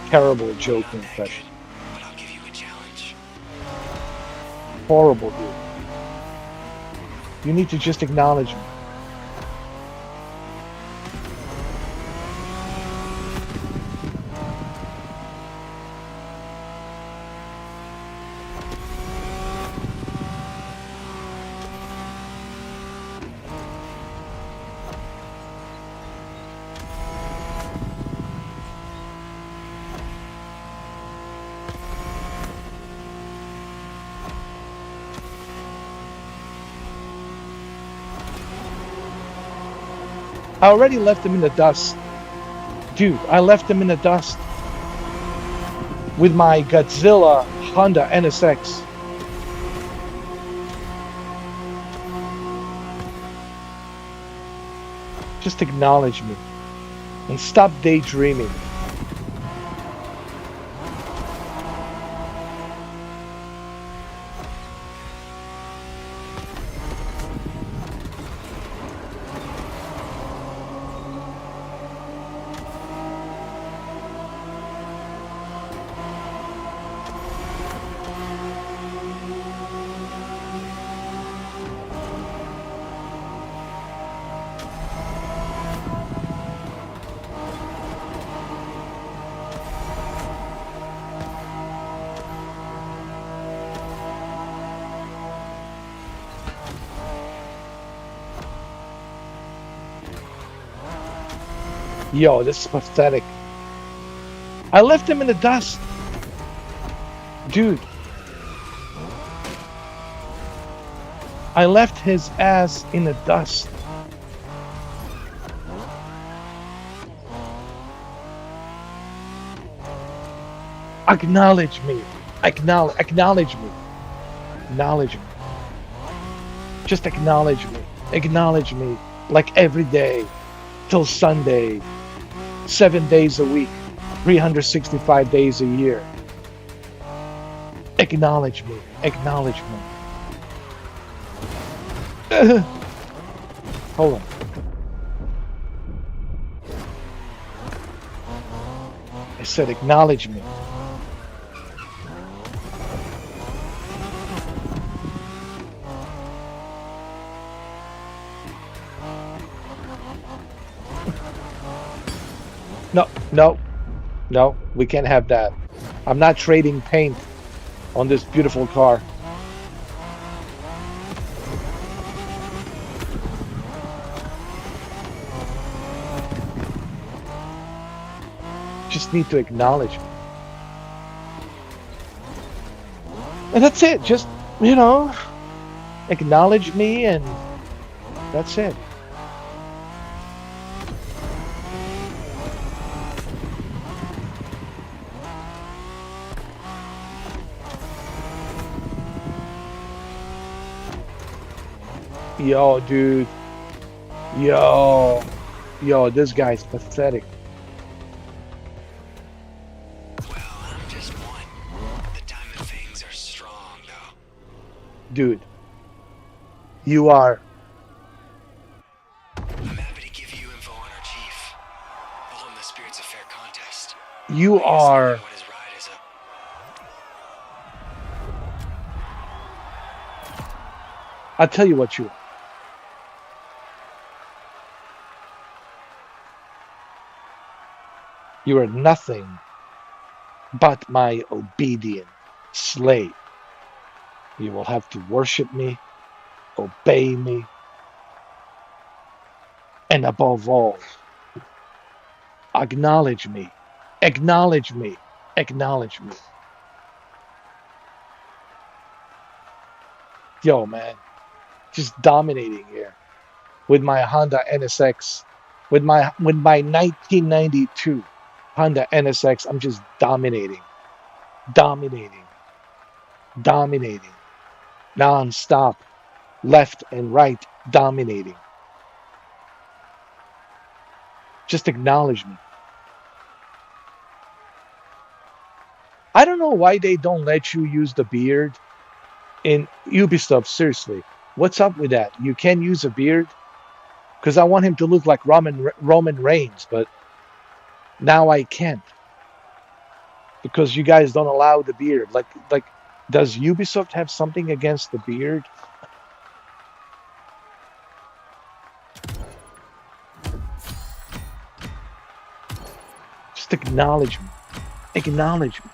[SPEAKER 1] Terrible Joker impression.
[SPEAKER 5] But I'll give you a challenge.
[SPEAKER 1] Horrible, dude. You need to just acknowledge me. I already left him in the dust. Dude, I left him in the dust. With my Godzilla Honda NSX. Just acknowledge me. And stop daydreaming. Yo, this is pathetic. I left him in the dust. Dude. I left his ass in the dust. Acknowledge me. Acknowledge me. Acknowledge me. Just acknowledge me. Acknowledge me. Like every day. Till Sunday. 7 days a week. 365 days a year. Acknowledge me. Acknowledge me. Hold on. I said acknowledge me. No, no, no, we can't have that. I'm not trading paint on this beautiful car. Just need to acknowledge me. And that's it. Just, you know, acknowledge me and that's it. Yo, dude. Yo. Yo, this guy's pathetic.
[SPEAKER 5] Well, I'm just one. The diamond fangs are strong, though.
[SPEAKER 1] Dude, you are.
[SPEAKER 5] I'm happy to give you info on our chief. All in the spirits of fair contest.
[SPEAKER 1] You
[SPEAKER 5] I guess knowing
[SPEAKER 1] are.
[SPEAKER 5] what his ride is up.
[SPEAKER 1] I'll tell you what you are. You are nothing but my obedient slave. You will have to worship me, obey me, and above all, acknowledge me. Acknowledge me. Acknowledge me. Yo, man, just dominating here with my Honda NSX, with my 1992 Honda NSX. I'm just dominating, dominating, dominating, non-stop, left and right, dominating. Just acknowledge me. I don't know why they don't let you use the beard in Ubisoft. Seriously, what's up with that? You can use a beard because I want him to look like Roman Reigns, but now I can't because you guys don't allow the beard. Like, does Ubisoft have something against the beard? Just acknowledge me. Acknowledge me.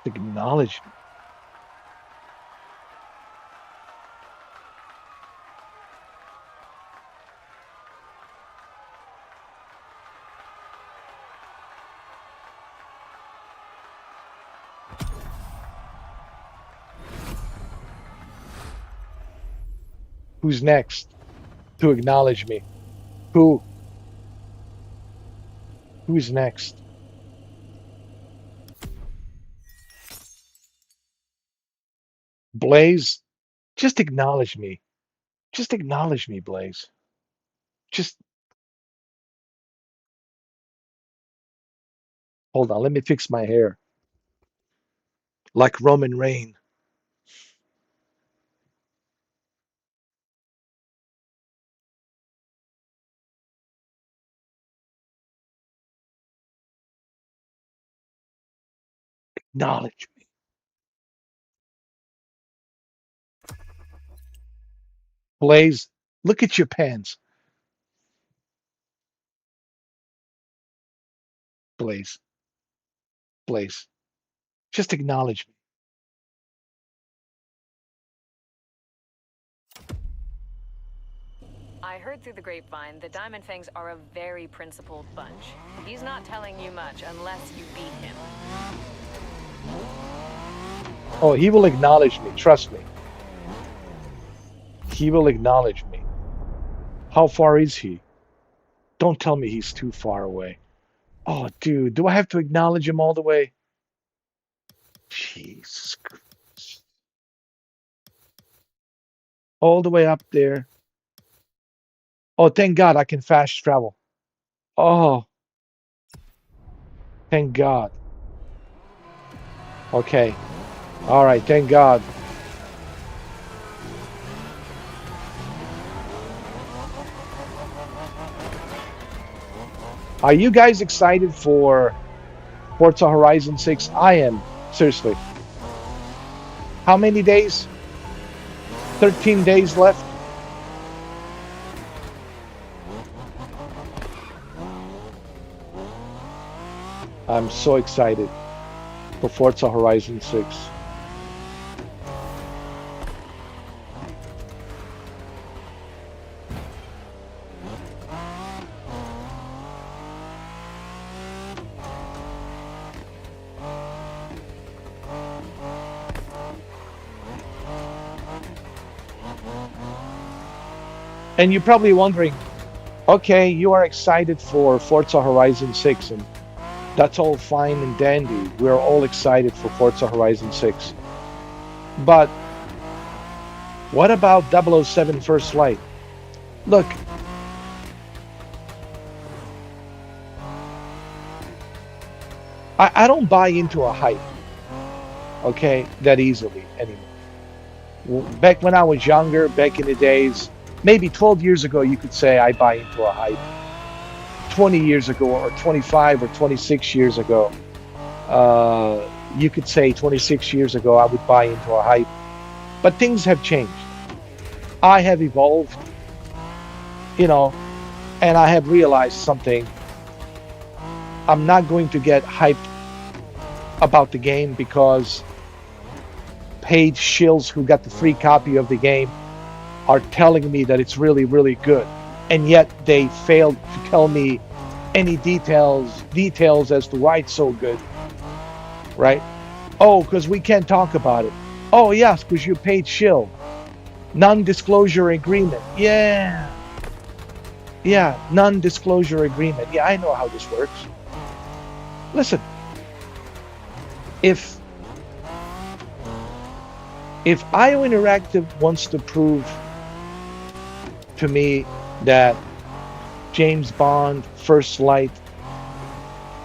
[SPEAKER 1] Acknowledge me. Who's next to acknowledge me? Who? Who's next? Blaze? Just acknowledge me. Just acknowledge me, Blaze. Just hold on. Let me fix my hair. Like Roman Reign. Acknowledge me. Blaze, look at your pants. Blaze, Blaze. Just acknowledge me.
[SPEAKER 2] I heard through the grapevine the Diamond Fangs are a very principled bunch. He's not telling you much unless you beat him.
[SPEAKER 1] Oh, he will acknowledge me. Trust me. He will acknowledge me. How far is he? Don't tell me he's too far away. Oh, dude, do I have to acknowledge him all the way? Jesus Christ. All the way up there. Oh, thank God I can fast travel. Oh, thank God. Okay. All right, thank God. Are you guys excited for Forza Horizon 6? I am. Seriously. How many days? 13 days left? I'm so excited for Forza Horizon 6. And you're probably wondering, okay, you are excited for Forza Horizon 6, and that's all fine and dandy. We're all excited for Forza Horizon 6. But what about 007 First Light? Look, I don't buy into a hype, okay, that easily anymore. Back when I was younger, back in the days, maybe 12 years ago, you could say I buy into a hype. 20 years ago, or 25 or 26 years ago, you could say 26 years ago, I would buy into a hype. But things have changed. I have evolved, you know, and I have realized something. I'm not going to get hyped about the game because paid shills who got the free copy of the game are telling me that it's really, really good. And yet they failed to tell me any details as to why it's so good, right? Oh, because we can't talk about it. Oh, yes, because you paid shill. Non-disclosure agreement. Yeah. Yeah, non-disclosure agreement. Yeah, I know how this works. Listen, if IO Interactive wants to prove to me that James Bond First Light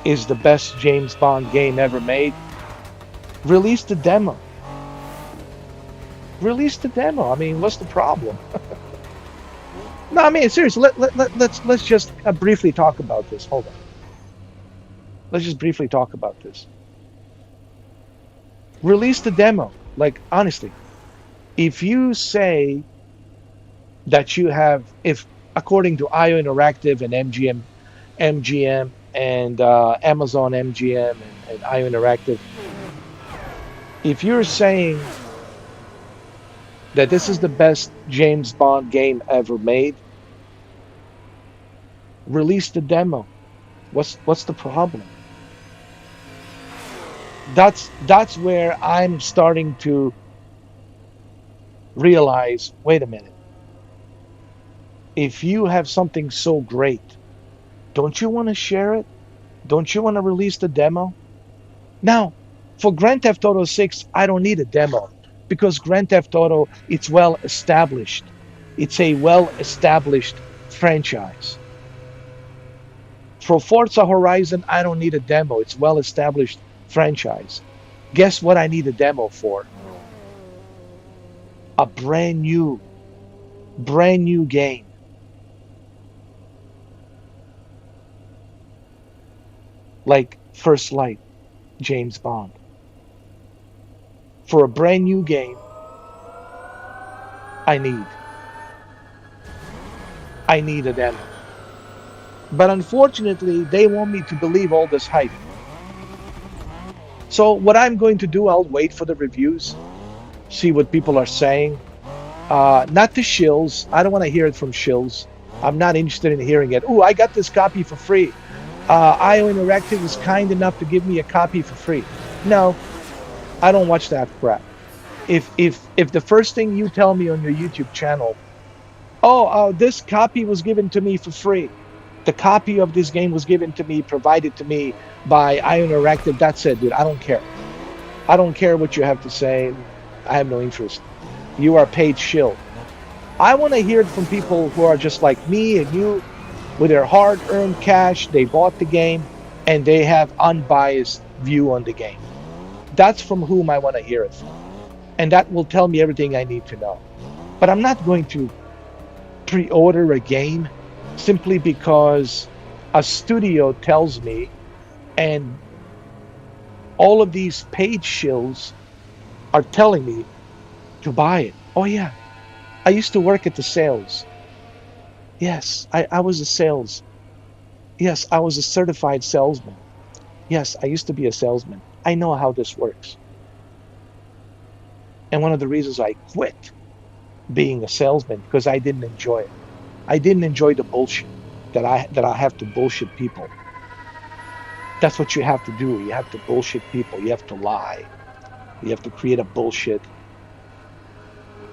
[SPEAKER 1] is the best James Bond game ever made, release the demo. Release the demo. I mean, what's the problem? No, I mean, seriously, let's just briefly talk about this. Hold on. Let's just briefly talk about this. Release the demo. Like, honestly, if you say that you have, if according to IO Interactive and MGM and Amazon MGM and IO Interactive, if you're saying that this is the best James Bond game ever made, release the demo. What's the problem? That's where I'm starting to realize, wait a minute. If you have something so great, don't you want to share it? Don't you want to release the demo? Now, for Grand Theft Auto 6, I don't need a demo because Grand Theft Auto, it's well established. It's a well established franchise. For Forza Horizon, I don't need a demo. It's well established franchise. Guess what I need a demo for? A brand new game. Like First Light, James Bond. For a brand new game, I need a demo. But unfortunately, they want me to believe all this hype. So what I'm going to do, I'll wait for the reviews, see what people are saying. Not the shills. I don't want to hear it from shills. I'm not interested in hearing it. Oh, I got this copy for free. IO Interactive is kind enough to give me a copy for free. No, I don't watch that crap. If the first thing you tell me on your YouTube channel, oh, this copy was given to me for free. The copy of this game was given to me, provided to me by IO Interactive. That's it, dude. I don't care. I don't care what you have to say. I have no interest. You are paid shill. I want to hear it from people who are just like me and you, with their hard-earned cash. They bought the game, and they have unbiased view on the game. That's from whom I want to hear it from. And that will tell me everything I need to know. But I'm not going to pre-order a game simply because a studio tells me, and all of these paid shills are telling me to buy it. Oh yeah, I used to work at the sales. Yes, I was a sales. Yes, I was a certified salesman. Yes, I used to be a salesman. I know how this works. And one of the reasons I quit being a salesman because I didn't enjoy it. I didn't enjoy the bullshit that I have to bullshit people. That's what you have to do. You have to bullshit people. You have to lie. You have to create a bullshit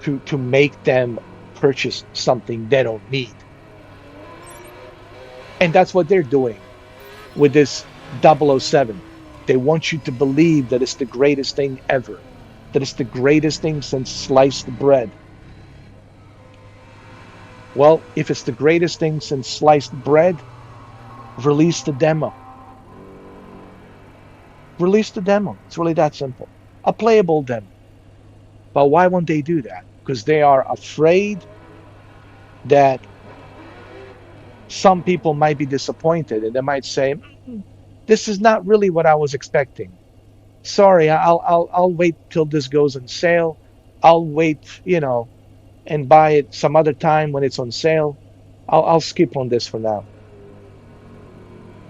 [SPEAKER 1] to make them purchase something they don't need. And that's what they're doing with this 007. They want you to believe that it's the greatest thing ever, that it's the greatest thing since sliced bread. Well, if it's the greatest thing since sliced bread, release the demo. Release the demo. It's really that simple. A playable demo. But why won't they do that? Because they are afraid that some people might be disappointed and they might say, this is not really what I was expecting. Sorry, I'll wait till this goes on sale. I'll wait, and buy it some other time when it's on sale. I'll skip on this for now.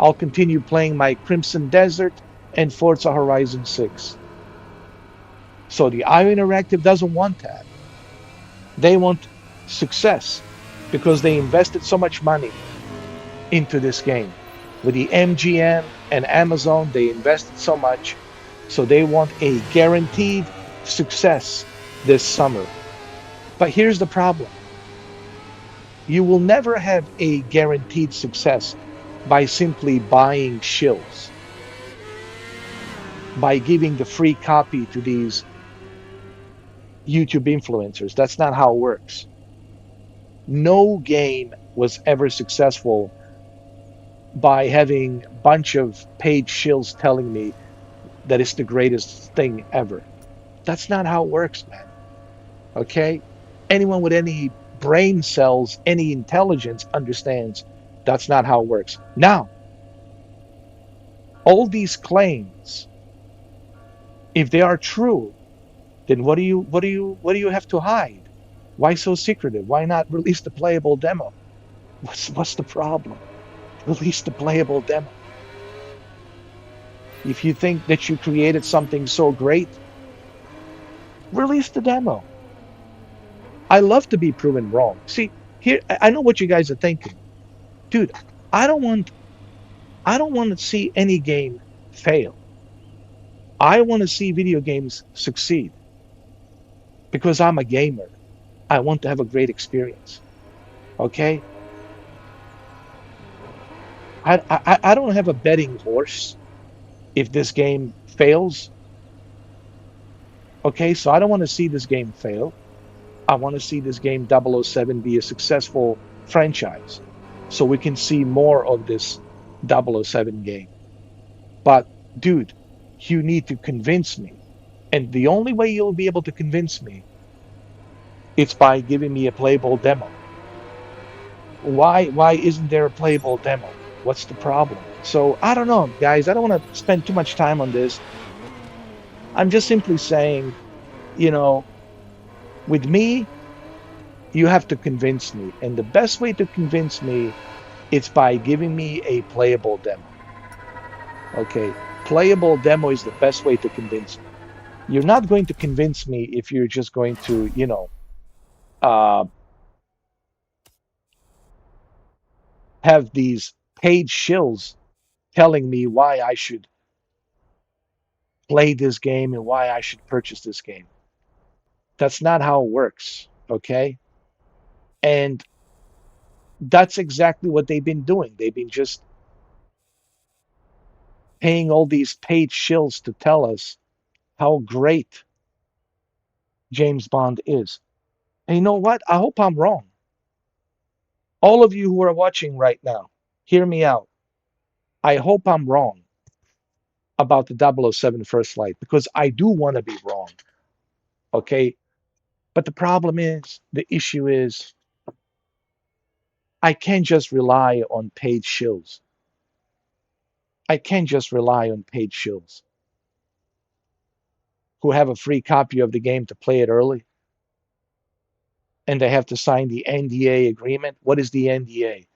[SPEAKER 1] I'll continue playing my Crimson Desert and Forza Horizon 6. So the IO Interactive doesn't want that. They want success because they invested so much money into this game. With the MGM and Amazon, they invested so much. So they want a guaranteed success this summer. But here's the problem. You will never have a guaranteed success by simply buying shills, by giving the free copy to these YouTube influencers. That's not how it works. No game was ever successful by having a bunch of paid shills telling me that it's the greatest thing ever. That's not how it works, man. Okay? Anyone with any brain cells, any intelligence understands that's not how it works. Now, all these claims, if they are true, then what do you have to hide? Why so secretive? Why not release the playable demo? What's the problem? Release the playable demo. If you think that you created something so great, release the demo. I love to be proven wrong. See, here I know what you guys are thinking. Dude, I don't want I don't want to see any game fail. I want to see video games succeed because I'm a gamer. I want to have a great experience. Okay? I don't have a betting horse if this game fails. Okay, so I don't want to see this game fail. I want to see this game 007 be a successful franchise so we can see more of this 007 game. But, dude, you need to convince me. And the only way you'll be able to convince me is by giving me a playable demo. Why isn't there a playable demo? What's the problem? So I don't know, guys. I don't want to spend too much time on this. I'm just simply saying, you know, with me, you have to convince me. And the best way to convince me is by giving me a playable demo. Okay, playable demo is the best way to convince me. You're not going to convince me if you're just going to, uh, have these paid shills telling me why I should play this game and why I should purchase this game. That's not how it works, okay? And that's exactly what they've been doing. They've been just paying all these paid shills to tell us how great James Bond is. And you know what? I hope I'm wrong. All of you who are watching right now, hear me out. I hope I'm wrong about the 007 First Light because I do want to be wrong, okay? But the problem is, the issue is, I can't just rely on paid shills. I can't just rely on paid shills who have a free copy of the game to play it early and they have to sign the NDA agreement. What is the NDA?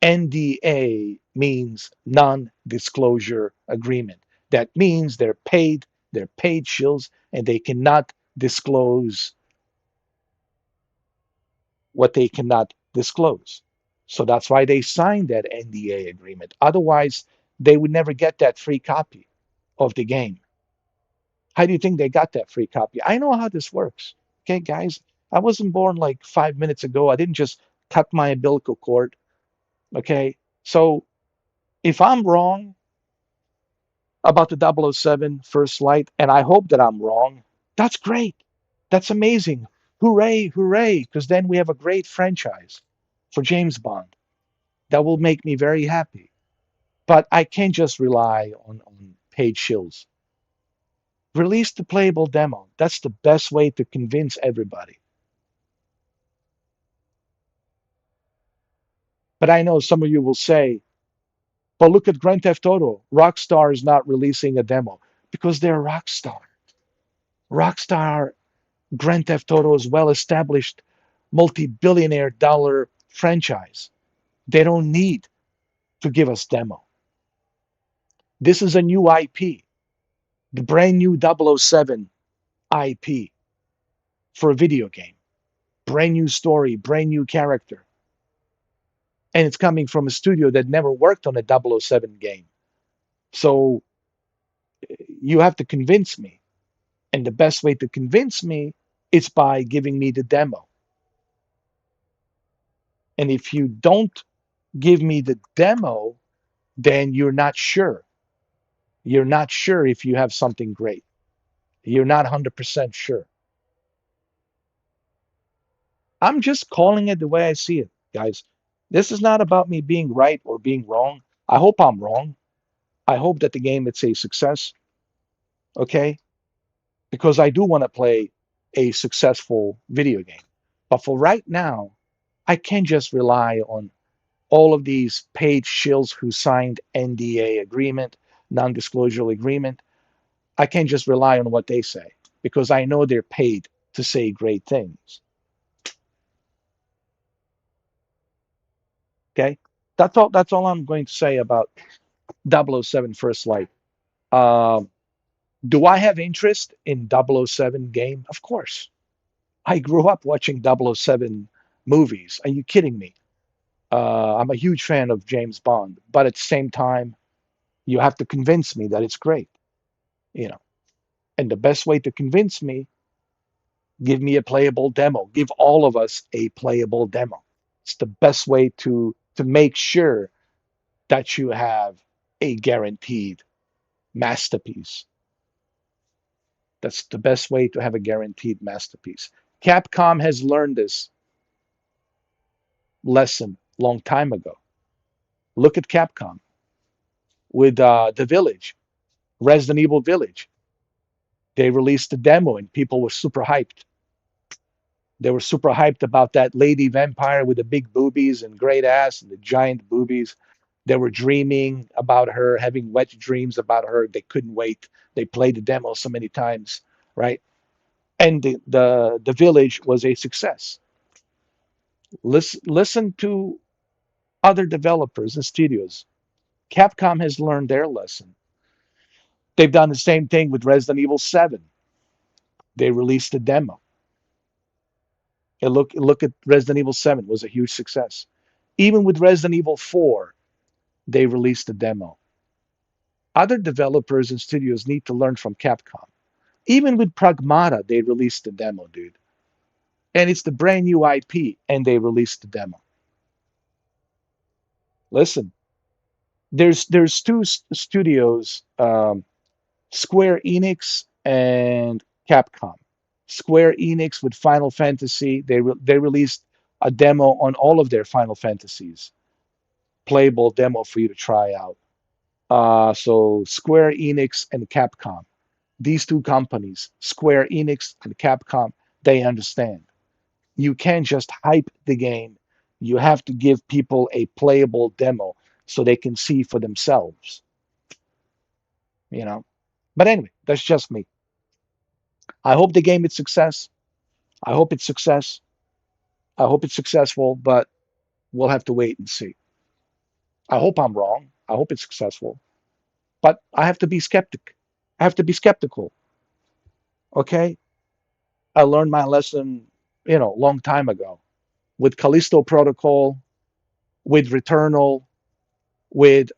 [SPEAKER 1] NDA means non-disclosure agreement. That means they're paid shills, and they cannot disclose what they cannot disclose. So that's why they signed that NDA agreement. Otherwise, they would never get that free copy of the game. How do you think they got that free copy? I know how this works. Okay, guys, I wasn't born like 5 minutes ago. I didn't just cut my umbilical cord. Okay. So if I'm wrong about the 007 First Light, and I hope that I'm wrong, that's great. That's amazing. Hooray, hooray. Because then we have a great franchise for James Bond. That will make me very happy. But I can't just rely on paid shills. Release the playable demo. That's the best way to convince everybody. But I know some of you will say, but look at Grand Theft Auto. Rockstar is not releasing a demo because they're Rockstar. Rockstar Grand Theft Auto is well established multi-billionaire dollar franchise. They don't need to give us demo. This is a new IP, the brand new 007 IP for a video game. Brand new story, brand new character. And it's coming from a studio that never worked on a 007 game. So you have to convince me. And the best way to convince me is by giving me the demo. And if you don't give me the demo, then you're not sure. You're not sure if you have something great. You're not 100% sure. I'm just calling it the way I see it, guys. This is not about me being right or being wrong. I hope I'm wrong. I hope that the game is a success, okay? Because I do want to play a successful video game. But for right now, I can't just rely on all of these paid shills who signed NDA agreement, non-disclosure agreement. I can't just rely on what they say because I know they're paid to say great things. Okay, that's all I'm going to say about 007 First Light. Um, do I have interest in 007 game? Of course. I grew up watching 007 movies. Are you kidding me? I'm a huge fan of James Bond, but at the same time, you have to convince me that it's great, you know. And the best way to convince me, give me a playable demo. Give all of us a playable demo. It's the best way to make sure that you have a guaranteed masterpiece. That's the best way to have a guaranteed masterpiece. Capcom has learned this lesson long time ago. Look at Capcom with the Village, Resident Evil Village. They released the demo and people were super hyped. They were super hyped about that lady vampire with the big boobies and great ass and the giant boobies. They were dreaming about her, having wet dreams about her. They couldn't wait. They played the demo so many times, right? And the village was a success. Listen to other developers and studios. Capcom has learned their lesson. They've done the same thing with Resident Evil 7. They released a demo. And look at Resident Evil 7 was a huge success. Even with Resident Evil 4, they released a demo. Other developers and studios need to learn from Capcom. Even with Pragmata, they released a demo, dude. And it's the brand new IP, and they released the demo. Listen, there's two studios, Square Enix and Capcom. Square Enix with Final Fantasy, they released a demo on all of their Final Fantasies, playable demo for you to try out. So Square Enix and Capcom, these two companies, Square Enix and Capcom, they understand. You can't just hype the game. You have to give people a playable demo so they can see for themselves, you know. But anyway, that's just me. I hope the game is success. I hope it's success. I hope it's successful, but we'll have to wait and see. I hope I'm wrong. I hope it's successful, but I have to be skeptic. I have to be skeptical. Okay, I learned my lesson, long time ago with Callisto Protocol, with Returnal, with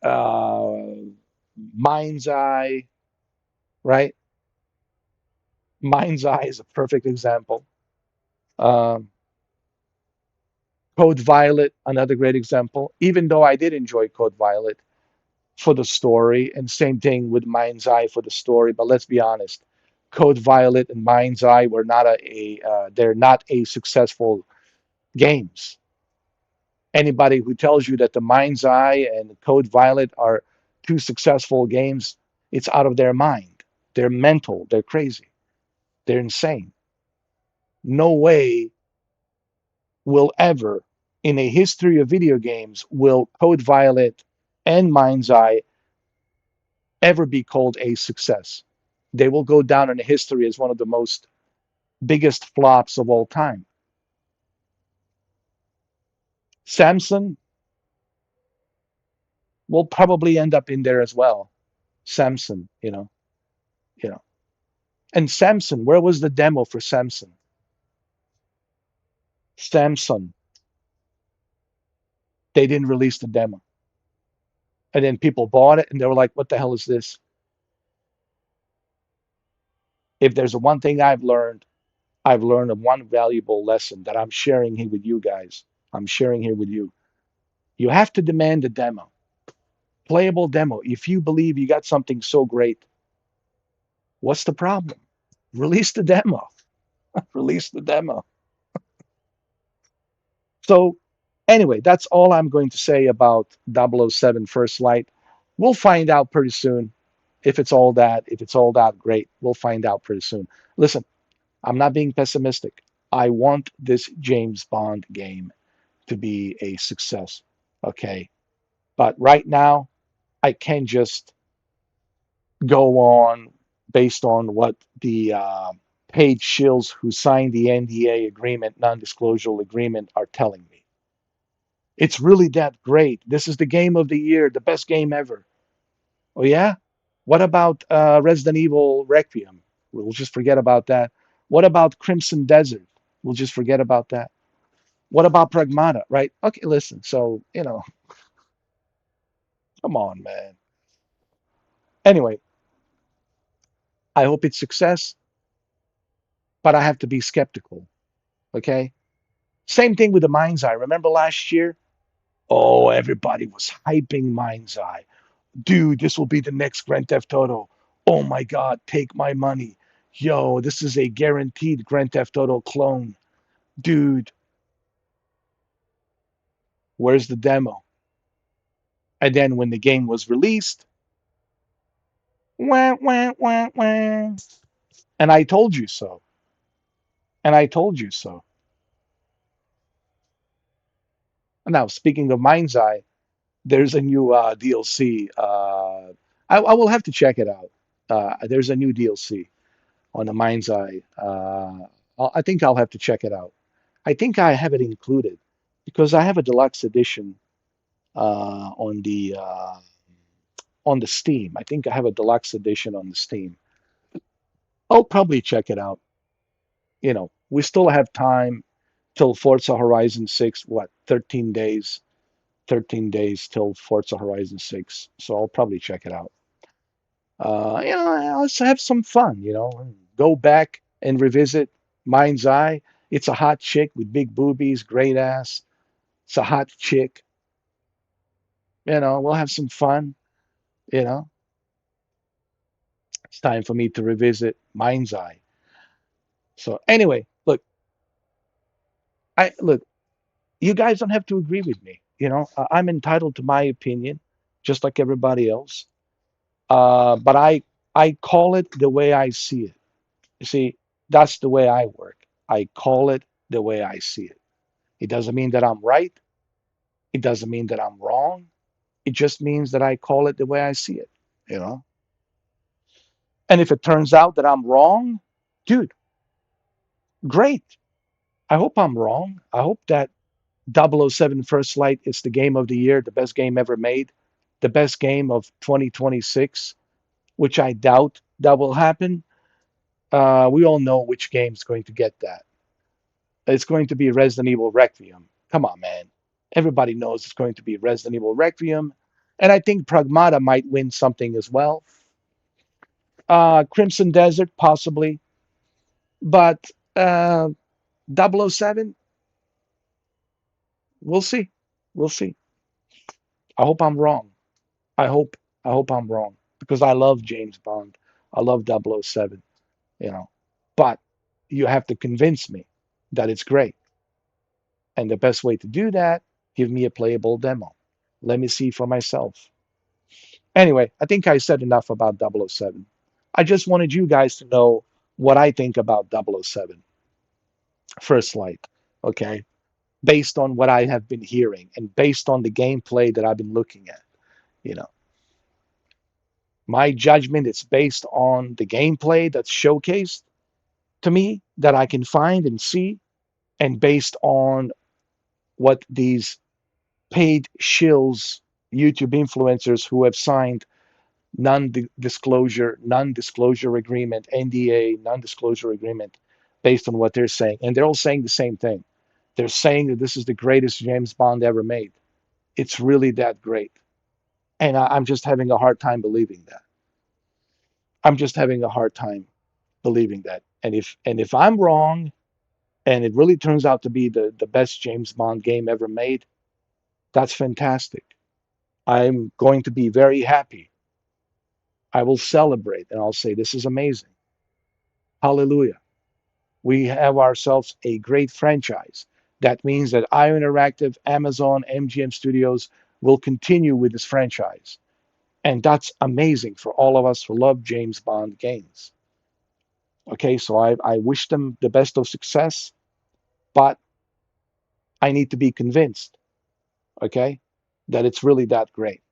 [SPEAKER 1] Mind's Eye, right? Mind's Eye is a perfect example. Um, Code Violet, another great example. Even though I did enjoy Code Violet for the story, and same thing with Mind's Eye for the story. But let's be honest, Code Violet and Mind's Eye were not they're not a successful games. Anybody who tells you that the Mind's Eye and Code Violet are two successful games, it's out of their mind. They're mental. They're crazy. They're insane. No way will ever, in a history of video games, will Code Violet and Mind's Eye ever be called a success. They will go down in history as one of the most biggest flops of all time. Samson will probably end up in there as well. Samson, you know. And Samson, where was the demo for Samson? Samson, they didn't release the demo. And then people bought it and they were like, what the hell is this? If there's one thing I've learned one valuable lesson that I'm sharing here with you guys. I'm sharing here with you. You have to demand a demo, playable demo. If you believe you got something so great, what's the problem? Release the demo. Release the demo. So, anyway, that's all I'm going to say about 007 First Light. We'll find out pretty soon if it's all that great. We'll find out pretty soon. Listen, I'm not being pessimistic. I want this James Bond game to be a success. Okay. But right now, I can't just go on based on what the paid shills who signed the NDA agreement, non disclosure agreement, are telling me. It's really that great. This is the game of the year, the best game ever. Oh, yeah? What about Resident Evil Requiem? We'll just forget about that. What about Crimson Desert? We'll just forget about that. What about Pragmata, right? Okay, listen. So, come on, man. Anyway, I hope it's success, but I have to be skeptical. Okay. Same thing with the Mind's Eye. Remember last year? Oh, everybody was hyping Mind's Eye. Dude, this will be the next Grand Theft Auto. Oh my God, take my money. Yo, this is a guaranteed Grand Theft Auto clone. Dude, where's the demo? And then when the game was released, wah, wah, wah, wah. And I told you so. And I told you so. Now, speaking of Mind's Eye, there's a new DLC. I will have to check it out. There's a new DLC on the Mind's Eye. I think I'll have to check it out. I think I have it included because I have a deluxe edition uh, on the uh, on the Steam. I think I have a deluxe edition on the Steam. I'll probably check it out. We still have time till Forza Horizon 6. What, 13 days? 13 days till Forza Horizon 6. So I'll probably check it out. Let's have some fun, go back and revisit Mind's Eye. It's a hot chick with big boobies, great ass. It's a hot chick. We'll have some fun. You know, it's time for me to revisit Mind's Eye. So anyway, look, you guys don't have to agree with me. I'm entitled to my opinion, just like everybody else. But I call it the way I see it. You see, that's the way I work. I call it the way I see it. It doesn't mean that I'm right. It doesn't mean that I'm wrong. It just means that I call it the way I see it, you know? And if it turns out that I'm wrong, dude, great. I hope I'm wrong. I hope that 007 First Light is the game of the year, the best game ever made, the best game of 2026, which I doubt that will happen. We all know which game's going to get that. It's going to be Resident Evil Requiem. Come on, man. Everybody knows it's going to be Resident Evil Requiem. And I think Pragmata might win something as well. Crimson Desert, possibly. But 007, we'll see. We'll see. I hope I'm wrong. I hope I hope I'm wrong because I love James Bond. I love 007, you know. But you have to convince me that it's great. And the best way to do that, give me a playable demo. Let me see for myself. Anyway, I think I said enough about 007. I just wanted you guys to know what I think about 007 First Light, okay? Based on what I have been hearing and based on the gameplay that I've been looking at, you know. My judgment is based on the gameplay that's showcased to me that I can find and see, and based on what these paid shills, YouTube influencers who have signed non-disclosure agreement, NDA, non-disclosure agreement, based on what they're saying. And they're all saying the same thing. They're saying that this is the greatest James Bond ever made. It's really that great. And I'm just having a hard time believing that. I'm just having a hard time believing that. And if I'm wrong, and it really turns out to be the best James Bond game ever made, that's fantastic. I'm going to be very happy. I will celebrate and I'll say, this is amazing. Hallelujah. We have ourselves a great franchise. That means that IO Interactive, Amazon, MGM Studios will continue with this franchise. And that's amazing for all of us who love James Bond games. Okay, so I wish them the best of success, but I need to be convinced, okay, that it's really that great.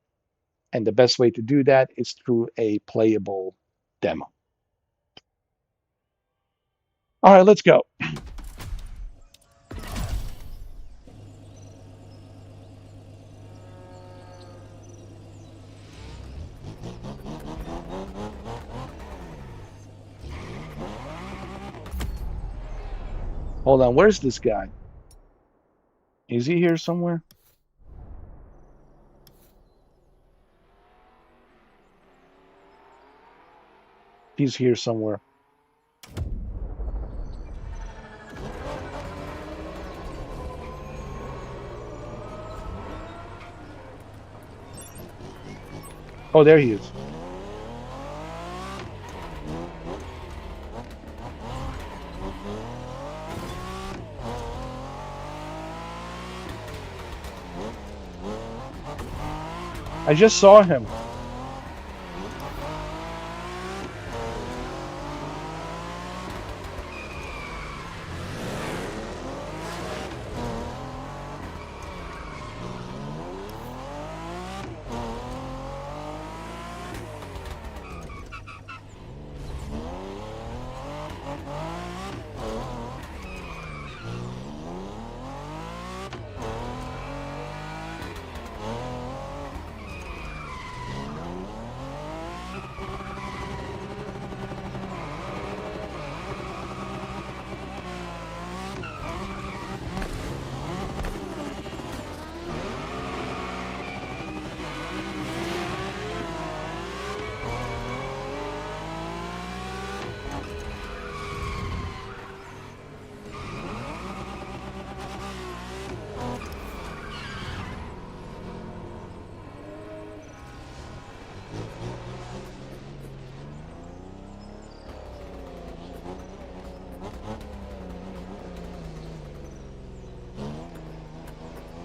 [SPEAKER 1] And the best way to do that is through a playable demo. All right, let's go. Hold on, where's this guy? Is he here somewhere? He's here somewhere. Oh, there he is. I just saw him.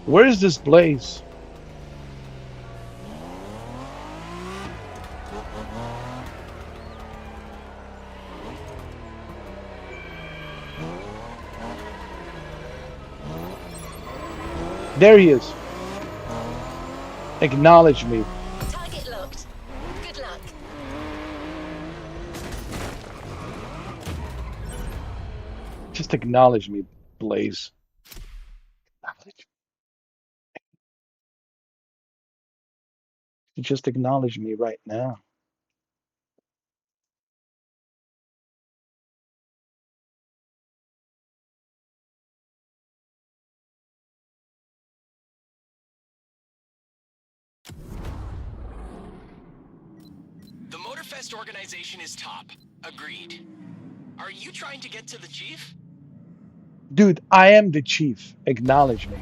[SPEAKER 1] Where is this Blaze? There he is. Acknowledge me.
[SPEAKER 4] Target locked. Good luck.
[SPEAKER 1] Just acknowledge me, Blaze. Just acknowledge me right now.
[SPEAKER 6] The Motorfest organization is top. Agreed. Are you trying to get to the chief?
[SPEAKER 1] Dude, I am the chief. Acknowledge me.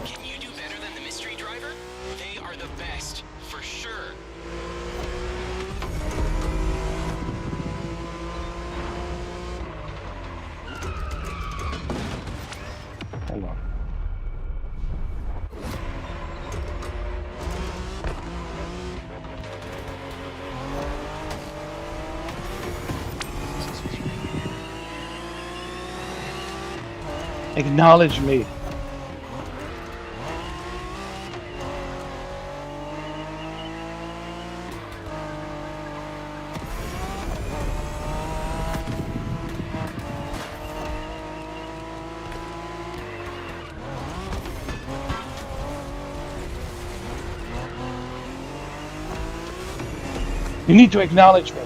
[SPEAKER 6] Can you do better than the mystery driver? They are the best, for sure.
[SPEAKER 1] Hold on. Acknowledge me. You need to acknowledge me.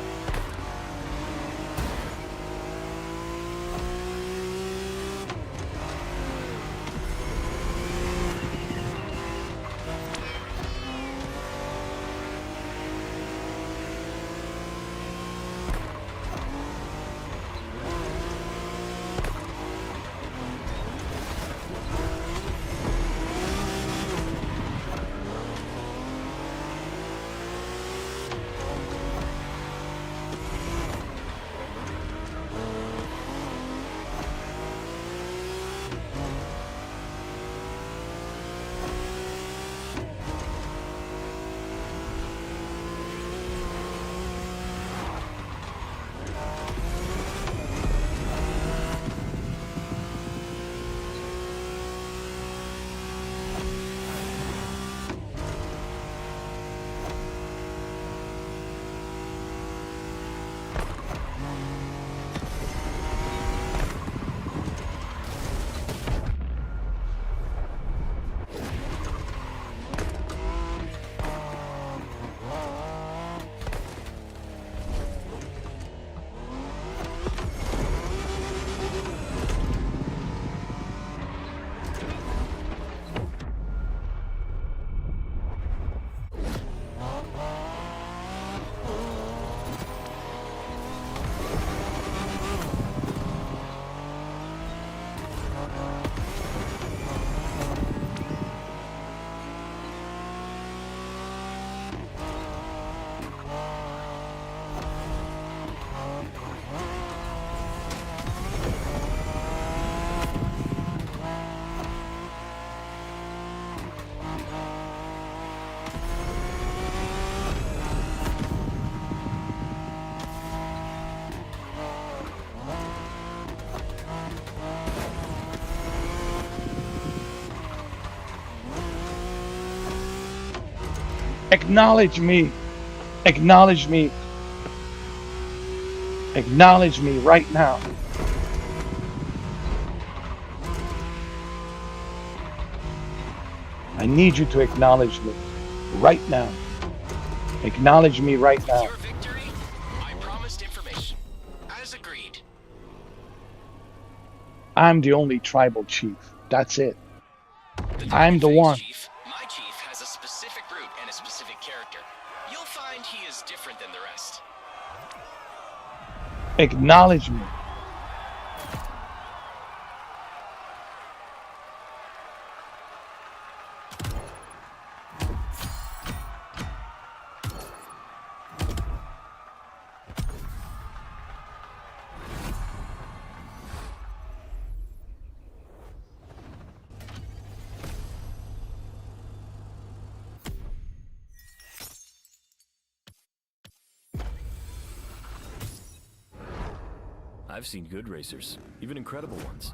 [SPEAKER 1] Acknowledge me. Acknowledge me. Acknowledge me right now. I need you to acknowledge me right now. Acknowledge me right
[SPEAKER 6] With
[SPEAKER 1] now.
[SPEAKER 6] your victory, I promised information. As agreed.
[SPEAKER 1] I'm the only tribal chief. That's it.
[SPEAKER 6] The
[SPEAKER 1] I'm
[SPEAKER 6] Diamond
[SPEAKER 1] the
[SPEAKER 6] Fangs
[SPEAKER 1] one.
[SPEAKER 6] chief, my chief, has a specific route and a specific character. You'll find he is different than the rest.
[SPEAKER 1] Acknowledge me.
[SPEAKER 6] I've seen good racers, even incredible ones.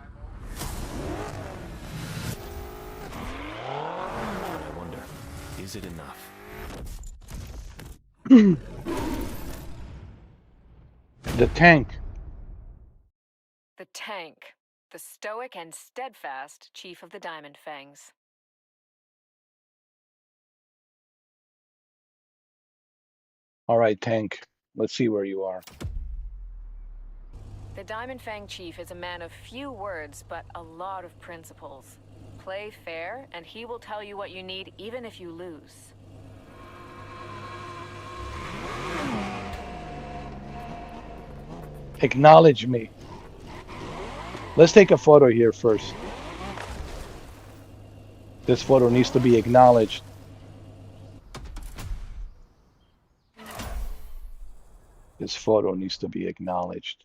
[SPEAKER 6] I wonder, is it enough?
[SPEAKER 1] The tank.
[SPEAKER 2] The Tank, the stoic and steadfast chief of the Diamond Fangs.
[SPEAKER 1] All right, tank. Let's see where you are.
[SPEAKER 2] The Diamond Fang chief is a man of few words, but a lot of principles. play fair, and he will tell you what you need even if you lose.
[SPEAKER 1] Acknowledge me. Let's take a photo here first. This photo needs to be acknowledged. This photo needs to be acknowledged.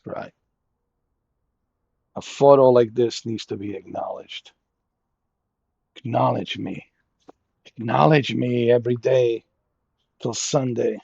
[SPEAKER 1] Right. A photo like this needs to be acknowledged. Acknowledge me. Acknowledge me every day till Sunday.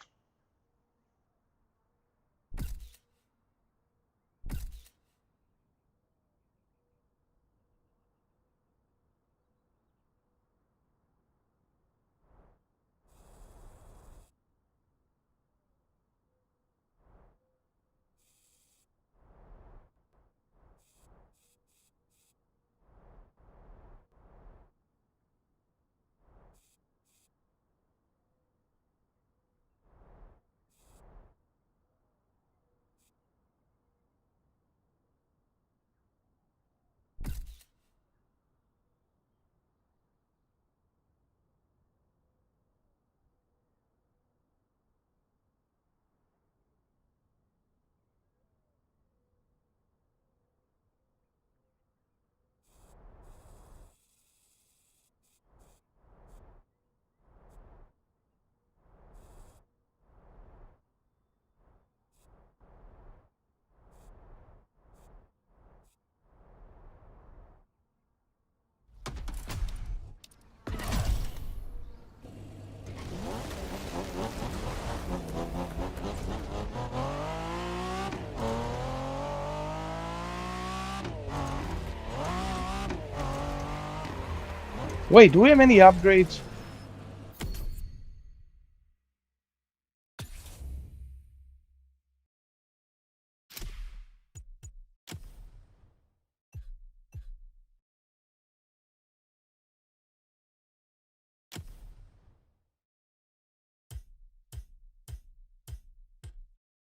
[SPEAKER 1] Wait, do we have any upgrades?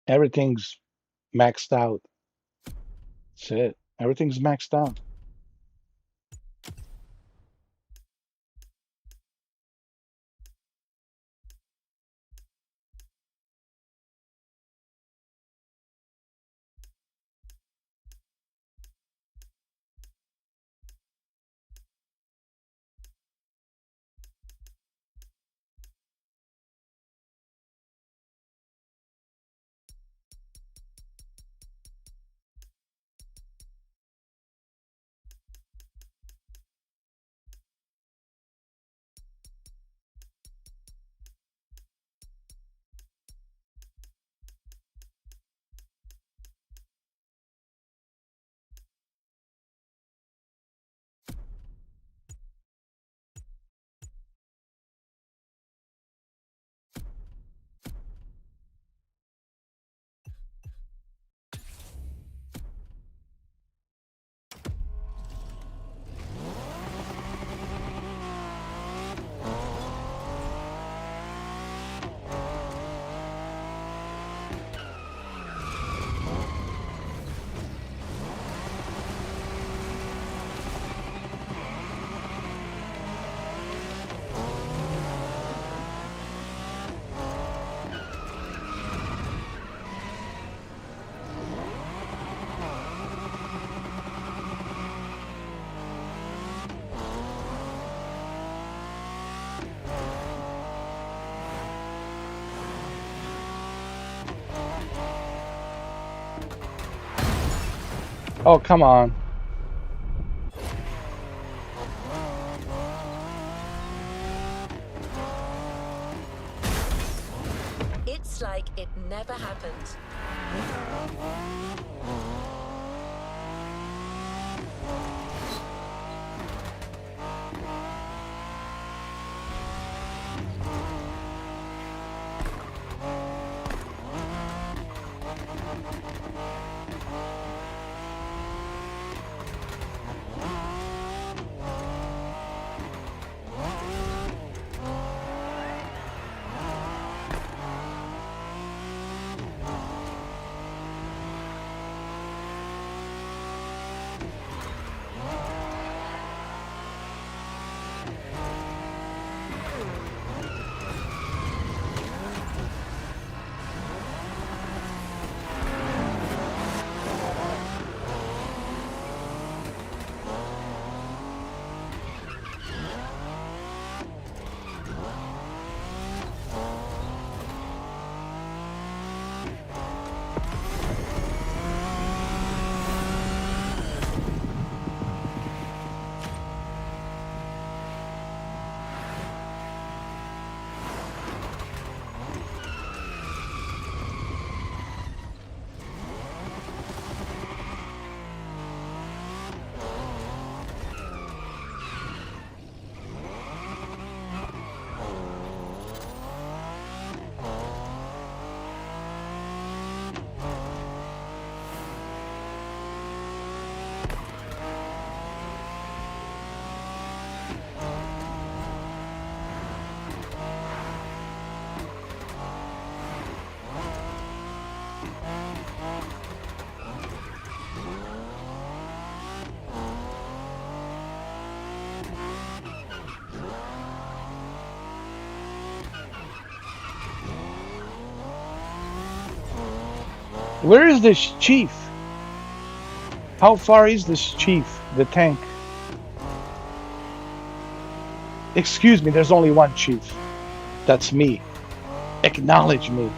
[SPEAKER 1] Everything's maxed out. That's it. Everything's maxed out. Oh, come on.
[SPEAKER 4] It's like it never happened.
[SPEAKER 1] Where is this chief? How far is this chief? The tank. Excuse me, there's only one chief. That's me. Acknowledge me.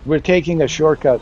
[SPEAKER 1] We're taking a shortcut.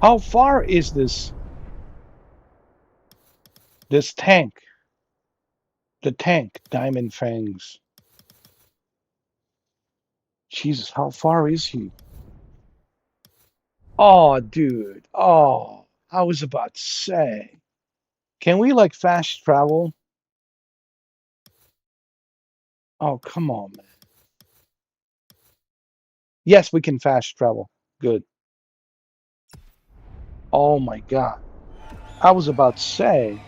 [SPEAKER 1] How far is this tank? The tank, Diamond Fangs. Jesus, how far is he? Oh, dude. Oh, I was about to say. Can we like fast travel? Oh, come on, man. Yes, we can fast travel. Good. Oh my God. I was about to say.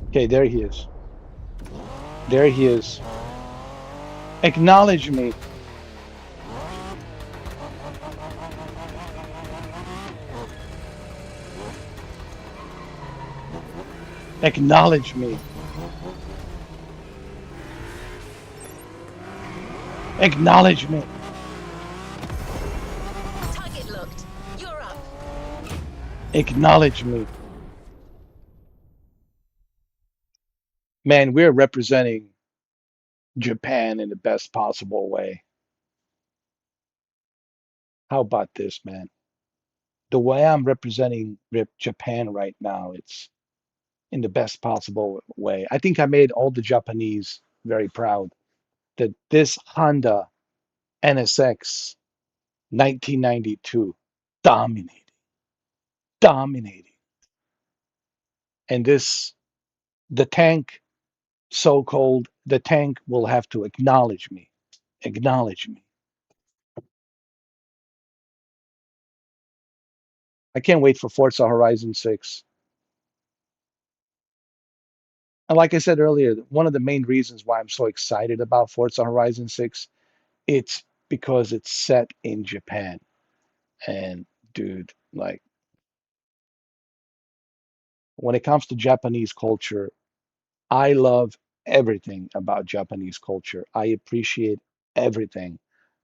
[SPEAKER 1] Okay, there he is. There he is. Acknowledge me. Acknowledge me. Acknowledge me.
[SPEAKER 4] Target locked. You're up.
[SPEAKER 1] Acknowledge me. Man, we're representing Japan in the best possible way. How about this, man? The way I'm representing Japan right now, it's in the best possible way. I think I made all the Japanese very proud that this Honda NSX 1992 dominating, dominating. And this, the tank, so-called, the tank will have to acknowledge me, acknowledge me. I can't wait for Forza Horizon 6. And like I said earlier, one of the main reasons why I'm so excited about Forza Horizon 6, it's because it's set in Japan. And dude, like when it comes to Japanese culture, I love everything about Japanese culture. I appreciate everything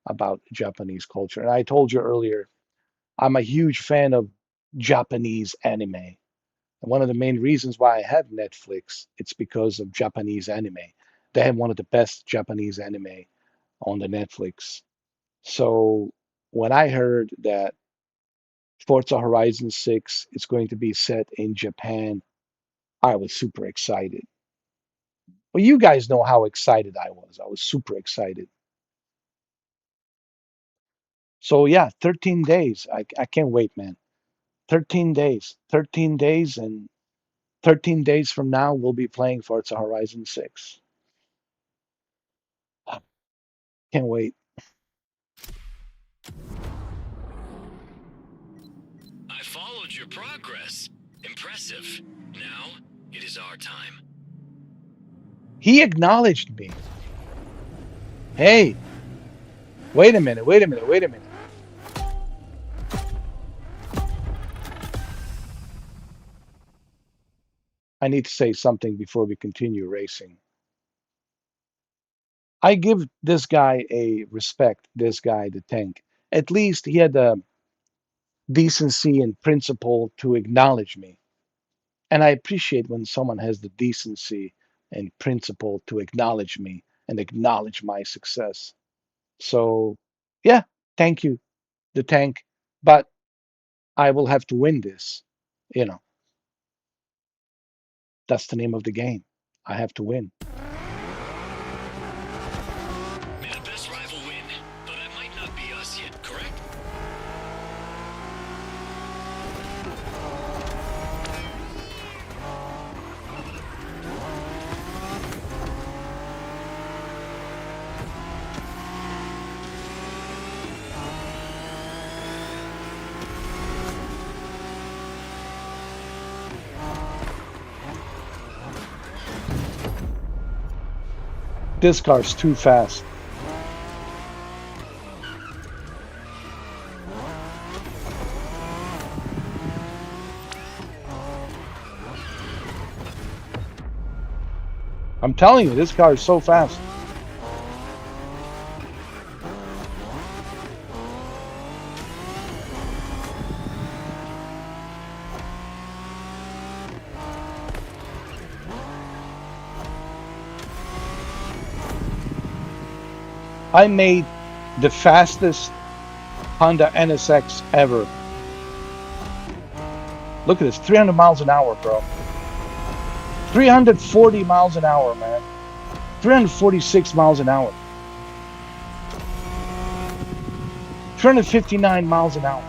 [SPEAKER 1] about Japanese culture. And I told you earlier, I'm a huge fan of Japanese anime. And one of the main reasons why I have Netflix, it's because of Japanese anime. They have one of the best Japanese anime on the Netflix. So when I heard that Forza Horizon 6 is going to be set in Japan, I was super excited. Well, you guys know how excited I was. I was super excited. So yeah, 13 days. I can't wait, man. 13 days. 13 days and 13 days from now we'll be playing Forza Horizon 6. Can't wait.
[SPEAKER 6] I followed your progress. Impressive. Now, it is our time.
[SPEAKER 1] He acknowledged me. Hey, wait a minute, wait a minute, wait a minute. I need to say something before we continue racing. I give this guy a respect, this guy, the tank. At least he had the decency and principle to acknowledge me. And I appreciate when someone has the decency and principle to acknowledge me and acknowledge my success. So, yeah, thank you, the tank. But I will have to win this. You know, that's the name of the game. I have to win.
[SPEAKER 6] May the best rival win, though that might not be us yet, correct?
[SPEAKER 1] This car's too fast. I'm telling you, this car is so fast. I made the fastest Honda NSX ever. Look at this, 300 miles an hour, bro. 340 miles an hour, man. 346 miles an hour. 359 miles an hour.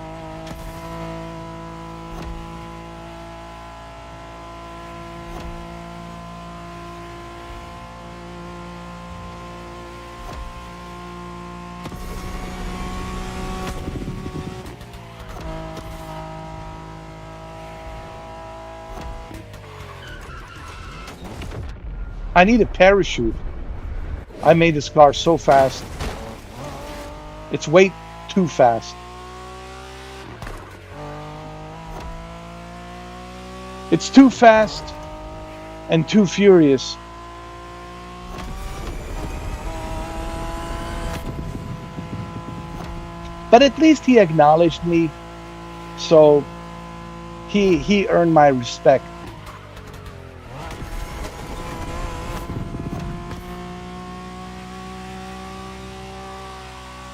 [SPEAKER 1] I need a parachute. I made this car so fast. It's way too fast. It's too fast and too furious. But at least he acknowledged me, so he earned my respect.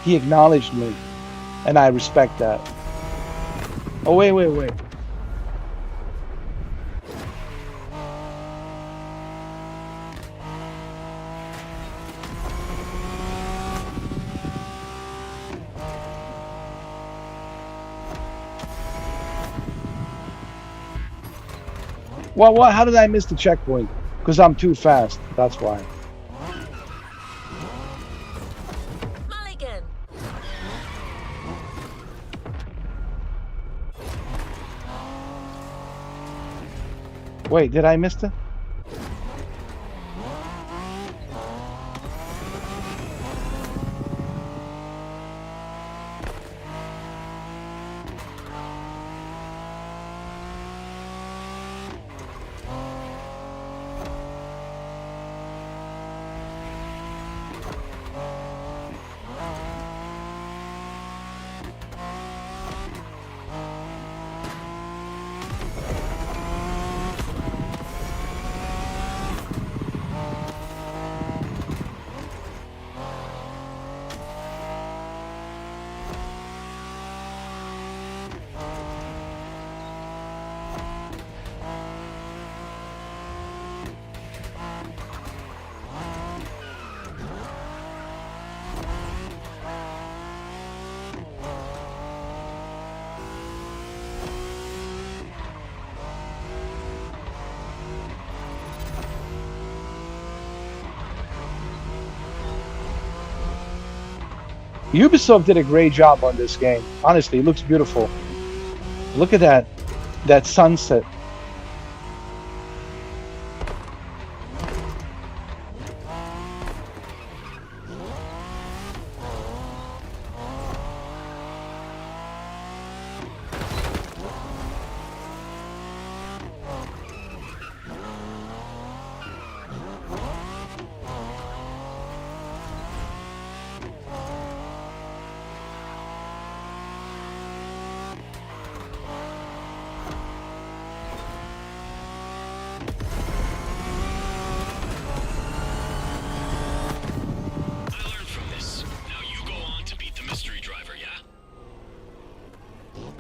[SPEAKER 1] He acknowledged me, and I respect that. Oh, wait, wait, wait. Well, what? How did I miss the checkpoint? Because I'm too fast. That's why.
[SPEAKER 4] Mulligan.
[SPEAKER 1] Wait, did I miss the? Ubisoft did a great job on this game. Honestly, it looks beautiful. Look at that sunset.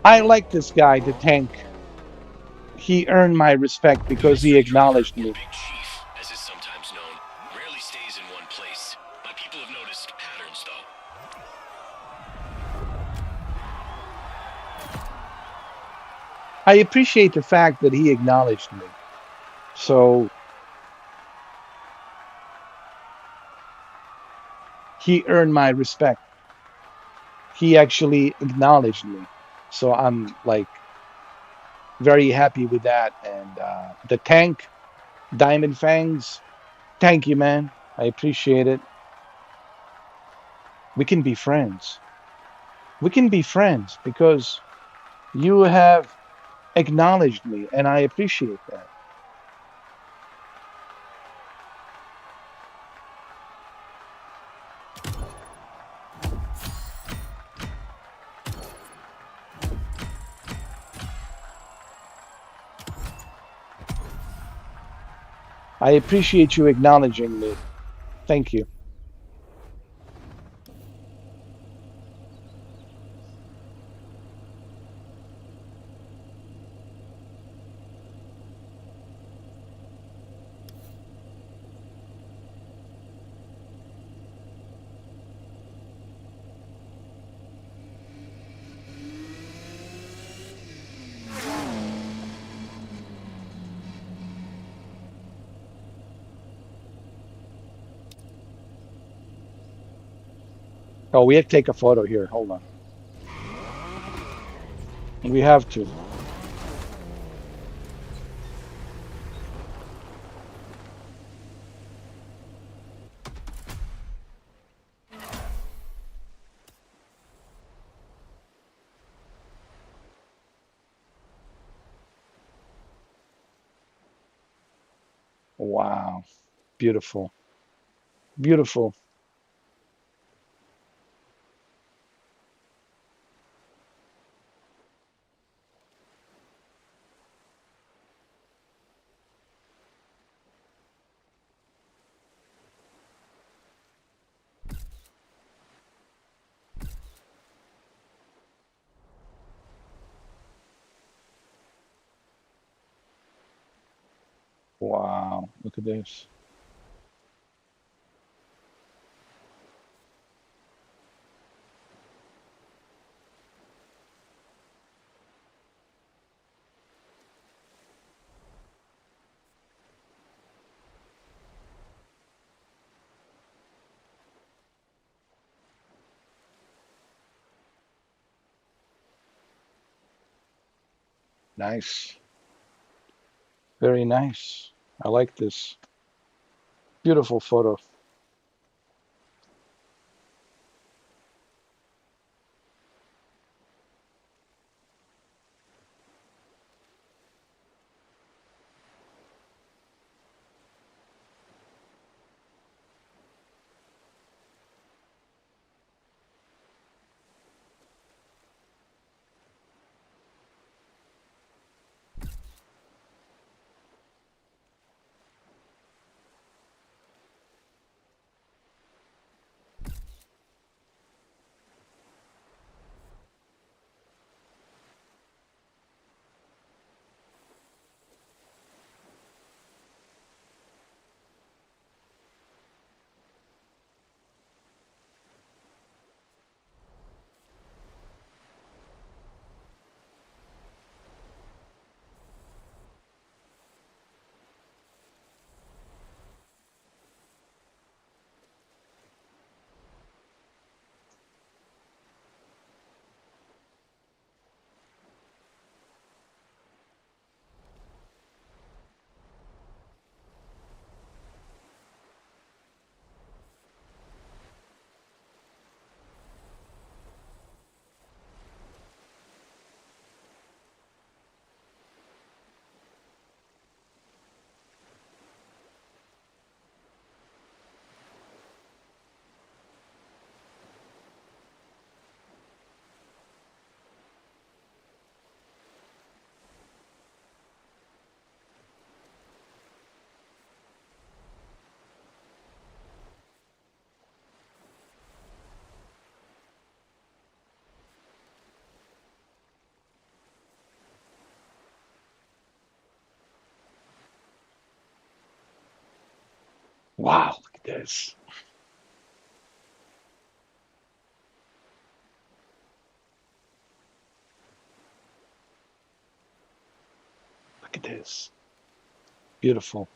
[SPEAKER 1] I like this guy, the tank. He earned my respect because he acknowledged me.
[SPEAKER 6] Big Chief, as is sometimes known, rarely stays in one place. My people have noticed patterns, though.
[SPEAKER 1] I appreciate the fact that he acknowledged me. So he earned my respect. He actually acknowledged me. So I'm like very happy with that. And the tank, Diamond Fangs, thank you, man. I appreciate it. We can be friends. We can be friends because you have acknowledged me, and I appreciate that. I appreciate you acknowledging me. Thank you. Oh, we have to take a photo here. Hold on. We have to. Wow. Beautiful. Beautiful. Wow. Look at this. Nice. Very nice. I like this. Beautiful photo. Wow. Look at this. Look at this. Beautiful.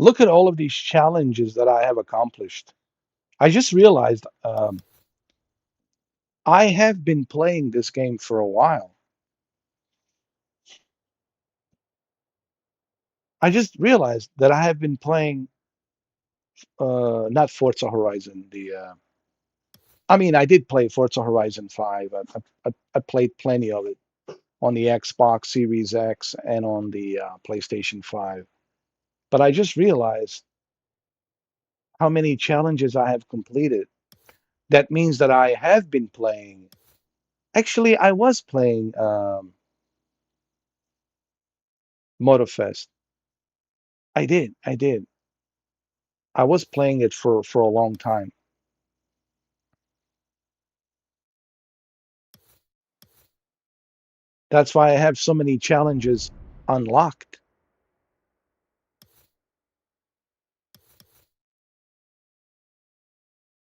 [SPEAKER 1] Look at all of these challenges that I have accomplished. I just realized I have been playing this game for a while. I just realized that I have been playing not Forza Horizon. I mean, I did play Forza Horizon 5. I played plenty of it on the Xbox Series X and on the PlayStation 5. But I just realized how many challenges I have completed. That means that I have been playing. Actually, I was playing Motorfest. I did. I did. I was playing it for a long time. That's why I have so many challenges unlocked.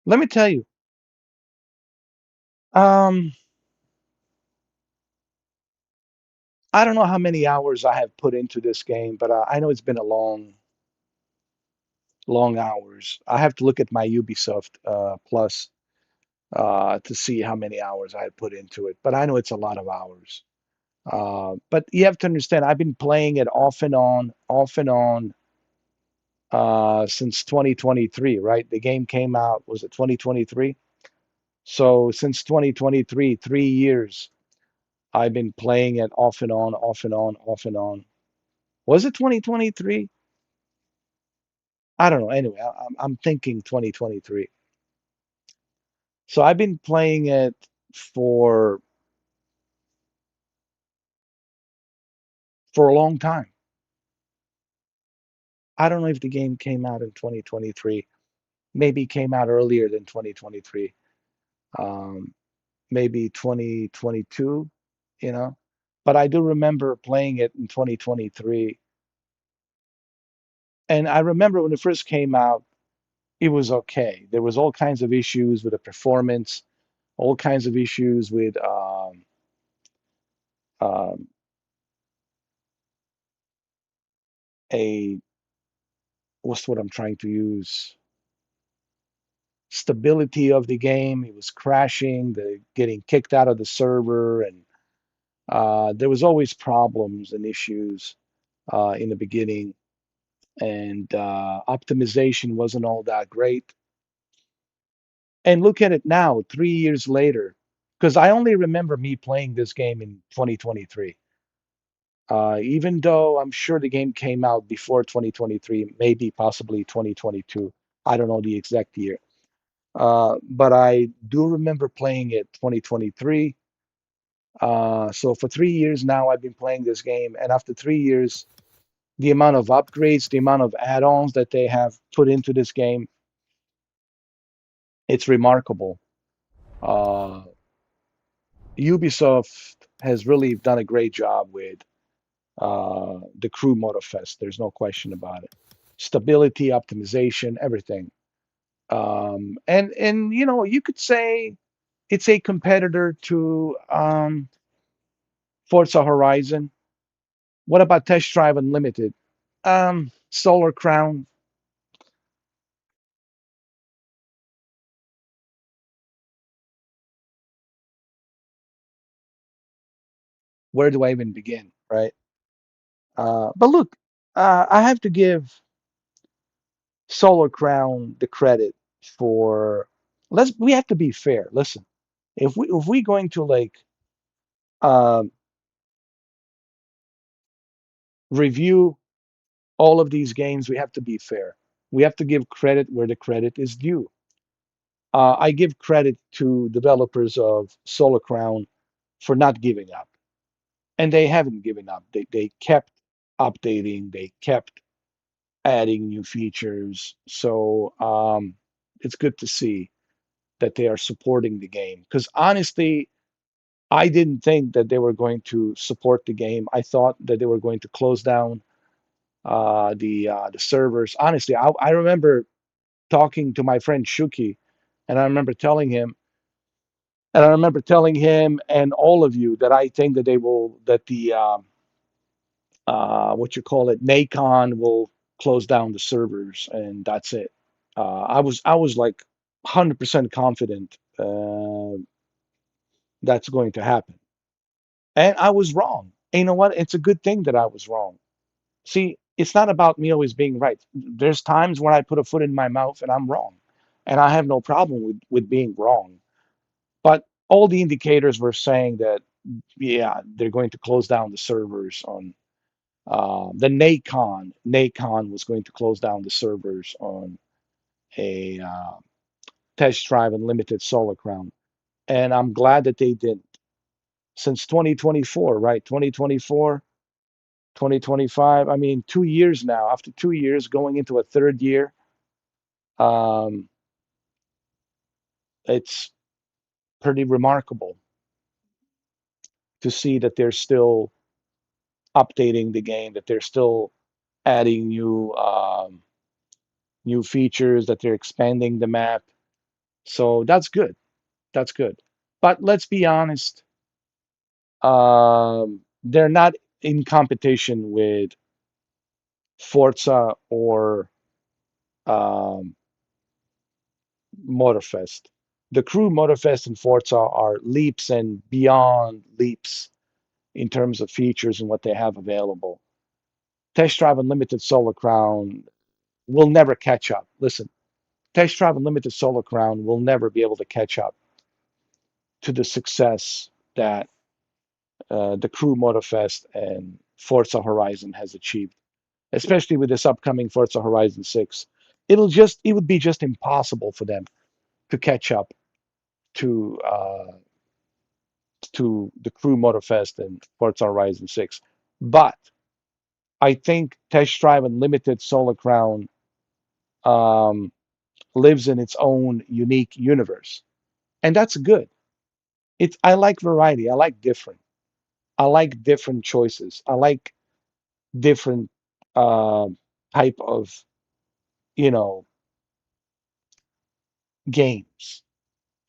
[SPEAKER 1] Let me tell you, um, I don't know how many hours I have put into this game, but I know it's been a long hours. I have to look at my Ubisoft Plus to see how many hours I have put into it, but I know it's a lot of hours. But you have to understand, I've been playing it off and on, since 2023, right? The game came out, was it 2023? So since 2023, 3 years, I've been playing it off and on, off and on, off and on. Was it 2023? I don't know. Anyway, I'm thinking 2023. So I've been playing it for a long time. I don't know if the game came out in 2023. Maybe it came out earlier than 2023. Um, Maybe 2022, you know. But I do remember playing it in 2023. And I remember when it first came out, it was okay. There was all kinds of issues with the performance, all kinds of issues with um, a what's what I'm trying to use, stability of the game. It was crashing, the getting kicked out of the server, and there was always problems and issues in the beginning, and optimization wasn't all that great. And look at it now, 3 years later, because I only remember me playing this game in 2023. Even though I'm sure the game came out before 2023, maybe possibly 2022. I don't know the exact year. But I do remember playing it 2023. So for 3 years now, I've been playing this game. And after 3 years, the amount of upgrades, the amount of add-ons that they have put into this game, it's remarkable. Uh, Ubisoft has really done a great job with the Crew Motorfest. There's no question about it. Stability, optimization, everything. And you know, you could say it's a competitor to Forza Horizon. What about Test Drive Unlimited? Solar Crown. Where do I even begin, right? But look, I have to give Solar Crown the credit for. We have to be fair. Listen, if we going to like um, review all of these games, we have to be fair. We have to give credit where the credit is due. I give credit to developers of Solar Crown for not giving up, and they haven't given up. They kept updating. They kept adding new features. So it's good to see that they are supporting the game. Because honestly, I didn't think that they were going to support the game. I thought that they were going to close down the servers. Honestly, I remember talking to my friend Shuki, and I remember telling him, and all of you that I think that they will that the what you call it, Nacon will close down the servers, and that's it. I was like 100% confident that's going to happen, and I was wrong. And you know what? It's a good thing that I was wrong. See, it's not about me always being right. There's times when I put a foot in my mouth and I'm wrong, and I have no problem with being wrong. But all the indicators were saying that, yeah, they're going to close down the servers on the Nacon. Nacon was going to close down the servers on a test drive and limited solar crown. And I'm glad that they didn't. Since 2024, right? 2024, 2025. I mean, 2 years now. After 2 years, going into a third year, um, it's pretty remarkable to see that they're still updating the game, that they're still adding new features, that they're expanding the map. So that's good. That's good. But let's be honest, they're not in competition with Forza or um, Motorfest. The Crew, Motorfest, and Forza are leaps and beyond leaps in terms of features and what they have available. Test Drive Unlimited Solar Crown will never catch up. Listen, Test Drive Unlimited Solar Crown will never be able to catch up to the success that the Crew, Motorfest, and Forza Horizon has achieved, especially with this upcoming Forza Horizon 6. It would be just impossible for them to catch up to the Crew, Motorfest, and Forza Horizon 6. But I think Test Drive Unlimited Solar Crown um, lives in its own unique universe, and that's good. I like variety. I like different. I like different choices. I like different uh, type of you know games.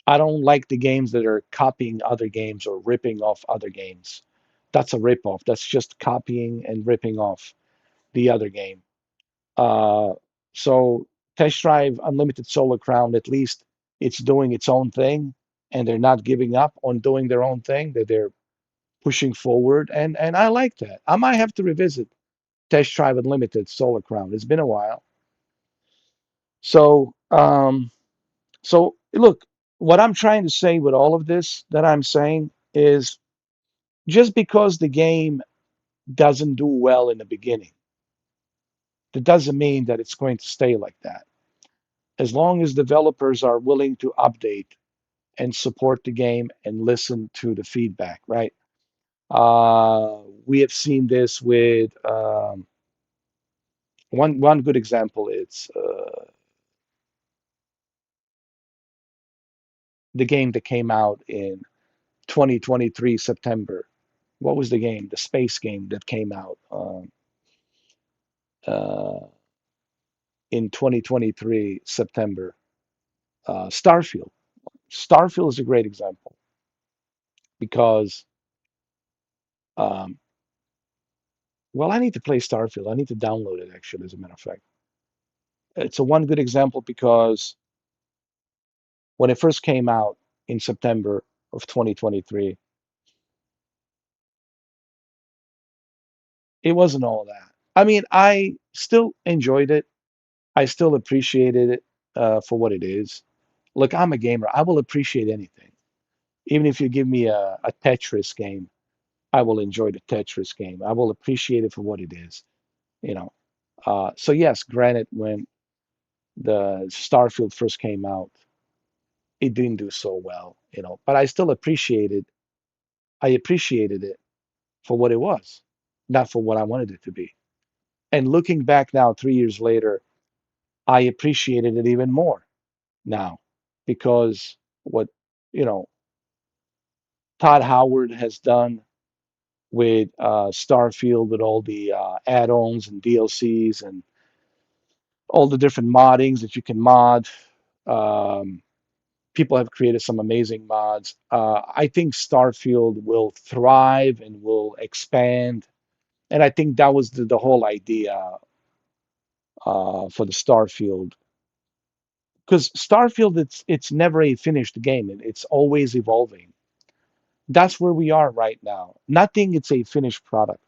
[SPEAKER 1] I don't like the games that are copying other games or ripping off other games. That's a rip off. That's just copying and ripping off the other game. Uh, so Test Drive Unlimited Solar Crown, at least it's doing its own thing, and they're not giving up on doing their own thing. That they're pushing forward, and I like that. I might have to revisit Test Drive Unlimited Solar Crown. It's been a while. So so look, what I'm trying to say with all of this that I'm saying is just because the game doesn't do well in the beginning, that doesn't mean that it's going to stay like that. As long as developers are willing to update and support the game and listen to the feedback, right? We have seen this with one good example. It's the game that came out in 2023 September. What was the game? The space game that came out uh, in 2023 September. Starfield. Starfield is a great example because, um, well, I need to play Starfield. I need to download it, actually, as a matter of fact. It's a one good example because when it first came out in September of 2023, it wasn't all that. I mean, I still enjoyed it. I still appreciated it for what it is. Look, I'm a gamer. I will appreciate anything. Even if you give me a Tetris game, I will enjoy the Tetris game. I will appreciate it for what it is, you know. So yes, granted, when the Starfield first came out, it didn't do so well, but I still appreciated. I appreciated it for what it was, not for what I wanted it to be. And looking back now, 3 years later, I appreciated it even more now because what you know Todd Howard has done with Starfield, with all the add-ons and DLCs and all the different moddings that you can mod. Um, People have created some amazing mods. I think Starfield will thrive and will expand. And I think that was the whole idea for the Starfield, because Starfield it's never a finished game, and it's always evolving. That's where we are right now. Nothing it's a finished product.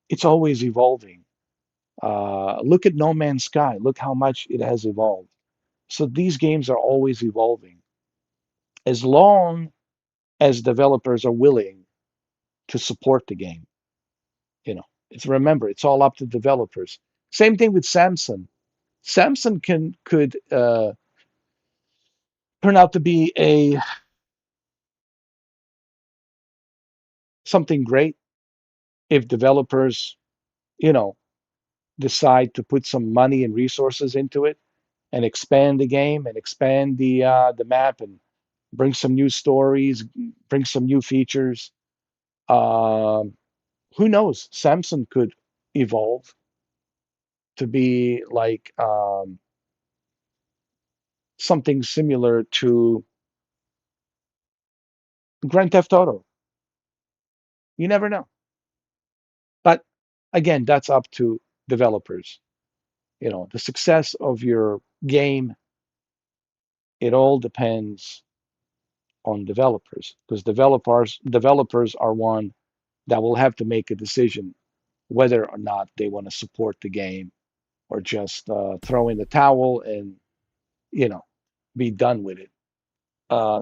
[SPEAKER 1] It's always evolving. Look at No Man's Sky. Look how much it has evolved. So these games are always evolving. As long as developers are willing to support the game, you know, it's remember it's all up to developers. Same thing with Samsung. Samsung could turn out to be a something great if developers, you know, decide to put some money and resources into it and expand the game and expand the map and bring some new stories, bring some new features. Um, who knows? Samsung could evolve to be like something similar to Grand Theft Auto. You never know. But again, that's up to developers. You know, the success of your game, it all depends on developers because developers are one that will have to make a decision whether or not they want to support the game or just throw in the towel and you know be done with it.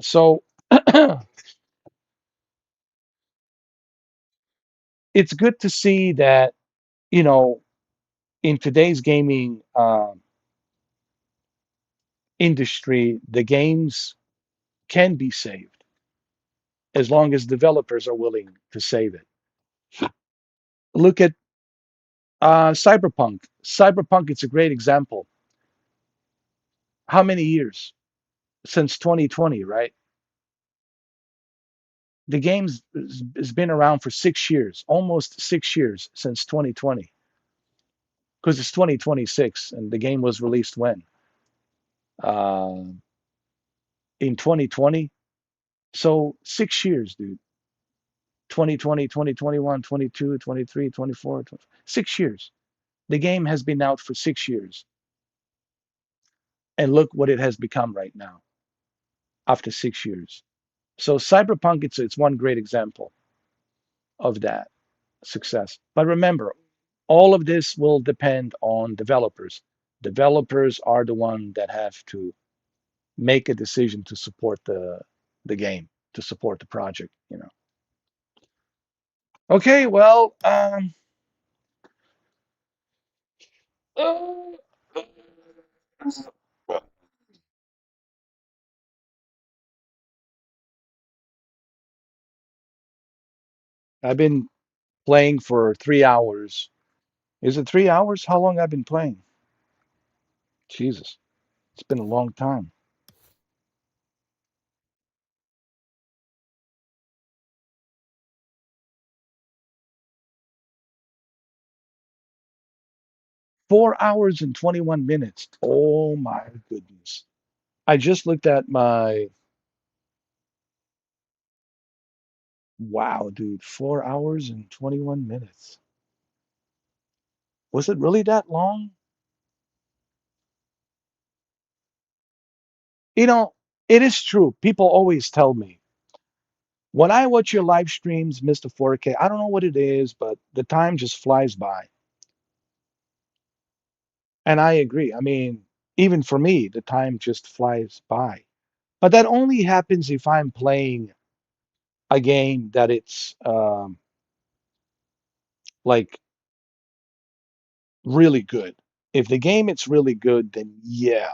[SPEAKER 1] So it's good to see that you know in today's gaming industry, the games can be saved as long as developers are willing to save it. Look at Cyberpunk. Cyberpunk, it's a great example. How many years? Since 2020, right? The game's has been around for 6 years, almost 6 years since 2020, because it's 2026 and the game was released when? Uh, in 2020. So 6 years, dude. 2020, 2021, 22, 23, 24, 6 years. The game has been out for 6 years. And look what it has become right now after 6 years. So Cyberpunk, it's one great example of that success. But remember, all of this will depend on developers. Developers are the one that have to make a decision to support the game, to support the project, you know. Okay, well, I've been playing for 3 hours. Is it 3 hours? How long I've been playing? Jesus, it's been a long time. 4 hours and 21 minutes. Oh my goodness. I just looked at my, wow, dude, 4 hours and 21 minutes. Was it really that long? You know, it is true. People always tell me when I watch your live streams, Mr. 4K, I don't know what it is, but the time just flies by. And I agree. I mean, even for me, the time just flies by. But that only happens if I'm playing a game that it's like really good. If the game it's really good, then yeah,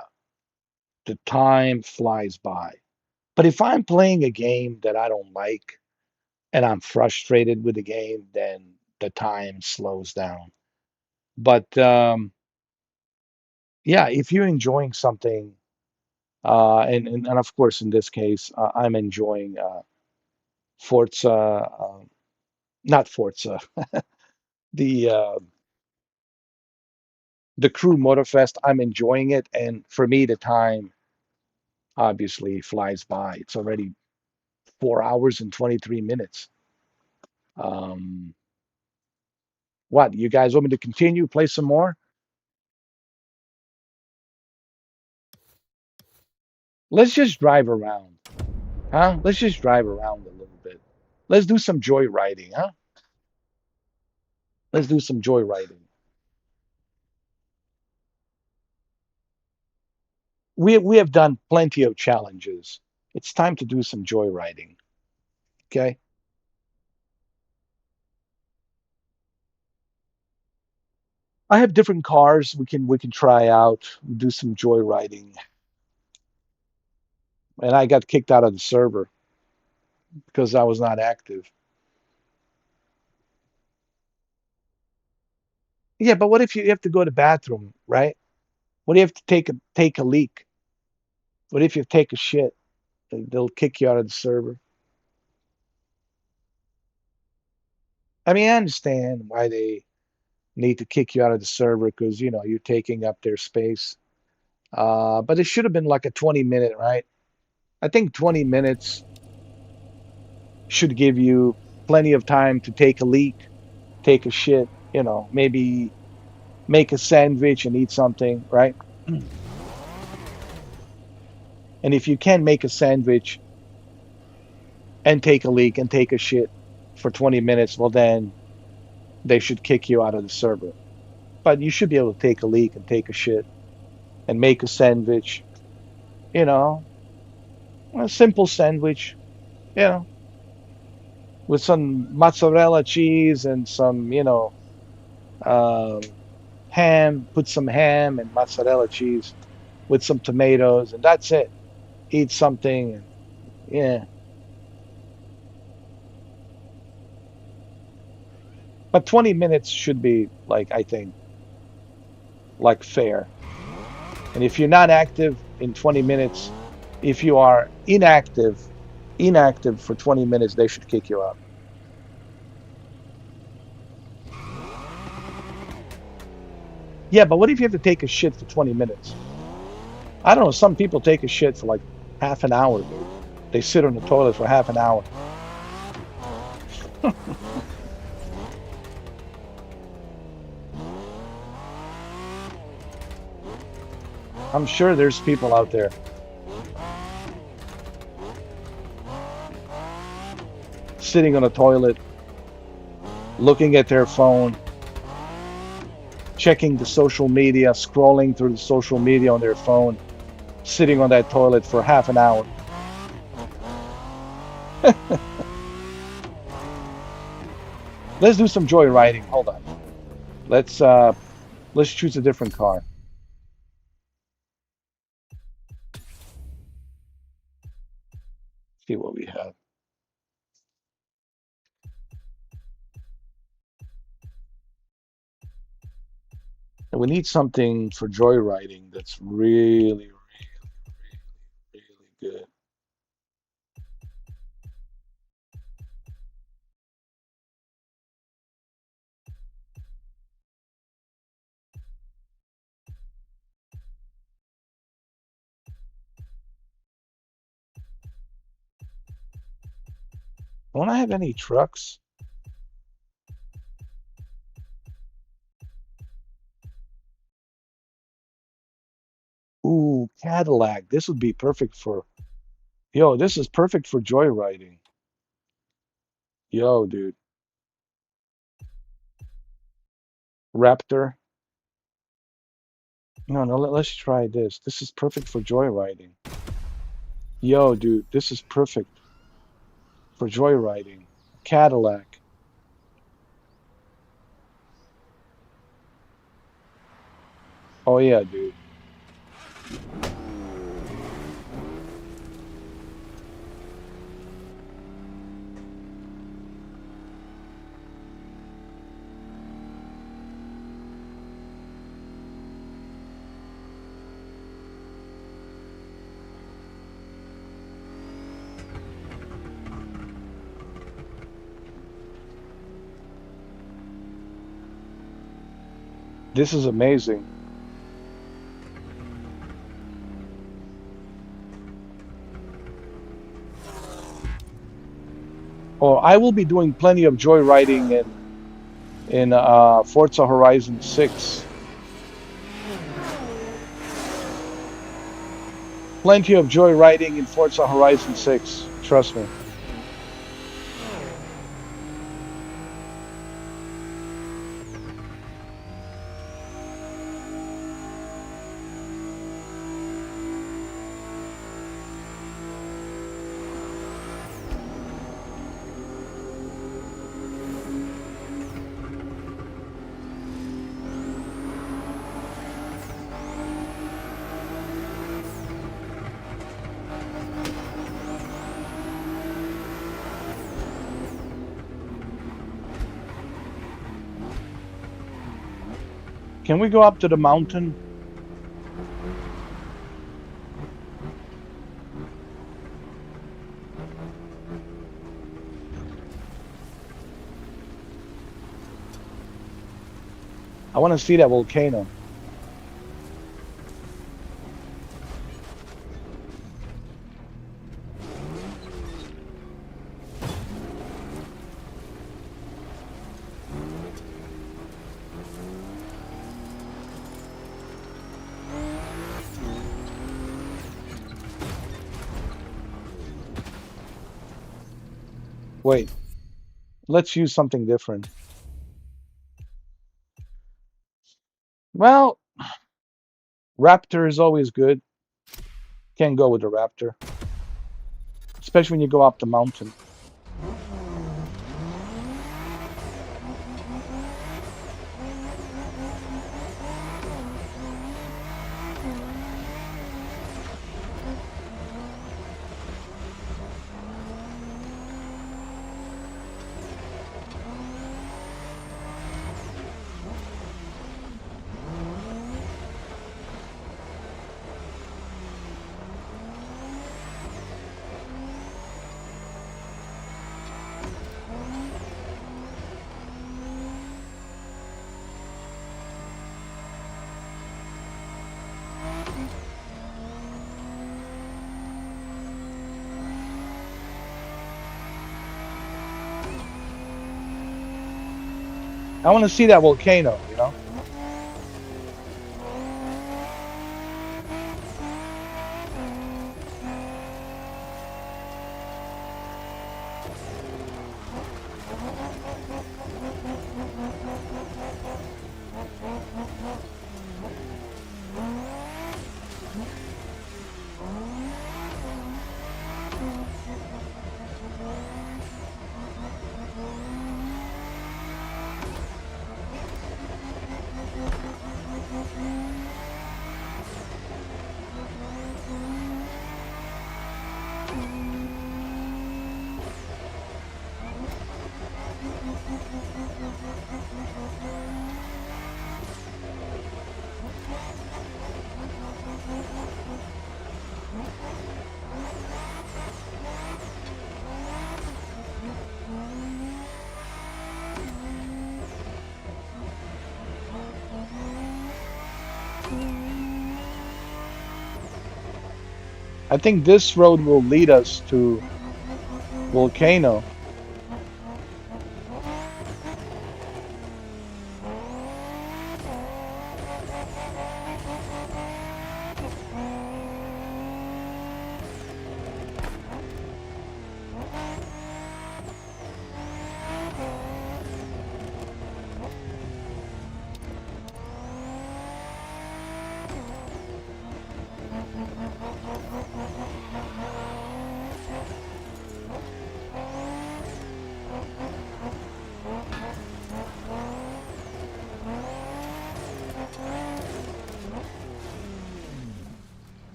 [SPEAKER 1] the time flies by. But if I'm playing a game that I don't like and I'm frustrated with the game, then the time slows down. But yeah, if you're enjoying something, and of course in this case, I'm enjoying Forza, not Forza, the uh, the Crew Motorfest. I'm enjoying it, and for me, the time obviously flies by. It's already 4 hours and 23 minutes. Um, what, you guys want me to continue, play some more? Let's just drive around, huh? Let's just drive around a little bit. Let's do some joyriding, huh? Let's do some joyriding. We have done plenty of challenges. It's time to do some joyriding. Okay. I have different cars we can try out, do some joyriding. And I got kicked out of the server because I was not active. Yeah, but what if you have to go to the bathroom, right? What if you have to take a leak? What if you take a shit? They'll kick you out of the server. I mean, I understand why they need to kick you out of the server because you're taking up their space. But it should have been like a 20-minute, right? I think 20 minutes should give you plenty of time to take a leak, take a shit, maybe make a sandwich and eat something, right? And if you can make a sandwich and take a leak and take a shit for 20 minutes, well, then they should kick you out of the server. But you should be able to take a leak and take a shit and make a sandwich, you know, a simple sandwich, you know, with some mozzarella cheese and some, um, ham, put some ham and mozzarella cheese with some tomatoes, and that's it. Eat something, and yeah. But 20 minutes should be like, I think, like fair. And if you're not active in 20 minutes, if you are inactive for 20 minutes, they should kick you out. Yeah, but what if you have to take a shit for 20 minutes? I don't know. Some people take a shit for like half an hour, dude. They sit on the toilet for half an hour. I'm sure there's people out there sitting on a toilet, looking at their phone, checking the social media, scrolling through the social media on their phone, sitting on that toilet for half an hour. Let's do some joyriding. Hold on. Let's choose a different car. See what we have. And we need something for joyriding that's really, really good. Don't I have any trucks? Ooh, Cadillac. This would be perfect for. Yo, this is perfect for joyriding. Yo, dude. Raptor. No, no, let's try this. This is perfect for joyriding. Yo, dude, this is perfect for joyriding. Cadillac. Oh yeah, dude. This is amazing. Oh, I will be doing plenty of joyriding in Forza Horizon 6. Plenty of joy riding in Forza Horizon 6. Trust me. Can we go up to the mountain? I want to see that volcano. Wait, let's use something different. Well, Raptor is always good. Can't go with the Raptor, especially when you go up the mountain. I want to see that volcano, you know? I think this road will lead us to volcano.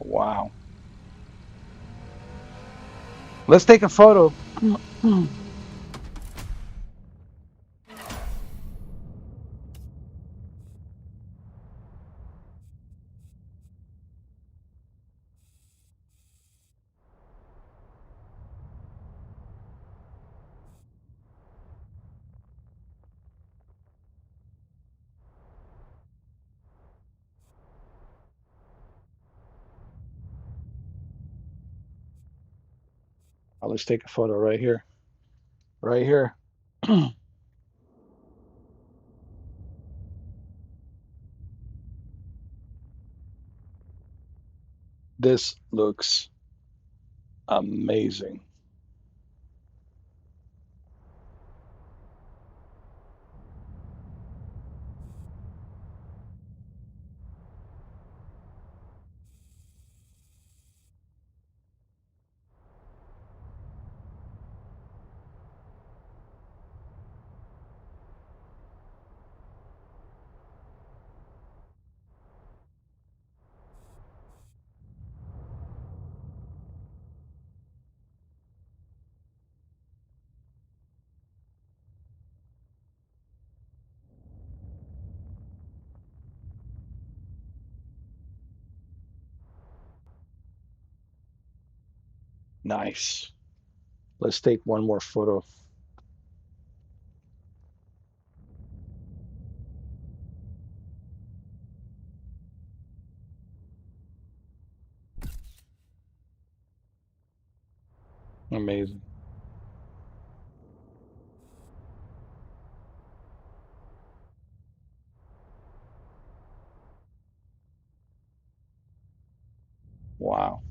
[SPEAKER 1] Wow. Let's take a photo. Let's take a photo right here. Right here. This looks amazing. Nice. Let's take one more photo. Amazing. Wow.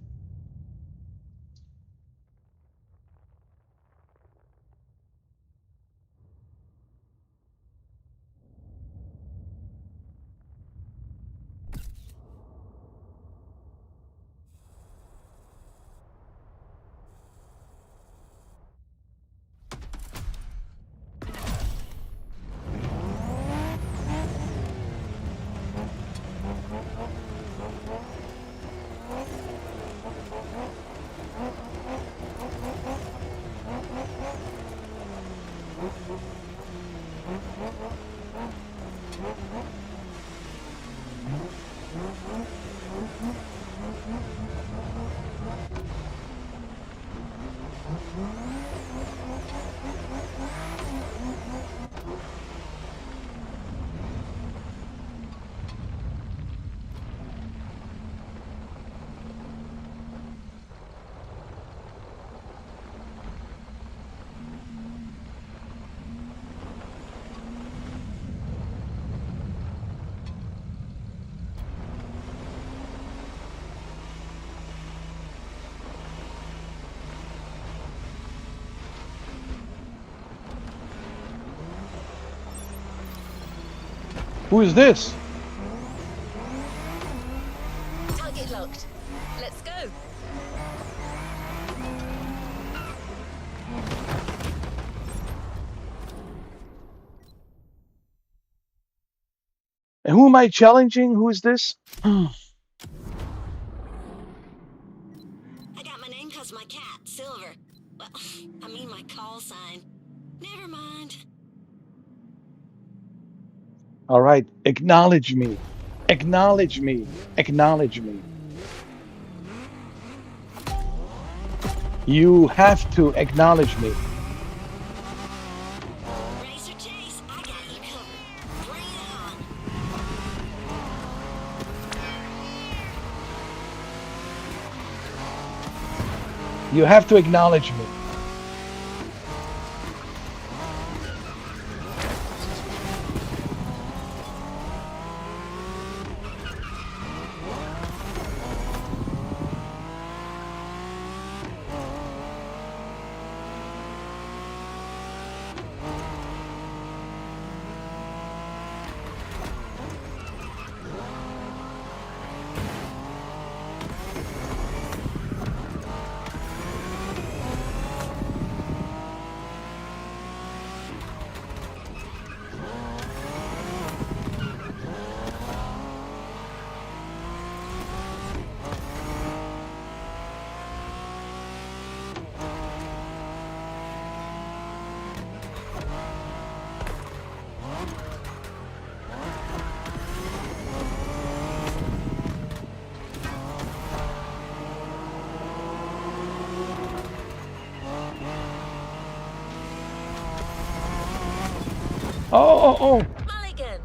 [SPEAKER 1] Who is this?
[SPEAKER 4] Target locked. Let's go.
[SPEAKER 1] And who am I challenging? Who is this?
[SPEAKER 3] I got my name because my cat, Silver. Well, I mean my call sign. Never mind.
[SPEAKER 1] All right, acknowledge me. Acknowledge me. Acknowledge me. You have to acknowledge me.
[SPEAKER 3] Racer Chase, I got you covered. Bring it on.
[SPEAKER 1] You have to acknowledge me. Oh.
[SPEAKER 4] Mulligan.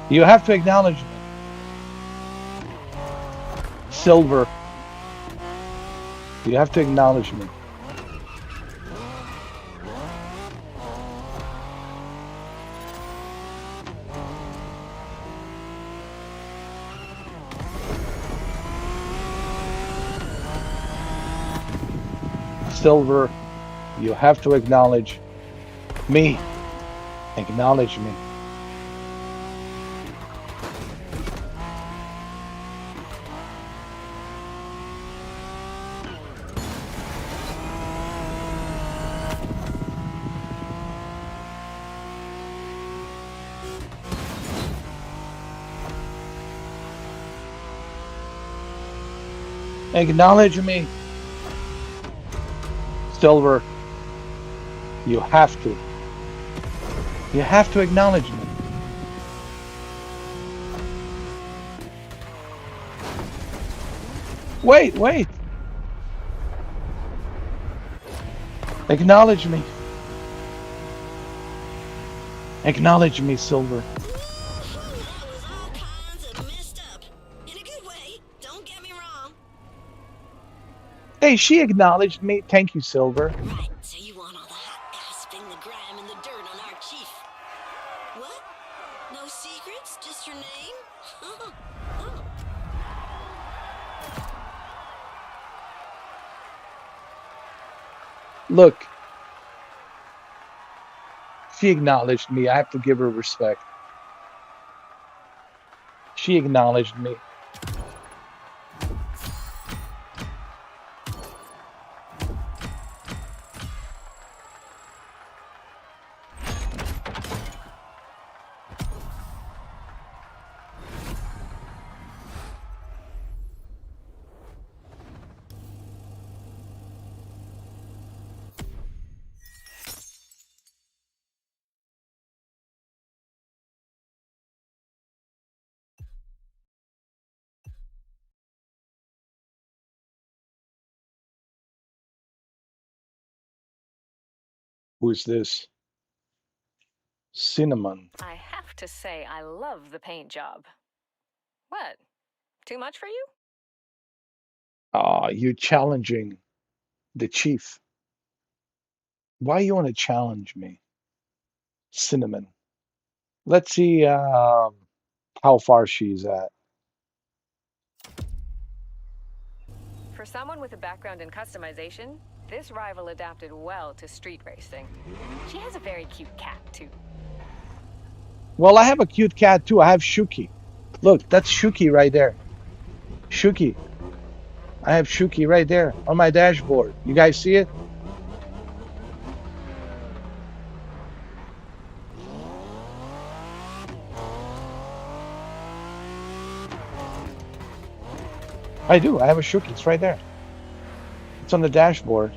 [SPEAKER 1] You have to acknowledge me. Silver, you have to acknowledge me. Silver, you have to acknowledge me. Acknowledge me. Acknowledge me. Silver, you have to. You have to acknowledge me. Wait, wait. Acknowledge me. Acknowledge me, Silver.
[SPEAKER 4] That was all kinds of messed up. In a good way, don't get me wrong.
[SPEAKER 1] Hey, she acknowledged me. Thank you, Silver.
[SPEAKER 4] Right, so you want all the hot gossiping, the grime, and the dirt on our chief. What? No secrets? Just your name? Oh.
[SPEAKER 1] Look, she acknowledged me. I have to give her respect. She acknowledged me. Who's this? Cinnamon.
[SPEAKER 2] I have to say, I love the paint job. What? Too much for you?
[SPEAKER 1] You're challenging the chief. Why you want to challenge me? Cinnamon. Let's see how far she's at.
[SPEAKER 2] For someone with a background in customization, this rival adapted well to street racing. She has a very cute cat, too.
[SPEAKER 1] Well, I have a cute cat too. I have Shuki. Look, that's Shuki right there. Shuki. I have Shuki right there on my dashboard. You guys see it? I do. I have a Shuki. It's right there. It's on the dashboard.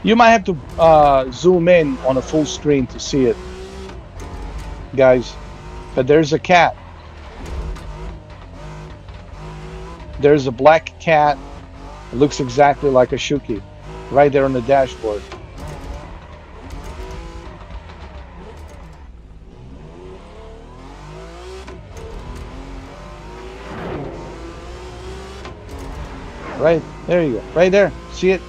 [SPEAKER 1] You might have to zoom in on a full screen to see it, guys. But there's a cat. There's a black cat. It looks exactly like a Shuki, right there on the dashboard. Right there you go. Right there. See it?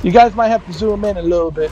[SPEAKER 1] You guys might have to zoom in a little bit.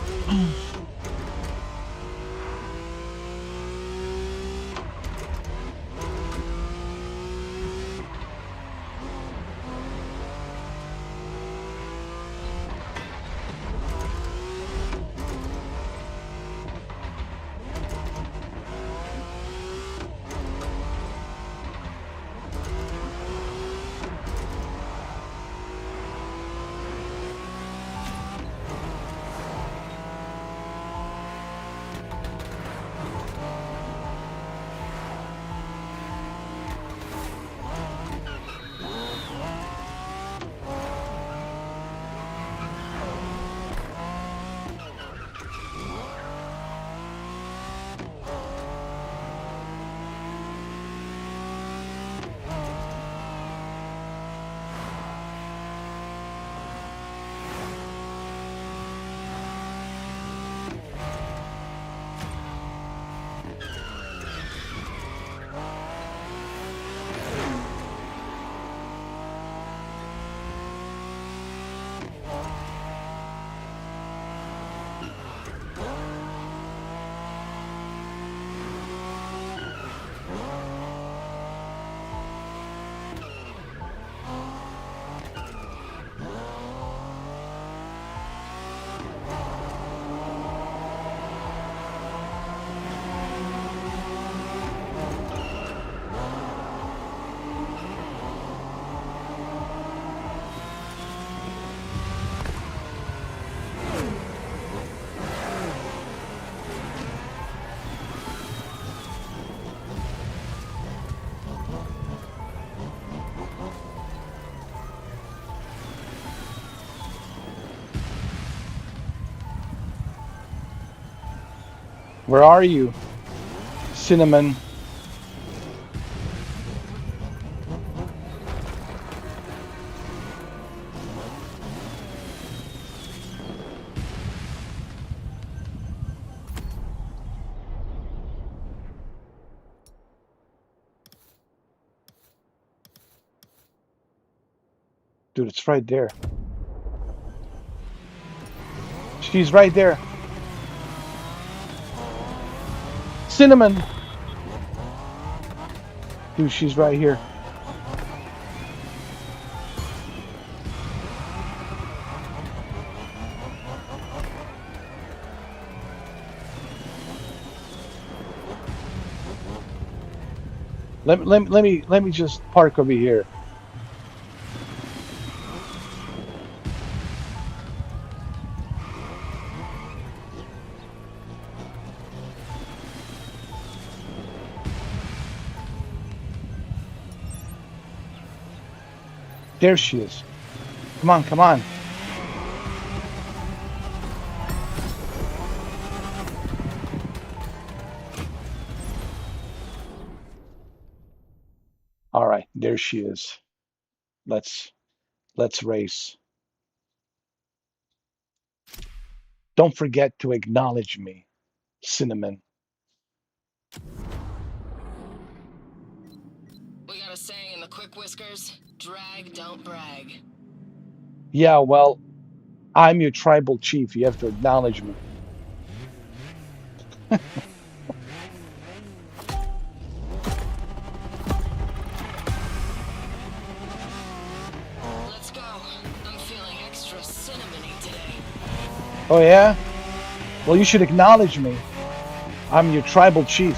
[SPEAKER 1] Where are you, Cinnamon? Dude, it's right there. She's right there. Cinnamon! Dude, she's right here. Let me just park over here. There she is. Come on, come on. All right, there she is. Let's let's race. Don't forget to acknowledge me, Cinnamon.
[SPEAKER 3] We got a saying in the Quick Whiskers, drag, don't brag.
[SPEAKER 1] Yeah, well, I'm your tribal chief. You have to acknowledge me.
[SPEAKER 3] Let's go. I'm feeling extra cinnamony today.
[SPEAKER 1] Oh yeah? Well, you should acknowledge me. I'm your tribal chief.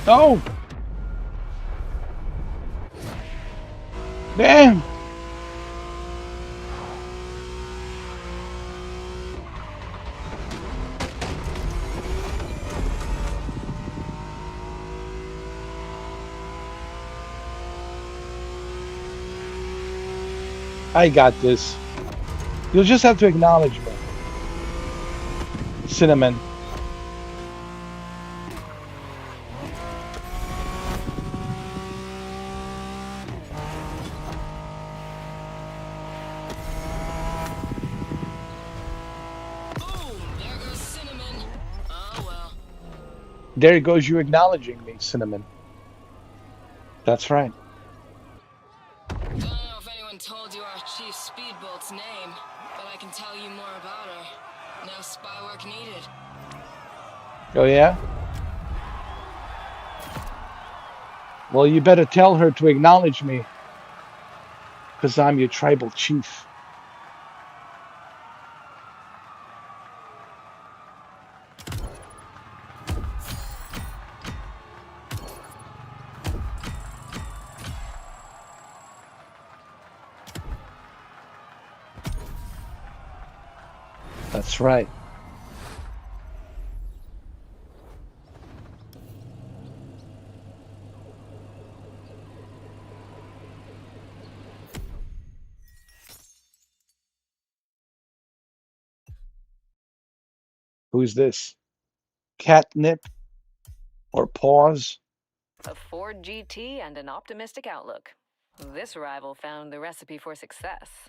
[SPEAKER 1] Oh! Damn! I got this. You'll just have to acknowledge me, Cinnamon.
[SPEAKER 3] Boom! There goes cinnamon. Oh well.
[SPEAKER 1] There goes you acknowledging me, Cinnamon. That's right.
[SPEAKER 3] Don't know if anyone told you our Chief Speedbolt's name, but I can tell you more about her. No spy work needed.
[SPEAKER 1] Oh yeah? Well, you better tell her to acknowledge me, because I'm your tribal chief. That's right. Who's this? Catnip or pause?
[SPEAKER 2] A Ford GT and an optimistic outlook. This rival found the recipe for success.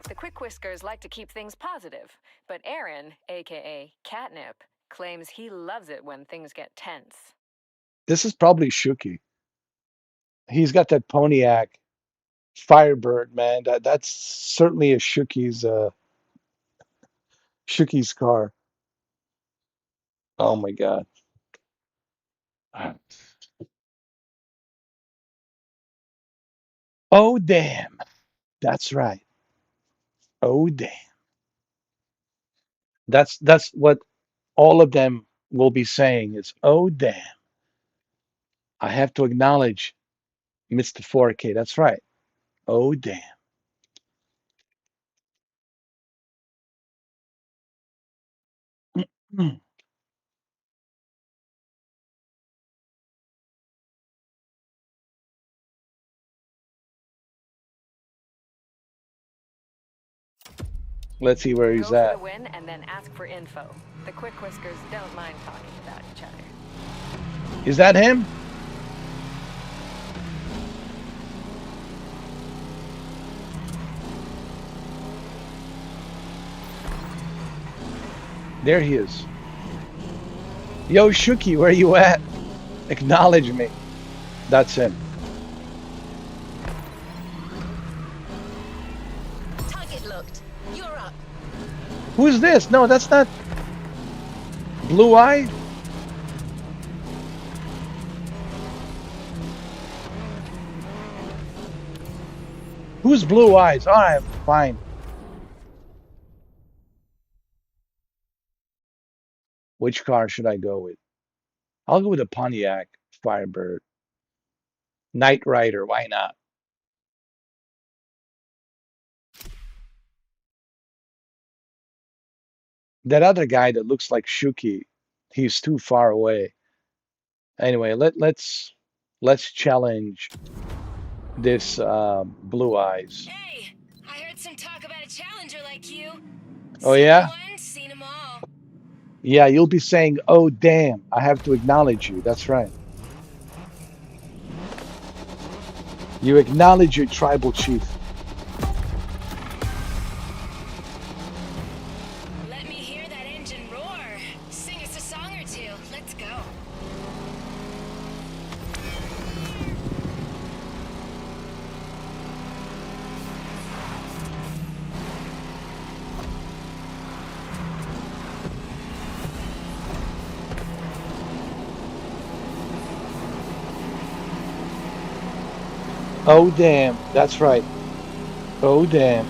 [SPEAKER 2] The Quick Whiskers like to keep things positive, but Aaron, aka Catnip, claims he loves it when things get tense.
[SPEAKER 1] This is probably Shuki. He's got that Pontiac Firebird, man. That's certainly a Shuki's car. Oh my God. Oh damn. That's right. Oh damn. That's what all of them will be saying is, oh damn. I have to acknowledge Mr. 4K. That's right. Oh damn. Let's see where he's
[SPEAKER 2] Go for the
[SPEAKER 1] at.
[SPEAKER 2] win and then ask for info. The Quick Whiskers don't mind talking about each other.
[SPEAKER 1] Is that him? There he is. Yo, Shuki, where you at? Acknowledge me. That's him.
[SPEAKER 4] Target locked. You're up.
[SPEAKER 1] Who's this? No, that's not Blue Eye. Who's Blue Eyes? All right, fine. Which car should I go with? I'll go with a Pontiac Firebird. Knight Rider, why not? That other guy that looks like Shuki, he's too far away. Anyway, let's challenge this Blue Eyes.
[SPEAKER 3] Hey, I heard some talk about a challenger like you.
[SPEAKER 1] Oh
[SPEAKER 3] Seen
[SPEAKER 1] yeah?
[SPEAKER 3] one, seen 'em all.
[SPEAKER 1] Yeah, you'll be saying, "Oh damn, I have to acknowledge you." That's right. You acknowledge your tribal chief.
[SPEAKER 3] Let me hear that engine roar. Sing us a song or two. Let's go.
[SPEAKER 1] Oh damn, that's right. Oh damn.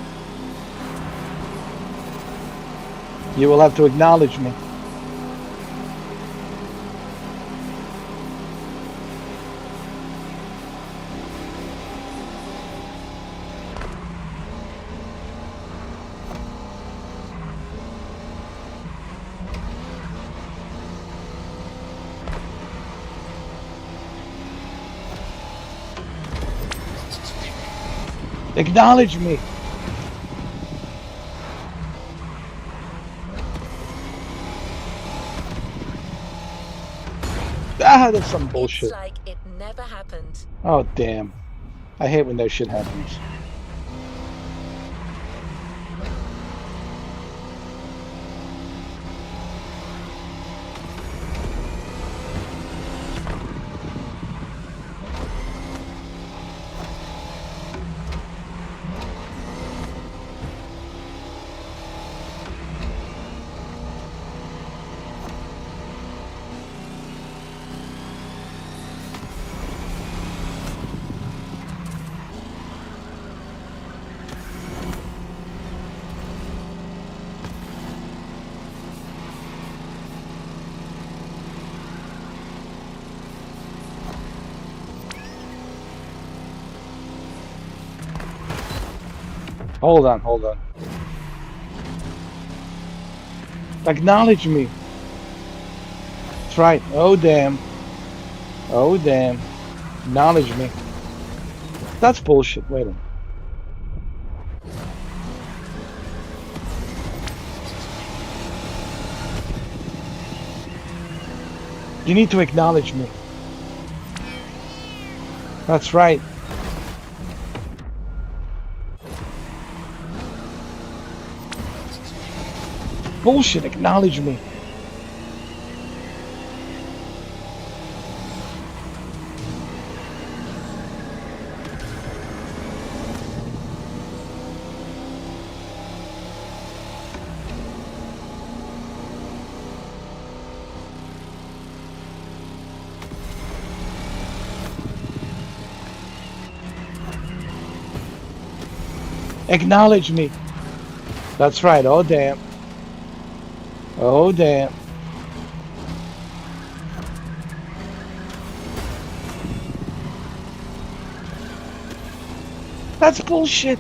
[SPEAKER 1] You will have to acknowledge me. Acknowledge me. Ah, that's some bullshit.
[SPEAKER 4] It's like it never happened.
[SPEAKER 1] Oh damn. I hate when that shit happens. Hold on, hold on. Acknowledge me. That's right. Oh, damn. Oh, damn. Acknowledge me. That's bullshit. Wait a minute. You need to acknowledge me. That's right. Bullshit. Acknowledge me. Acknowledge me. That's right. Oh, damn. Oh, damn. That's bullshit.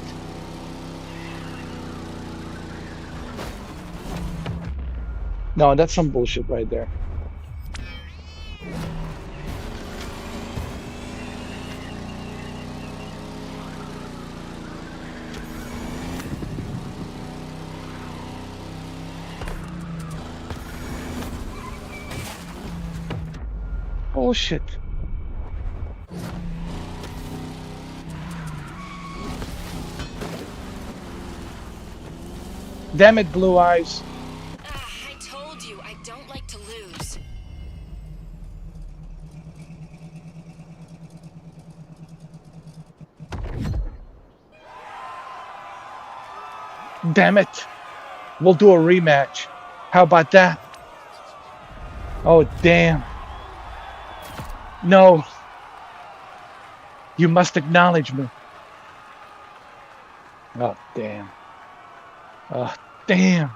[SPEAKER 1] No, that's some bullshit right there. Bullshit. Damn it, Blue Eyes.
[SPEAKER 3] Ah, I told you, I don't like to lose.
[SPEAKER 1] Damn it. We'll do a rematch. How about that? Oh, damn. No. You must acknowledge me. Oh, damn. Oh, damn.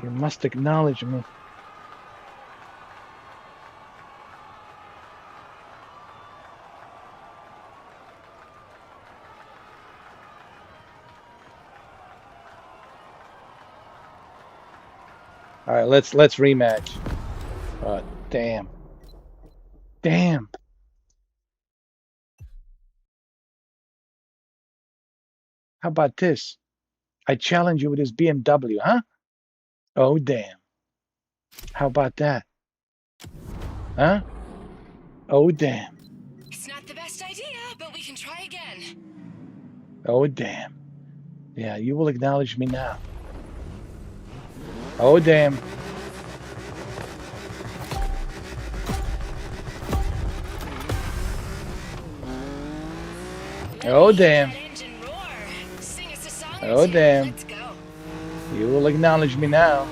[SPEAKER 1] You must acknowledge me. All right, let's rematch. Oh, damn. Damn. How about this? I challenge you with this BMW, huh? Oh, damn. How about that? Huh? Oh, damn.
[SPEAKER 3] It's not the best idea, but we can try again.
[SPEAKER 1] Oh, damn. Yeah, you will acknowledge me now. Oh, damn. Oh, damn.
[SPEAKER 3] That engine roar. Sing us a song or
[SPEAKER 1] Oh,
[SPEAKER 3] two.
[SPEAKER 1] damn.
[SPEAKER 3] Let's go.
[SPEAKER 1] You will acknowledge me now.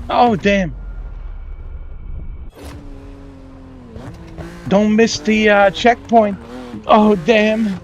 [SPEAKER 1] Oh, damn. Don't miss the checkpoint. Oh, damn.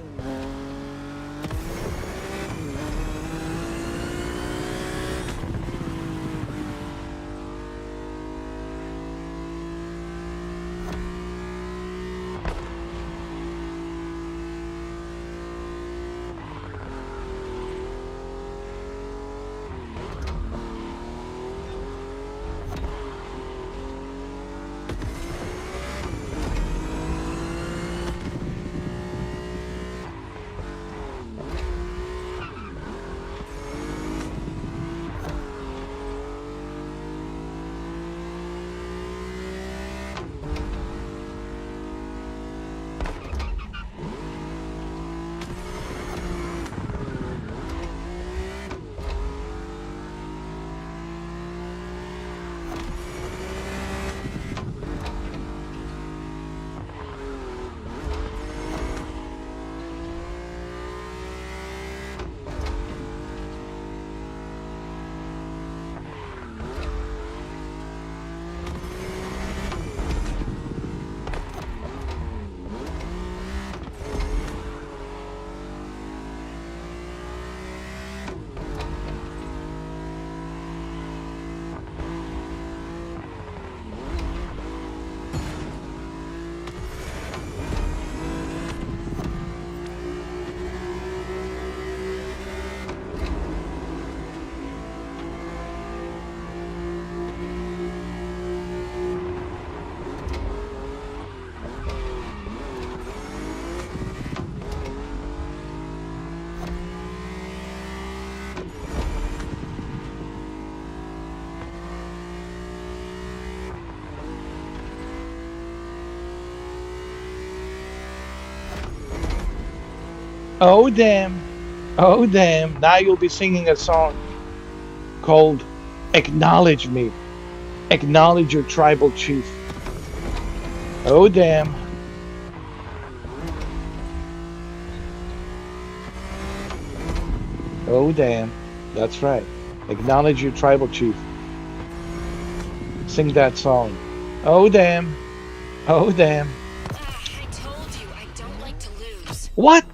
[SPEAKER 1] Oh, damn. Oh, damn. Now you'll be singing a song called Acknowledge Me. Acknowledge your tribal chief. Oh, damn. Oh, damn. That's right. Acknowledge your tribal chief. Sing that song. Oh, damn. Oh, damn.
[SPEAKER 7] Ah, I told you, I don't like to lose.
[SPEAKER 1] What?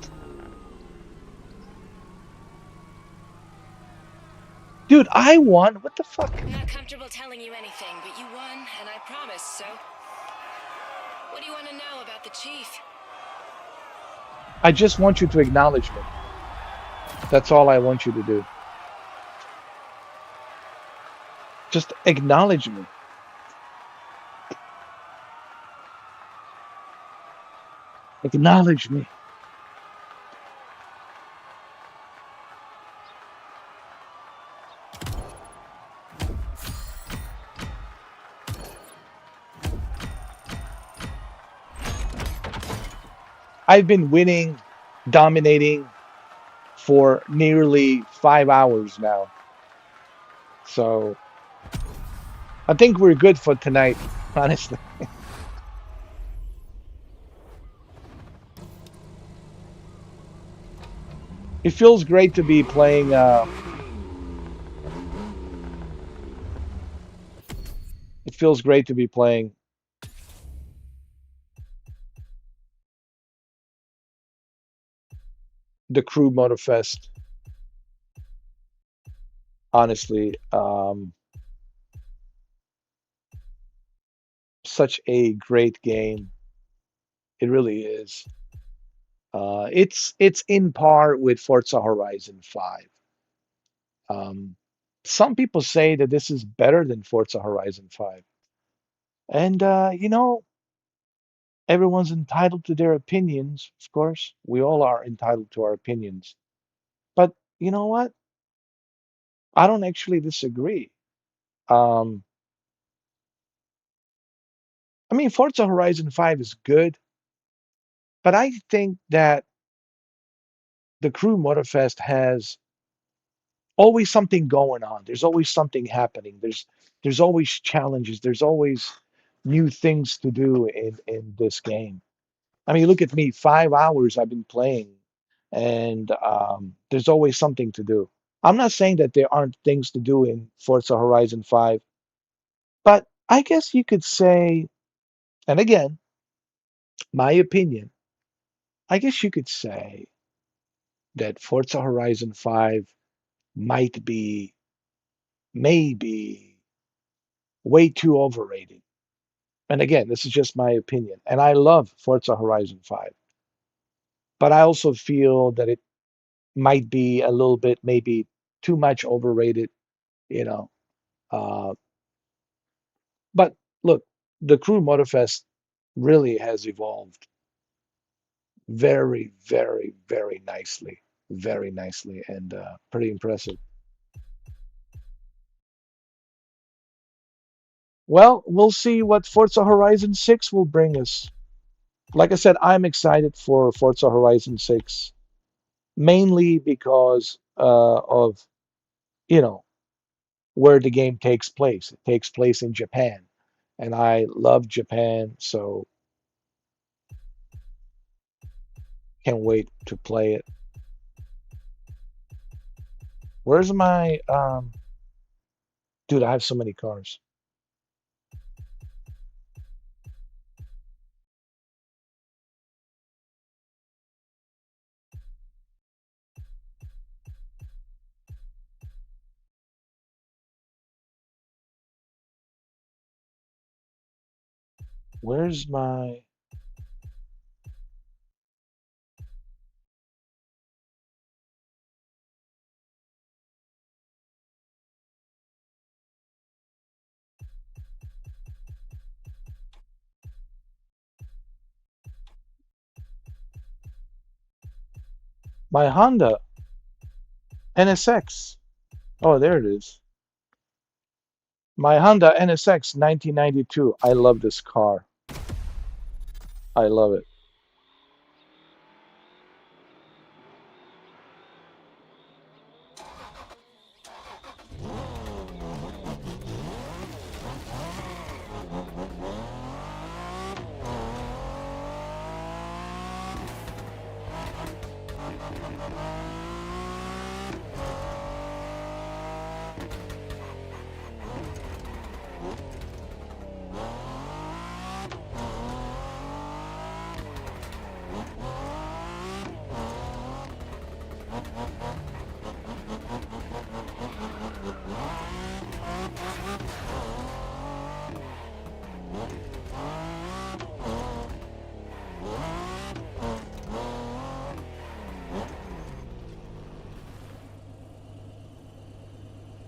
[SPEAKER 1] Dude, I won. What the fuck?
[SPEAKER 7] I'm not comfortable telling you anything, but you won, and I promised, so... What do you want to know about the chief?
[SPEAKER 1] I just want you to acknowledge me. That's all I want you to do. Just acknowledge me. Acknowledge me. I've been winning, dominating for nearly 5 hours now. So I think we're good for tonight, honestly. It feels great to be playing. It feels great to be playing the Crew Motorfest. Honestly, such a great game. It really is. It's in par with Forza Horizon 5. Um, some people say that this is better than Forza Horizon 5. And everyone's entitled to their opinions, of course. We all are entitled to our opinions. But you know what? I don't actually disagree. Um, I mean, Forza Horizon 5 is good, but I think that the Crew Motorfest has always something going on. There's always something happening. There's always challenges. There's always new things to do in this game. I mean, look at me, 5 hours I've been playing, and there's always something to do. I'm not saying that there aren't things to do in Forza Horizon 5, but I guess you could say, and again, my opinion, I guess you could say that Forza Horizon 5 might be, maybe, way too overrated. And again, this is just my opinion. And I love Forza Horizon 5, but I also feel that it might be a little bit, maybe too much overrated, you know. Uh, but look, the Crew Motorfest really has evolved very, very, very nicely, and pretty impressive. Well, we'll see what Forza Horizon 6 will bring us. Like I said, I'm excited for Forza Horizon 6, mainly because of, you know, where the game takes place. It takes place in Japan, and I love Japan, so can't wait to play it. Where's my dude? I have so many cars. Where's my Honda NSX? Oh, there it is. My Honda NSX 1992. I love this car. I love it.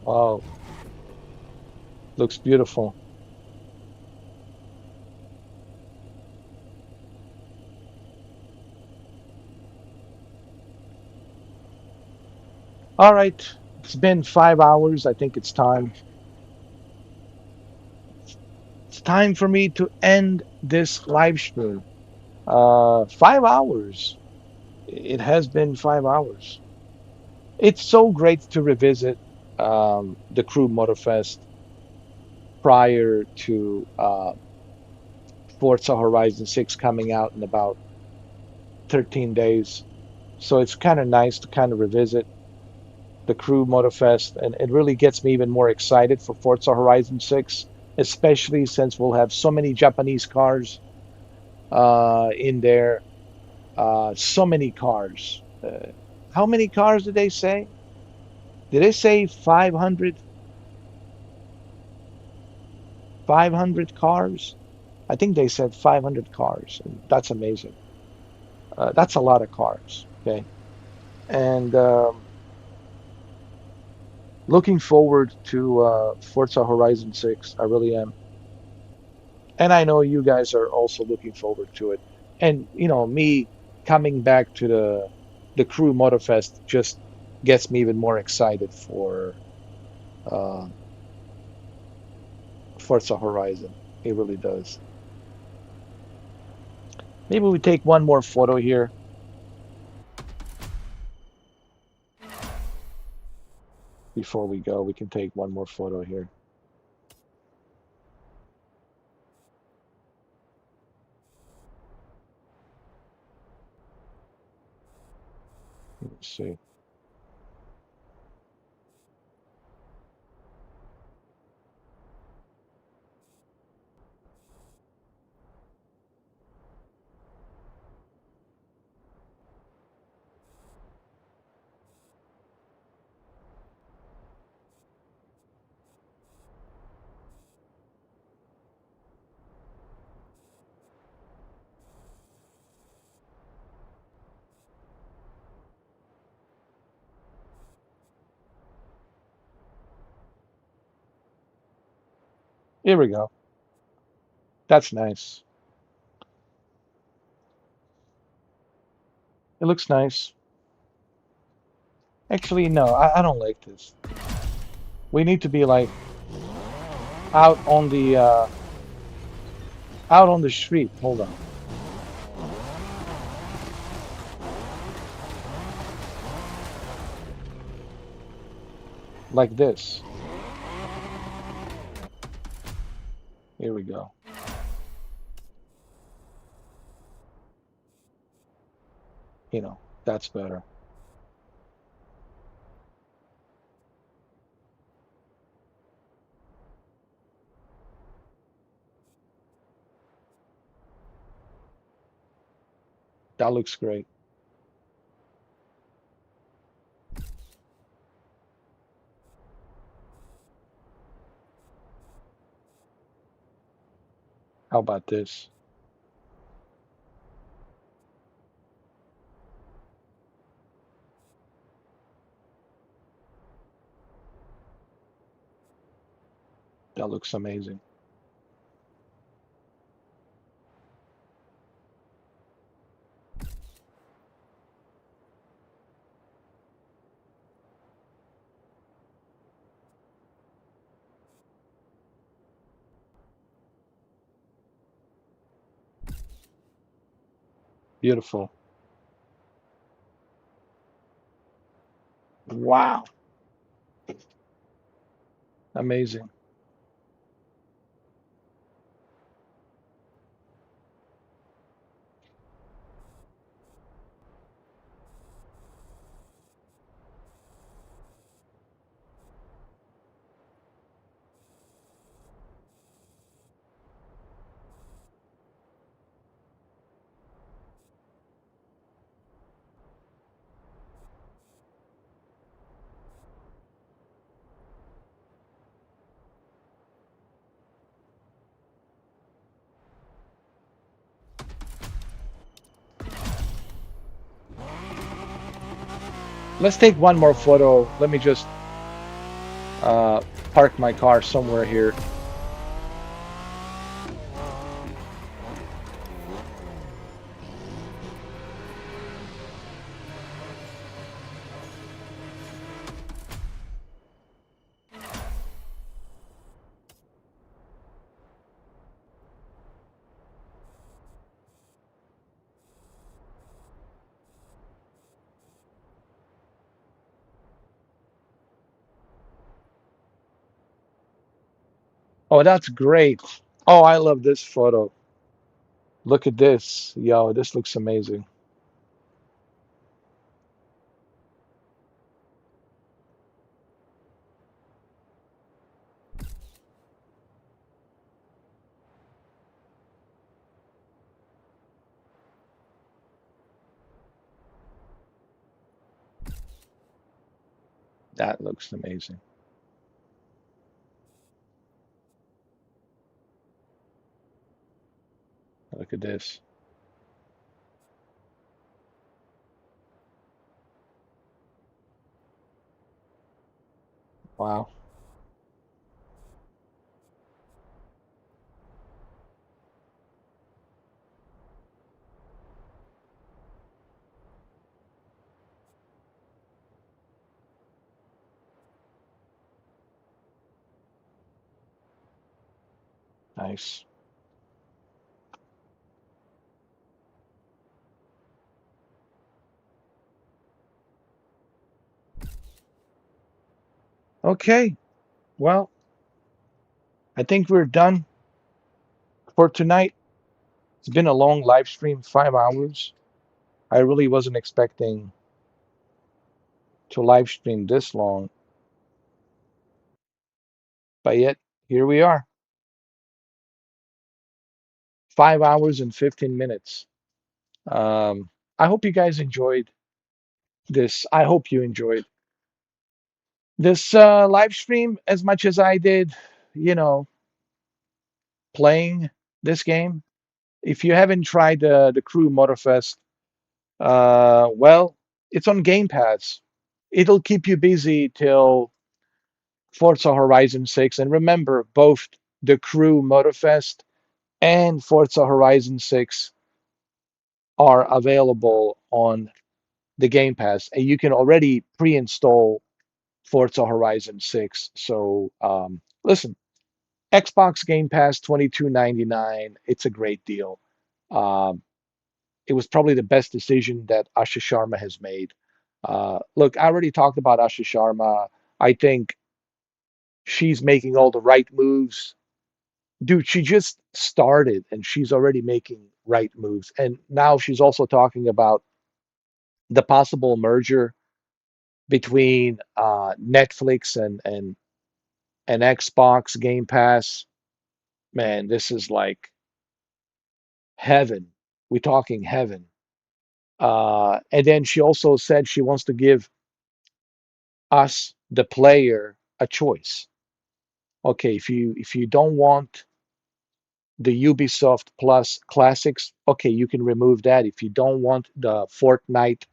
[SPEAKER 1] Wow, looks beautiful. All right, it's been 5 hours. I think it's time. It's time for me to end this live stream. 5 hours. It has been 5 hours. It's so great to revisit the Crew Motorfest prior to Forza Horizon 6 coming out in about 13 days. So it's kind of nice to kind of revisit the Crew Motorfest, and it really gets me even more excited for Forza Horizon 6, especially since we'll have so many Japanese cars in there. So many cars. How many cars did they say? Did they say 500? 500 cars? I think they said 500 cars, and that's amazing. That's a lot of cars. Okay, and looking forward to Forza Horizon 6. I really am. And I know you guys are also looking forward to it. And me coming back to the Crew Motorfest just gets me even more excited for uh, Forza Horizon. It really does. Maybe we take one more photo here before we go. We can take one more photo here. Let's see. Here we go. That's nice. It looks nice. Actually, no, I don't like this. We need to be like out on the out on the street. Hold on. Like this. Here we go. That's better. That looks great. How about this? That looks amazing. Beautiful. Wow. Amazing. Let's take one more photo. Let me just uh, park my car somewhere here. Oh, that's great. Oh, I love this photo. Look at this. Yo, this looks amazing. That looks amazing. Look at this. Wow. Nice. Okay. Well, I think we're done for tonight. It's been a long live stream, 5 hours. I really wasn't expecting to live stream this long, but yet here we are. 5 hours and 15 minutes. Um, I hope you guys enjoyed this. I hope you enjoyed this live stream as much as I did, you know, playing this game. If you haven't tried the Crew Motorfest, well, it's on Game Pass. It'll keep you busy till Forza Horizon 6. And remember, both the Crew Motorfest and Forza Horizon 6 are available on the Game Pass, and you can already pre-install Forza Horizon 6. So listen, Xbox Game Pass 22.99. It's a great deal. Um, it was probably the best decision that Asha Sharma has made. Look, I already talked about Asha Sharma. I think she's making all the right moves. Dude, she just started and she's already making right moves. And now she's also talking about the possible merger between Netflix and Xbox Game Pass. Man, this is like heaven. We're talking heaven. And then she also said she wants to give us, the player, a choice. Okay, if you don't want the Ubisoft Plus classics, okay, you can remove that. If you don't want the Fortnite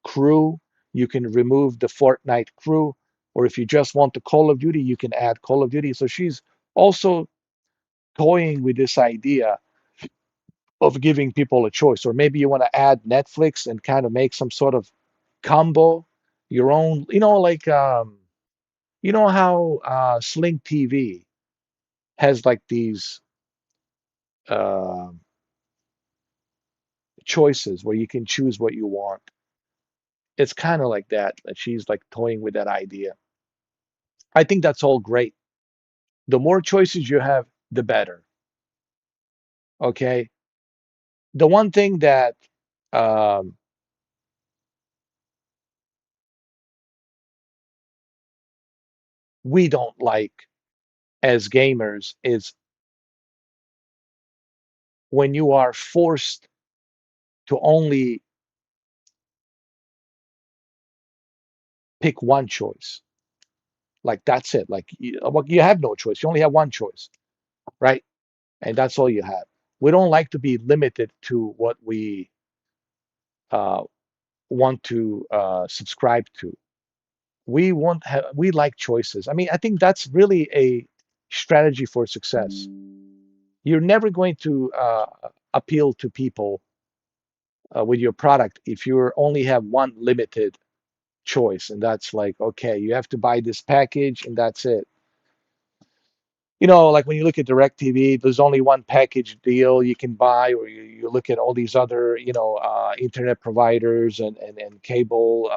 [SPEAKER 1] crew, you can remove the Fortnite crew. Or if you just want the Call of Duty, you can add Call of Duty. So she's also toying with this idea of giving people a choice. Or maybe you want to add Netflix and kind of make some sort of combo, your own, you know how Sling TV has like these uh, choices where you can choose what you want. It's kind of like that, that she's like toying with that idea. I think that's all great. The more choices you have, the better. Okay. The one thing that um, we don't like as gamers is when you are forced to only pick one choice. Like that's it. Like well, you have no choice. You only have one choice, right? And that's all you have. We don't like to be limited to what we uh, want to subscribe to. We like choices. I mean, I think that's really a strategy for success. You're never going to appeal to people with your product if you only have one limited choice, and that's like, okay, you have to buy this package, and that's it. Like when you look at DirecTV, there's only one package deal you can buy, or you look at all these other, internet providers and cable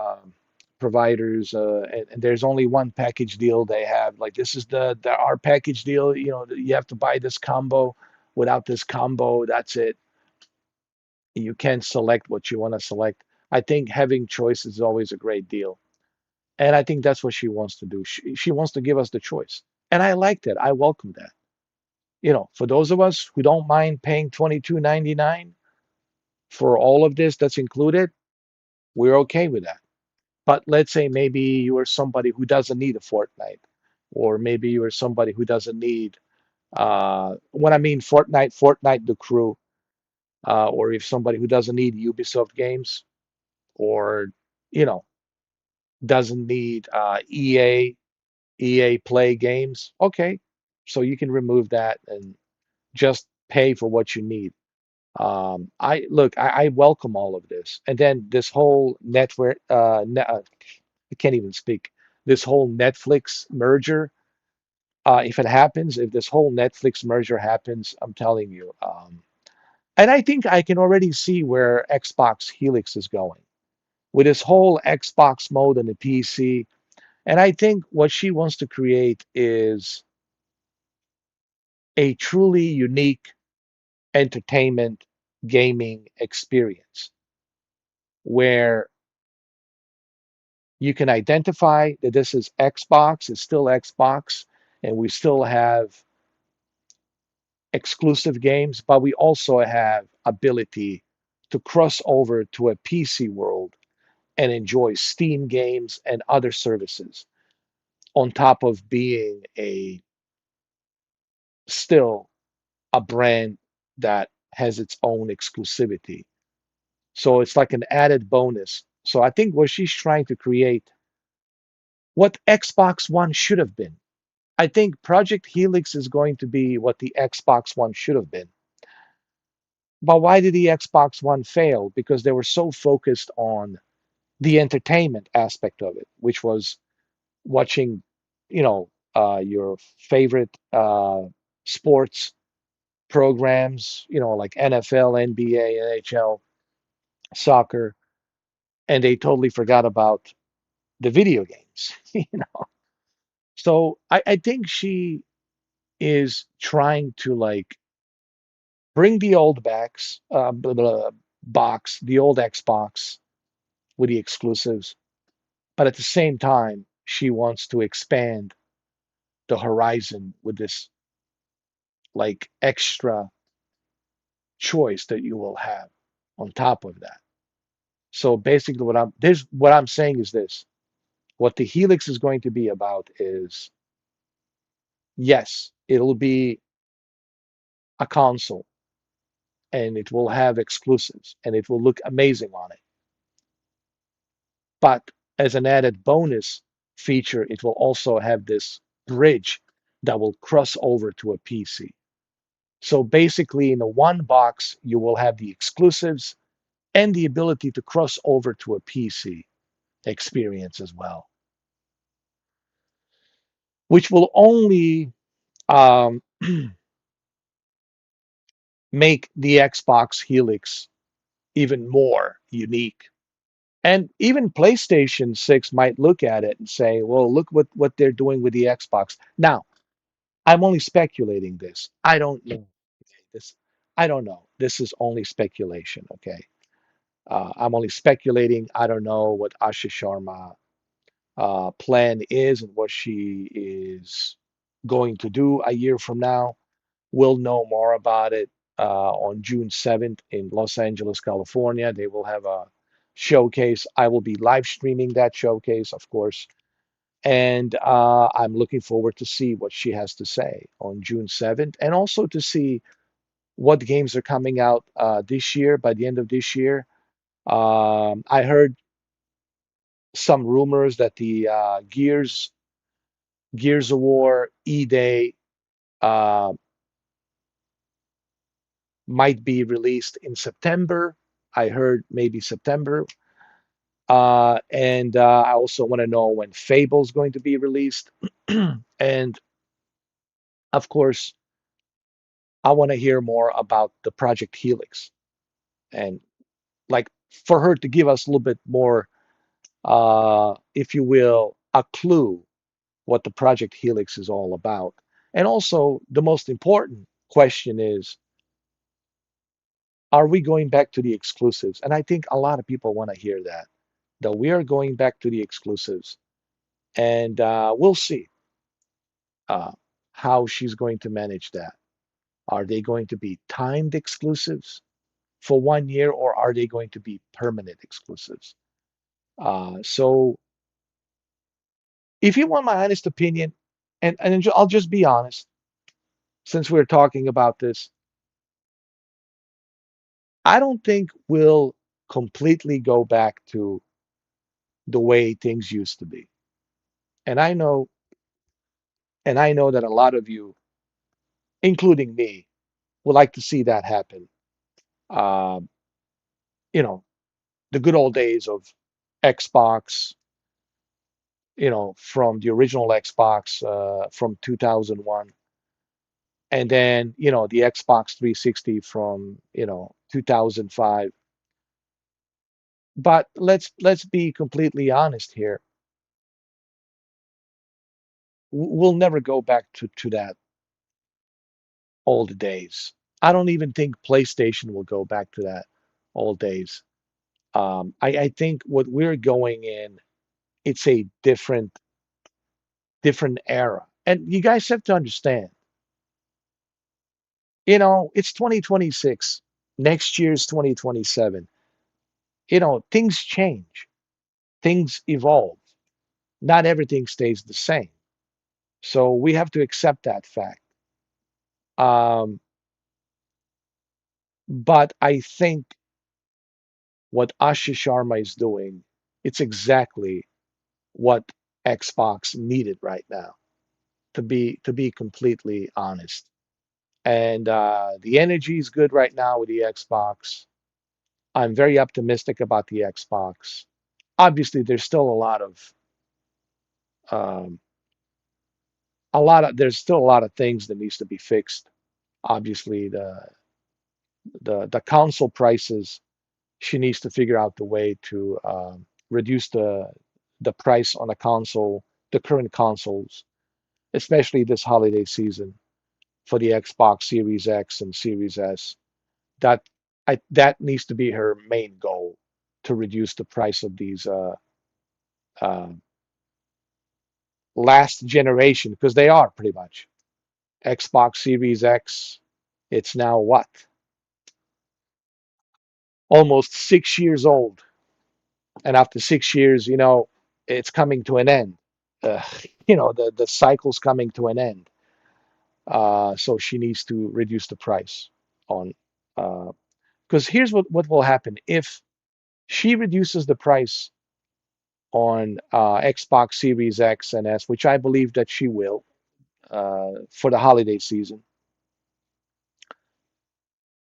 [SPEAKER 1] providers, and there's only one package deal they have. Like this is the our package deal. You have to buy this combo. Without this combo, that's it. You can't select what you want to select. I think having choice is always a great deal. And I think that's what she wants to do. She wants to give us the choice. And I like that. I welcome that. For those of us who don't mind paying 22.99 for all of this that's included, we're okay with that. But let's say maybe you are somebody who doesn't need a Fortnite, or maybe you are somebody who doesn't need, when I mean Fortnite the crew, or if somebody who doesn't need Ubisoft games, or, you know, doesn't need EA Play games. Okay, so you can remove that and just pay for what you need. I welcome all of this, and then this whole network. I can't even speak. This whole Netflix merger. If it happens, if this whole Netflix merger happens, I'm telling you. And I think I can already see where Xbox Helix is going with this whole Xbox mode on the PC. And I think what she wants to create is a truly unique entertainment gaming experience where you can identify that this is Xbox, it's still Xbox, and we still have exclusive games, but we also have ability to cross over to a PC world and enjoy Steam games and other services on top of being a still a brand that has its own exclusivity. So it's like an added bonus. So I think what she's trying to create, what Xbox One should have been. I think Project Helix is going to be what the Xbox One should have been. But why did the Xbox One fail? Because they were so focused on the entertainment aspect of it, which was watching, your favorite sports programs, like NFL, NBA, NHL, soccer, and they totally forgot about the video games. So I think she is trying to like bring the old box, the old Xbox with the exclusives, but at the same time, she wants to expand the horizon with this like extra choice that you will have on top of that. So basically, what I'm saying is this: what the Helix is going to be about is, yes, it'll be a console and it will have exclusives and it will look amazing on it. But as an added bonus feature, it will also have this bridge that will cross over to a PC. So basically, in a one box, you will have the exclusives and the ability to cross over to a PC experience as well, which will only make the Xbox Helix even more unique. And even PlayStation 6 might look at it and say, well, look what they're doing with the Xbox. Now, I'm only speculating this. I don't know. This I don't know. This is only speculation, okay? I'm only speculating. I don't know what Asha Sharma plan is and what she is going to do a year from now. We'll know more about it on June 7th in Los Angeles, California. They will have a showcase. I will be live streaming that showcase, of course. And I'm looking forward to see what she has to say on June 7th, and also to see what games are coming out this year, by the end of this year. I heard some rumors that the Gears of War E-Day uh, might be released in September. I heard maybe September. And I also want to know when Fable's going to be released. And of course, I want to hear more about the Project Helix and like for her to give us a little bit more, if you will, a clue what the Project Helix is all about. And also, the most important question is, are we going back to the exclusives? And I think a lot of people want to hear that we are going back to the exclusives. And we'll see uh, how she's going to manage that. Are they going to be timed exclusives for 1 year, or are they going to be permanent exclusives? So, if you want my honest opinion, and I'll just be honest, since we're talking about this, I don't think we'll completely go back to the way things used to be. And I know, and I know that a lot of you, including me, would like to see that happen. Um, you know, the good old days of Xbox, from the original Xbox from 2001, and then, the Xbox 360 from, 2005. But let's be completely honest here. We'll never go back to that old days. I don't even think PlayStation will go back to that old days. I think what we're going in, it's a different era. And you guys have to understand, it's 2026. Next year's 2027. Things change, things evolve. Not everything stays the same. So we have to accept that fact. Um, but I think what Ashish Sharma is doing, it's exactly what Xbox needed right now, to be completely honest. And the energy is good right now with the Xbox. I'm very optimistic about the Xbox. Obviously, there's still um, there's still a lot of things that needs to be fixed. Obviously, the console prices, she needs to figure out the way to reduce the price on a console, the current consoles, especially this holiday season for the Xbox Series X and Series S. That that needs to be her main goal, to reduce the price of these uh, last generation, because they are pretty much Xbox Series X. It's now what? Almost 6 years old. And after 6 years, it's coming to an end. Uh, the cycle's coming to an end. So she needs to reduce the price on, because here's what will happen if she reduces the price on Xbox Series X and S, which I believe that she will for the holiday season.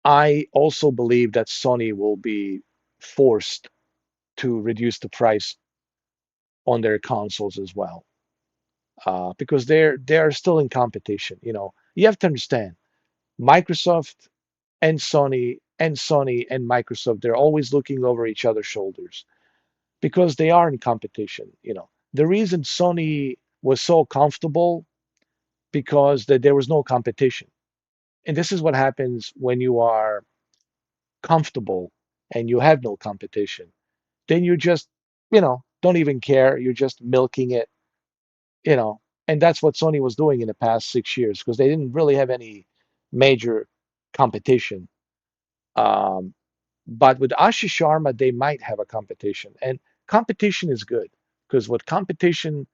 [SPEAKER 1] I also believe that Sony will be forced to reduce the price on their consoles as well, because they're still in competition. You have to understand, Microsoft and Sony and Microsoft, they're always looking over each other's shoulders because they are in competition. The reason Sony was so comfortable, because there was no competition. And this is what happens when you are comfortable and you have no competition. Then you just, don't even care. You're just milking it, you know. And that's what Sony was doing in the past 6 years, because they didn't really have any major competition. Um, but with Ashish Sharma, they might have a competition. And competition is good, because what competition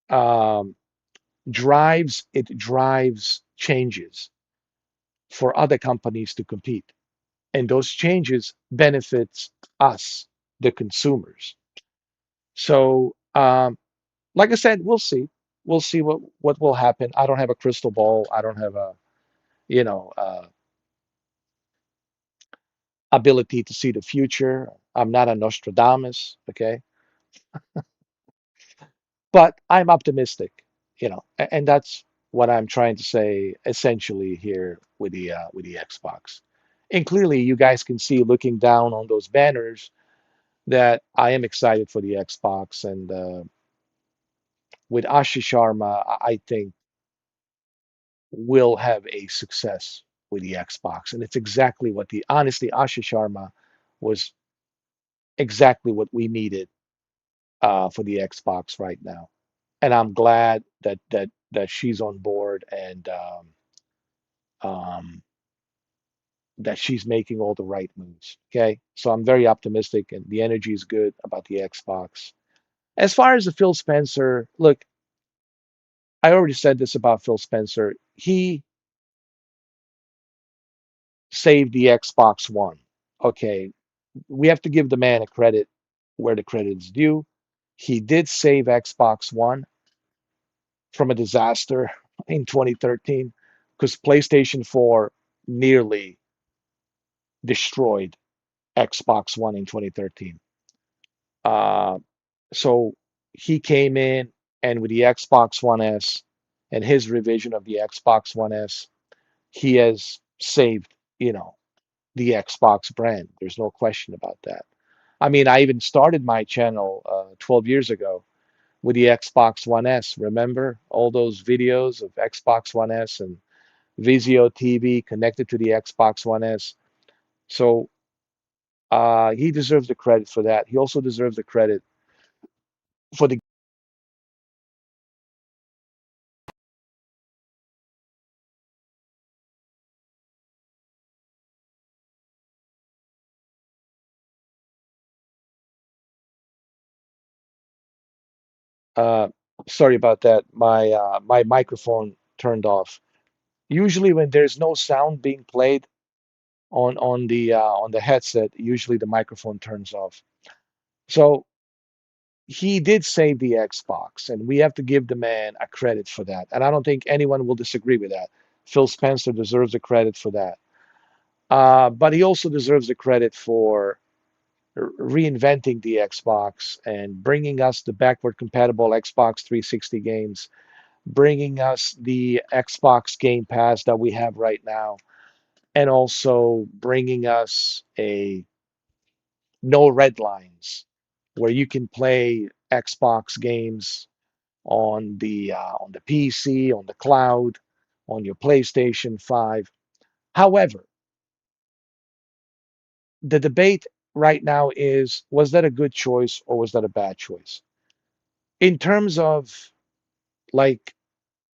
[SPEAKER 1] um, it drives changes for other companies to compete. and those changes benefits us, the consumers. So, like I said, we'll see. We'll see what will happen. I don't have a crystal ball. I don't have a, you know, ability to see the future. I'm not a Nostradamus, okay? But I'm optimistic, and that's what I'm trying to say essentially here with the Xbox. And clearly, you guys can see looking down on those banners that I am excited for the Xbox, and with Ashish Sharma, I think will have a success with the Xbox, and it's exactly what the honestly Ashish Sharma was exactly what we needed for the Xbox right now. And I'm glad that she's on board and um, that she's making all the right moves. Okay, so I'm very optimistic, and the energy is good about the Xbox. As far as the Phil Spencer, look, I already said this about Phil Spencer. He saved the Xbox One. Okay, we have to give the man a credit where the credit is due. He did save Xbox One from a disaster in 2013 because PlayStation 4 nearly destroyed Xbox One in 2013. Uh, so he came in and with the Xbox One S and his revision of the Xbox One S, he has saved, the Xbox brand. There's no question about that. I mean, I even started my channel 12 years ago with the Xbox One S. Remember all those videos of Xbox One S and Vizio TV connected to the Xbox One S? So he deserves the credit for that. He also deserves the credit for the. Uh, Sorry about that. My microphone turned off. Usually, when there's no sound being played on the headset, usually the microphone turns off. So he did save the Xbox, and we have to give the man a credit for that. And I don't think anyone will disagree with that. Phil Spencer deserves the credit for that. But he also deserves the credit for reinventing the Xbox and bringing us the backward compatible Xbox 360 games, bringing us the Xbox Game Pass that we have right now, and also bringing us a no red lines where you can play Xbox games on the PC, on the cloud, on your PlayStation 5. However, the debate right now is, was that a good choice or was that a bad choice? In terms of like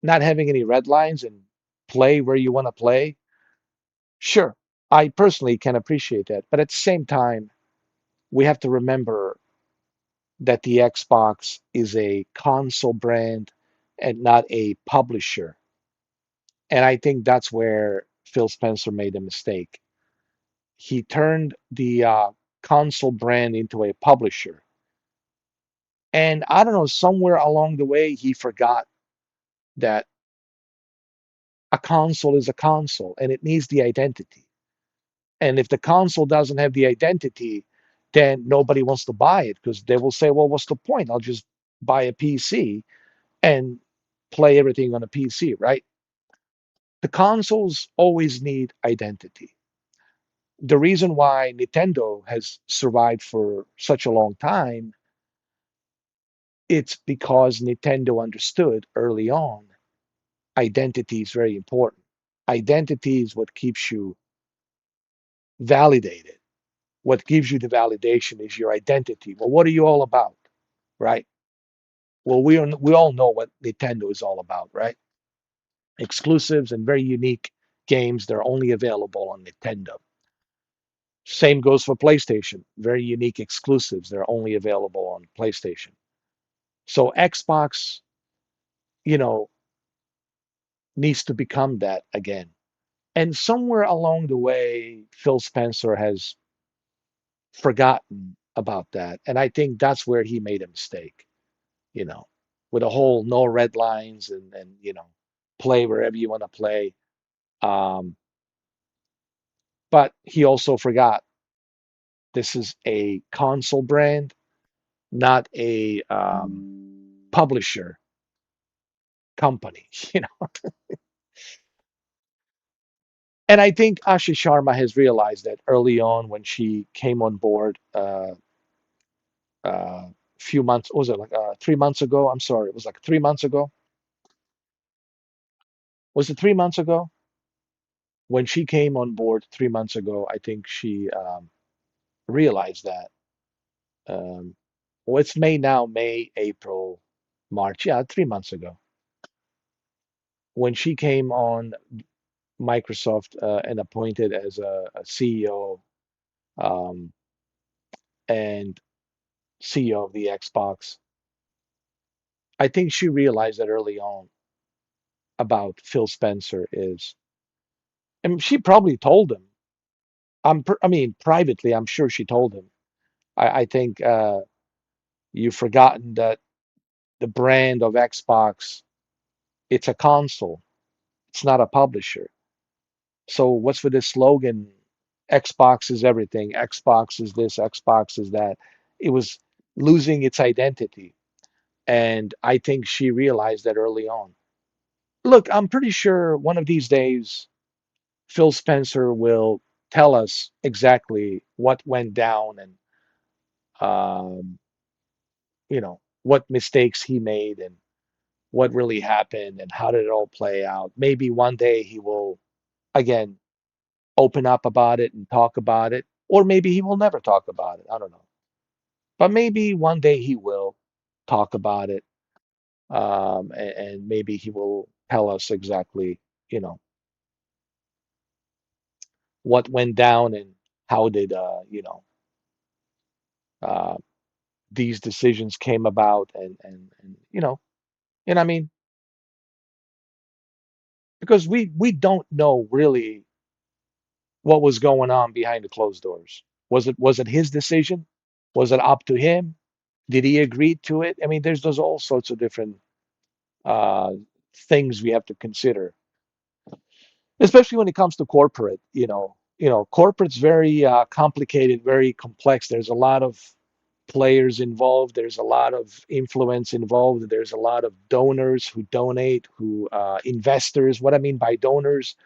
[SPEAKER 1] not having any red lines and play where you want to play, sure, I personally can appreciate that. But at the same time, we have to remember that the Xbox is a console brand and not a publisher. And I think that's where Phil Spencer made a mistake. He turned the console brand into a publisher. And I don't know, somewhere along the way, he forgot that a console is a console and it needs the identity. And if the console doesn't have the identity, then nobody wants to buy it because they will say, well, what's the point? I'll just buy a PC and play everything on a PC, right? The consoles always need identity. The reason why Nintendo has survived for such a long time, it's because Nintendo understood early on identity is very important. Identity is what keeps you validated. What gives you the validation is your identity. Well, what are you all about, right? Well, we all know what Nintendo is all about, right? Exclusives and very unique games that are only available on Nintendo. Same goes for PlayStation. Very unique exclusives that are only available on PlayStation. So Xbox, you know, needs to become that again. And somewhere along the way, Phil Spencer has forgotten about that. And I think that's where he made a mistake, you know, with the whole no red lines and play wherever you want to play. Um, but he also forgot this is a console brand, not a publisher company, you know. And I think Ashish Sharma has realized that early on when she came on board few months, what was it like 3 months ago? I'm sorry, it was like 3 months ago. Was it 3 months ago? When she came on board 3 months ago, I think she realized that. Um, well, it's May now, May, April, March. Yeah, 3 months ago. When she came on Microsoft and appointed as a CEO and CEO of the Xbox, I think she realized that early on about Phil Spencer is, and she probably told him. I mean, privately, I'm sure she told him. I think you've forgotten that the brand of Xbox, it's a console. It's not a publisher. So what's with this slogan? Xbox is everything. Xbox is this. Xbox is that. It was losing its identity, and I think she realized that early on. Look, I'm pretty sure one of these days Phil Spencer will tell us exactly what went down and um, what mistakes he made and what really happened and how did it all play out. Maybe one day he will again open up about it and talk about it, or maybe he will never talk about it. I don't know. But maybe one day he will talk about it, and maybe he will tell us exactly, you know, what went down and how did, uh, these decisions came about, and I mean, because we don't know really what was going on behind the closed doors. Was it his decision? Was it up to him? Did he agree to it? I mean, there's all sorts of different uh, things we have to consider, especially when it comes to corporate. Corporate's very complicated, very complex. There's a lot of players involved. There's a lot of influence involved. There's a lot of donors who donate, who investors. What I mean by donors,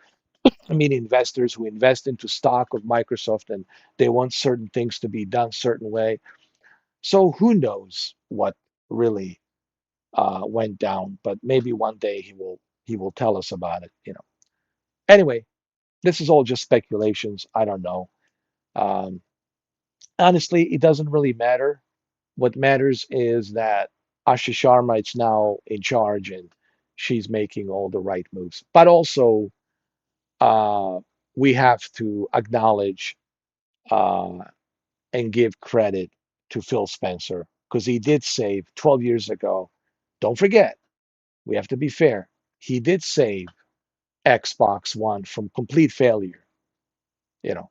[SPEAKER 1] I mean investors who invest into stock of Microsoft and they want certain things to be done certain way. So who knows what really went down? But maybe one day he will tell us about it. Anyway, this is all just speculations. I don't know. Um, Honestly, it doesn't really matter. What matters is that Asha Sharma is now in charge and she's making all the right moves. But also, uh, we have to acknowledge uh, and give credit to Phil Spencer because he did save 12 years ago. Don't forget, we have to be fair. He did save Xbox One from complete failure, you know,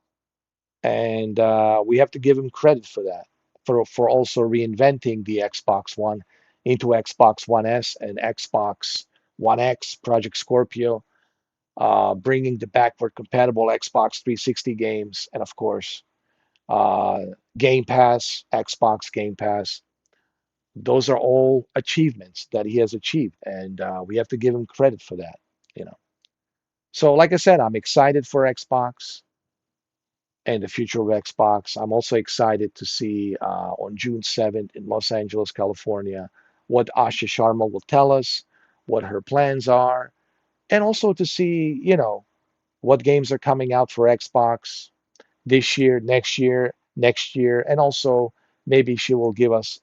[SPEAKER 1] and we have to give him credit for that, for also reinventing the Xbox One into Xbox One S and Xbox One X, Project Scorpio, bringing the backward compatible Xbox 360 games, and of course, uh, Game Pass, Xbox Game Pass. Those are all achievements that he has achieved, and we have to give him credit for that. You know. So, like I said, I'm excited for Xbox and the future of Xbox. I'm also excited to see on June 7th in Los Angeles, California, what Asha Sharma will tell us, what her plans are, and also to see, what games are coming out for Xbox this year, next year, and also maybe she will give us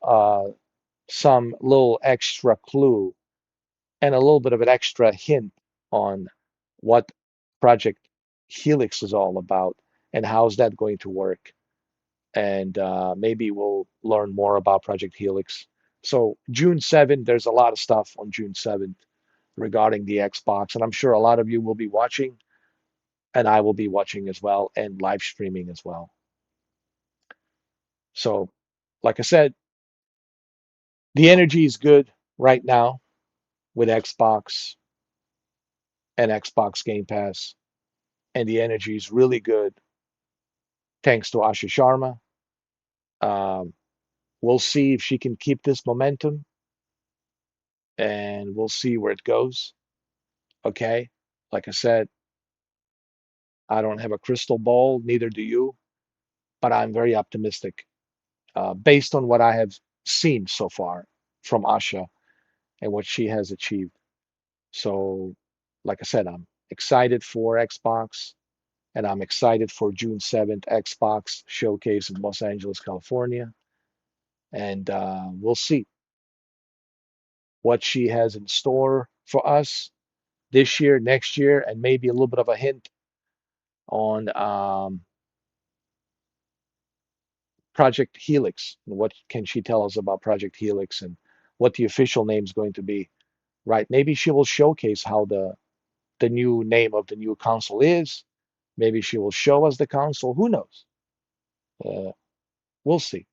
[SPEAKER 1] some little extra clue and a little bit of an extra hint on what Project Helix is all about and how's that going to work. And maybe we'll learn more about Project Helix. So June 7th, there's a lot of stuff on June 7th regarding the Xbox, and I'm sure a lot of you will be watching. and I will be watching as well and live streaming as well. So, like I said, the energy is good right now with Xbox and Xbox Game Pass, and the energy is really good thanks to Asha Sharma. Um, we'll see if she can keep this momentum, and we'll see where it goes. Okay. Like I said, I don't have a crystal ball, neither do you, but I'm very optimistic based on what I have seen so far from Asha and what she has achieved. So, like I said, I'm excited for Xbox, and I'm excited for June 7th Xbox showcase in Los Angeles, California. And we'll see what she has in store for us this year, next year, and maybe a little bit of a hint on Project Helix. What can she tell us about Project Helix and what the official name is going to be? Right? Maybe she will showcase how the new name of the new console is. Maybe she will show us the console. Who knows? Uh, we'll see.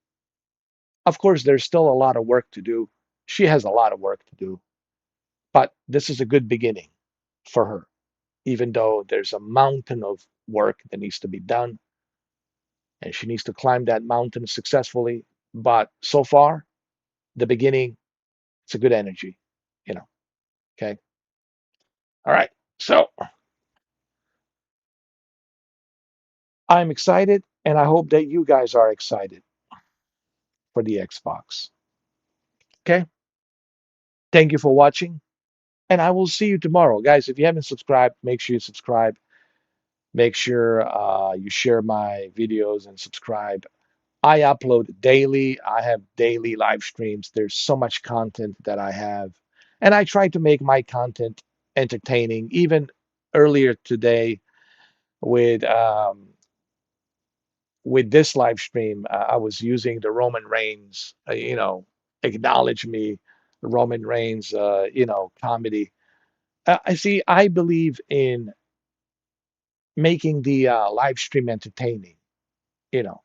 [SPEAKER 1] Of course, there's still a lot of work to do. She has a lot of work to do, but this is a good beginning for her, even though there's a mountain of work that needs to be done, and she needs to climb that mountain successfully. But so far, the beginning, it's a good energy, you know. Okay. All right. So I'm excited, and I hope that you guys are excited for the Xbox. Okay. Thank you for watching, and I will see you tomorrow. Guys, if you haven't subscribed, make sure you subscribe. Make sure you share my videos and subscribe. I upload daily. I have daily live streams. There's so much content that I have. And I try to make my content entertaining. Even earlier today with this live stream, I was using the Roman Reigns, acknowledge me, Roman Reigns, comedy. I see. I believe in making the live stream entertaining. You know,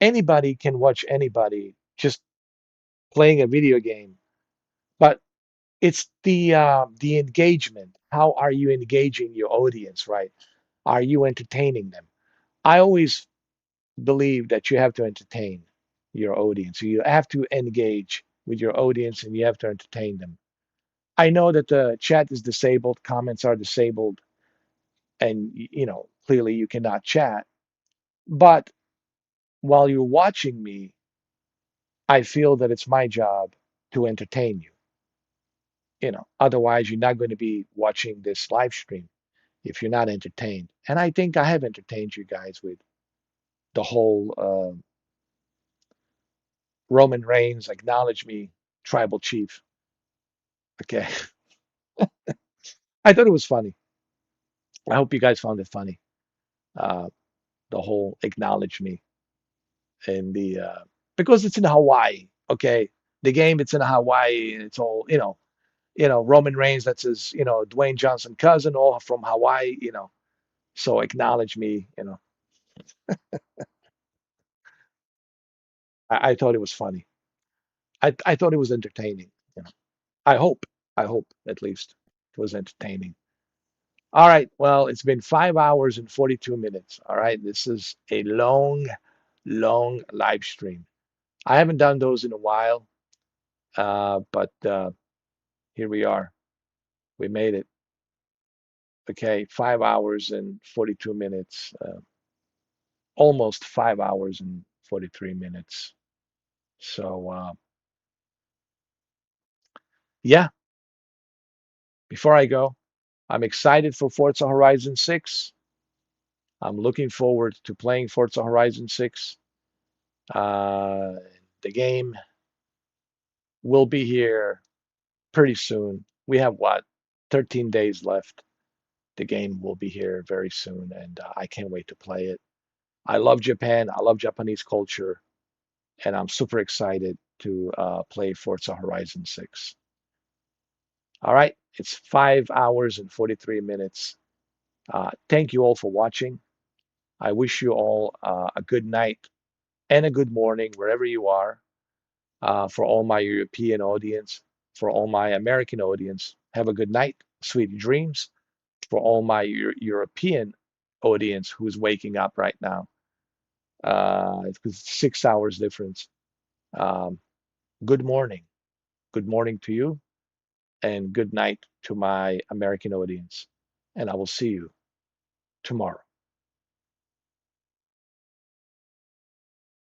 [SPEAKER 1] anybody can watch anybody just playing a video game, but it's the engagement. How are you engaging your audience, right? Are you entertaining them? I always believe that you have to entertain your audience. You have to engage with your audience and you have to entertain them. I know that the chat is disabled, comments are disabled, and clearly you cannot chat. But while you're watching me, I feel that it's my job to entertain you. Otherwise you're not going to be watching this live stream if you're not entertained. And I think I have entertained you guys with the whole Roman Reigns acknowledge me tribal chief. Okay. I thought it was funny. I hope you guys found it funny. Uh, the whole acknowledge me and the because it's in Hawaii. Okay. The game, it's in Hawaii. It's all, Roman Reigns, that's his, Dwayne Johnson cousin, all from Hawaii. So acknowledge me. I thought it was funny. I thought it was entertaining. You know. I hope. I hope at least it was entertaining. All right. Well, it's been 5 hours and 42 minutes. All right. This is a long, long live stream. I haven't done those in a while, but here we are. We made it. Okay. 5 hours and 42 minutes. Almost 5 hours and 43 minutes. So, yeah, before I go, I'm excited for Forza Horizon 6. I'm looking forward to playing Forza Horizon 6. Uh, the game will be here pretty soon. We have what, 13 days left. The game will be here very soon, and I can't wait to play it. I love Japan. I love Japanese culture, and I'm super excited to play Forza Horizon 6. All right, it's 5 hours and 43 minutes. Thank you all for watching. I wish you all a good night and a good morning wherever you are. For all my European audience, for all my American audience, have a good night, sweet dreams. For all my European audience who's waking up right now, because 6 hours difference. Um, Good morning. Good morning to you, and good night to my American audience. And I will see you tomorrow.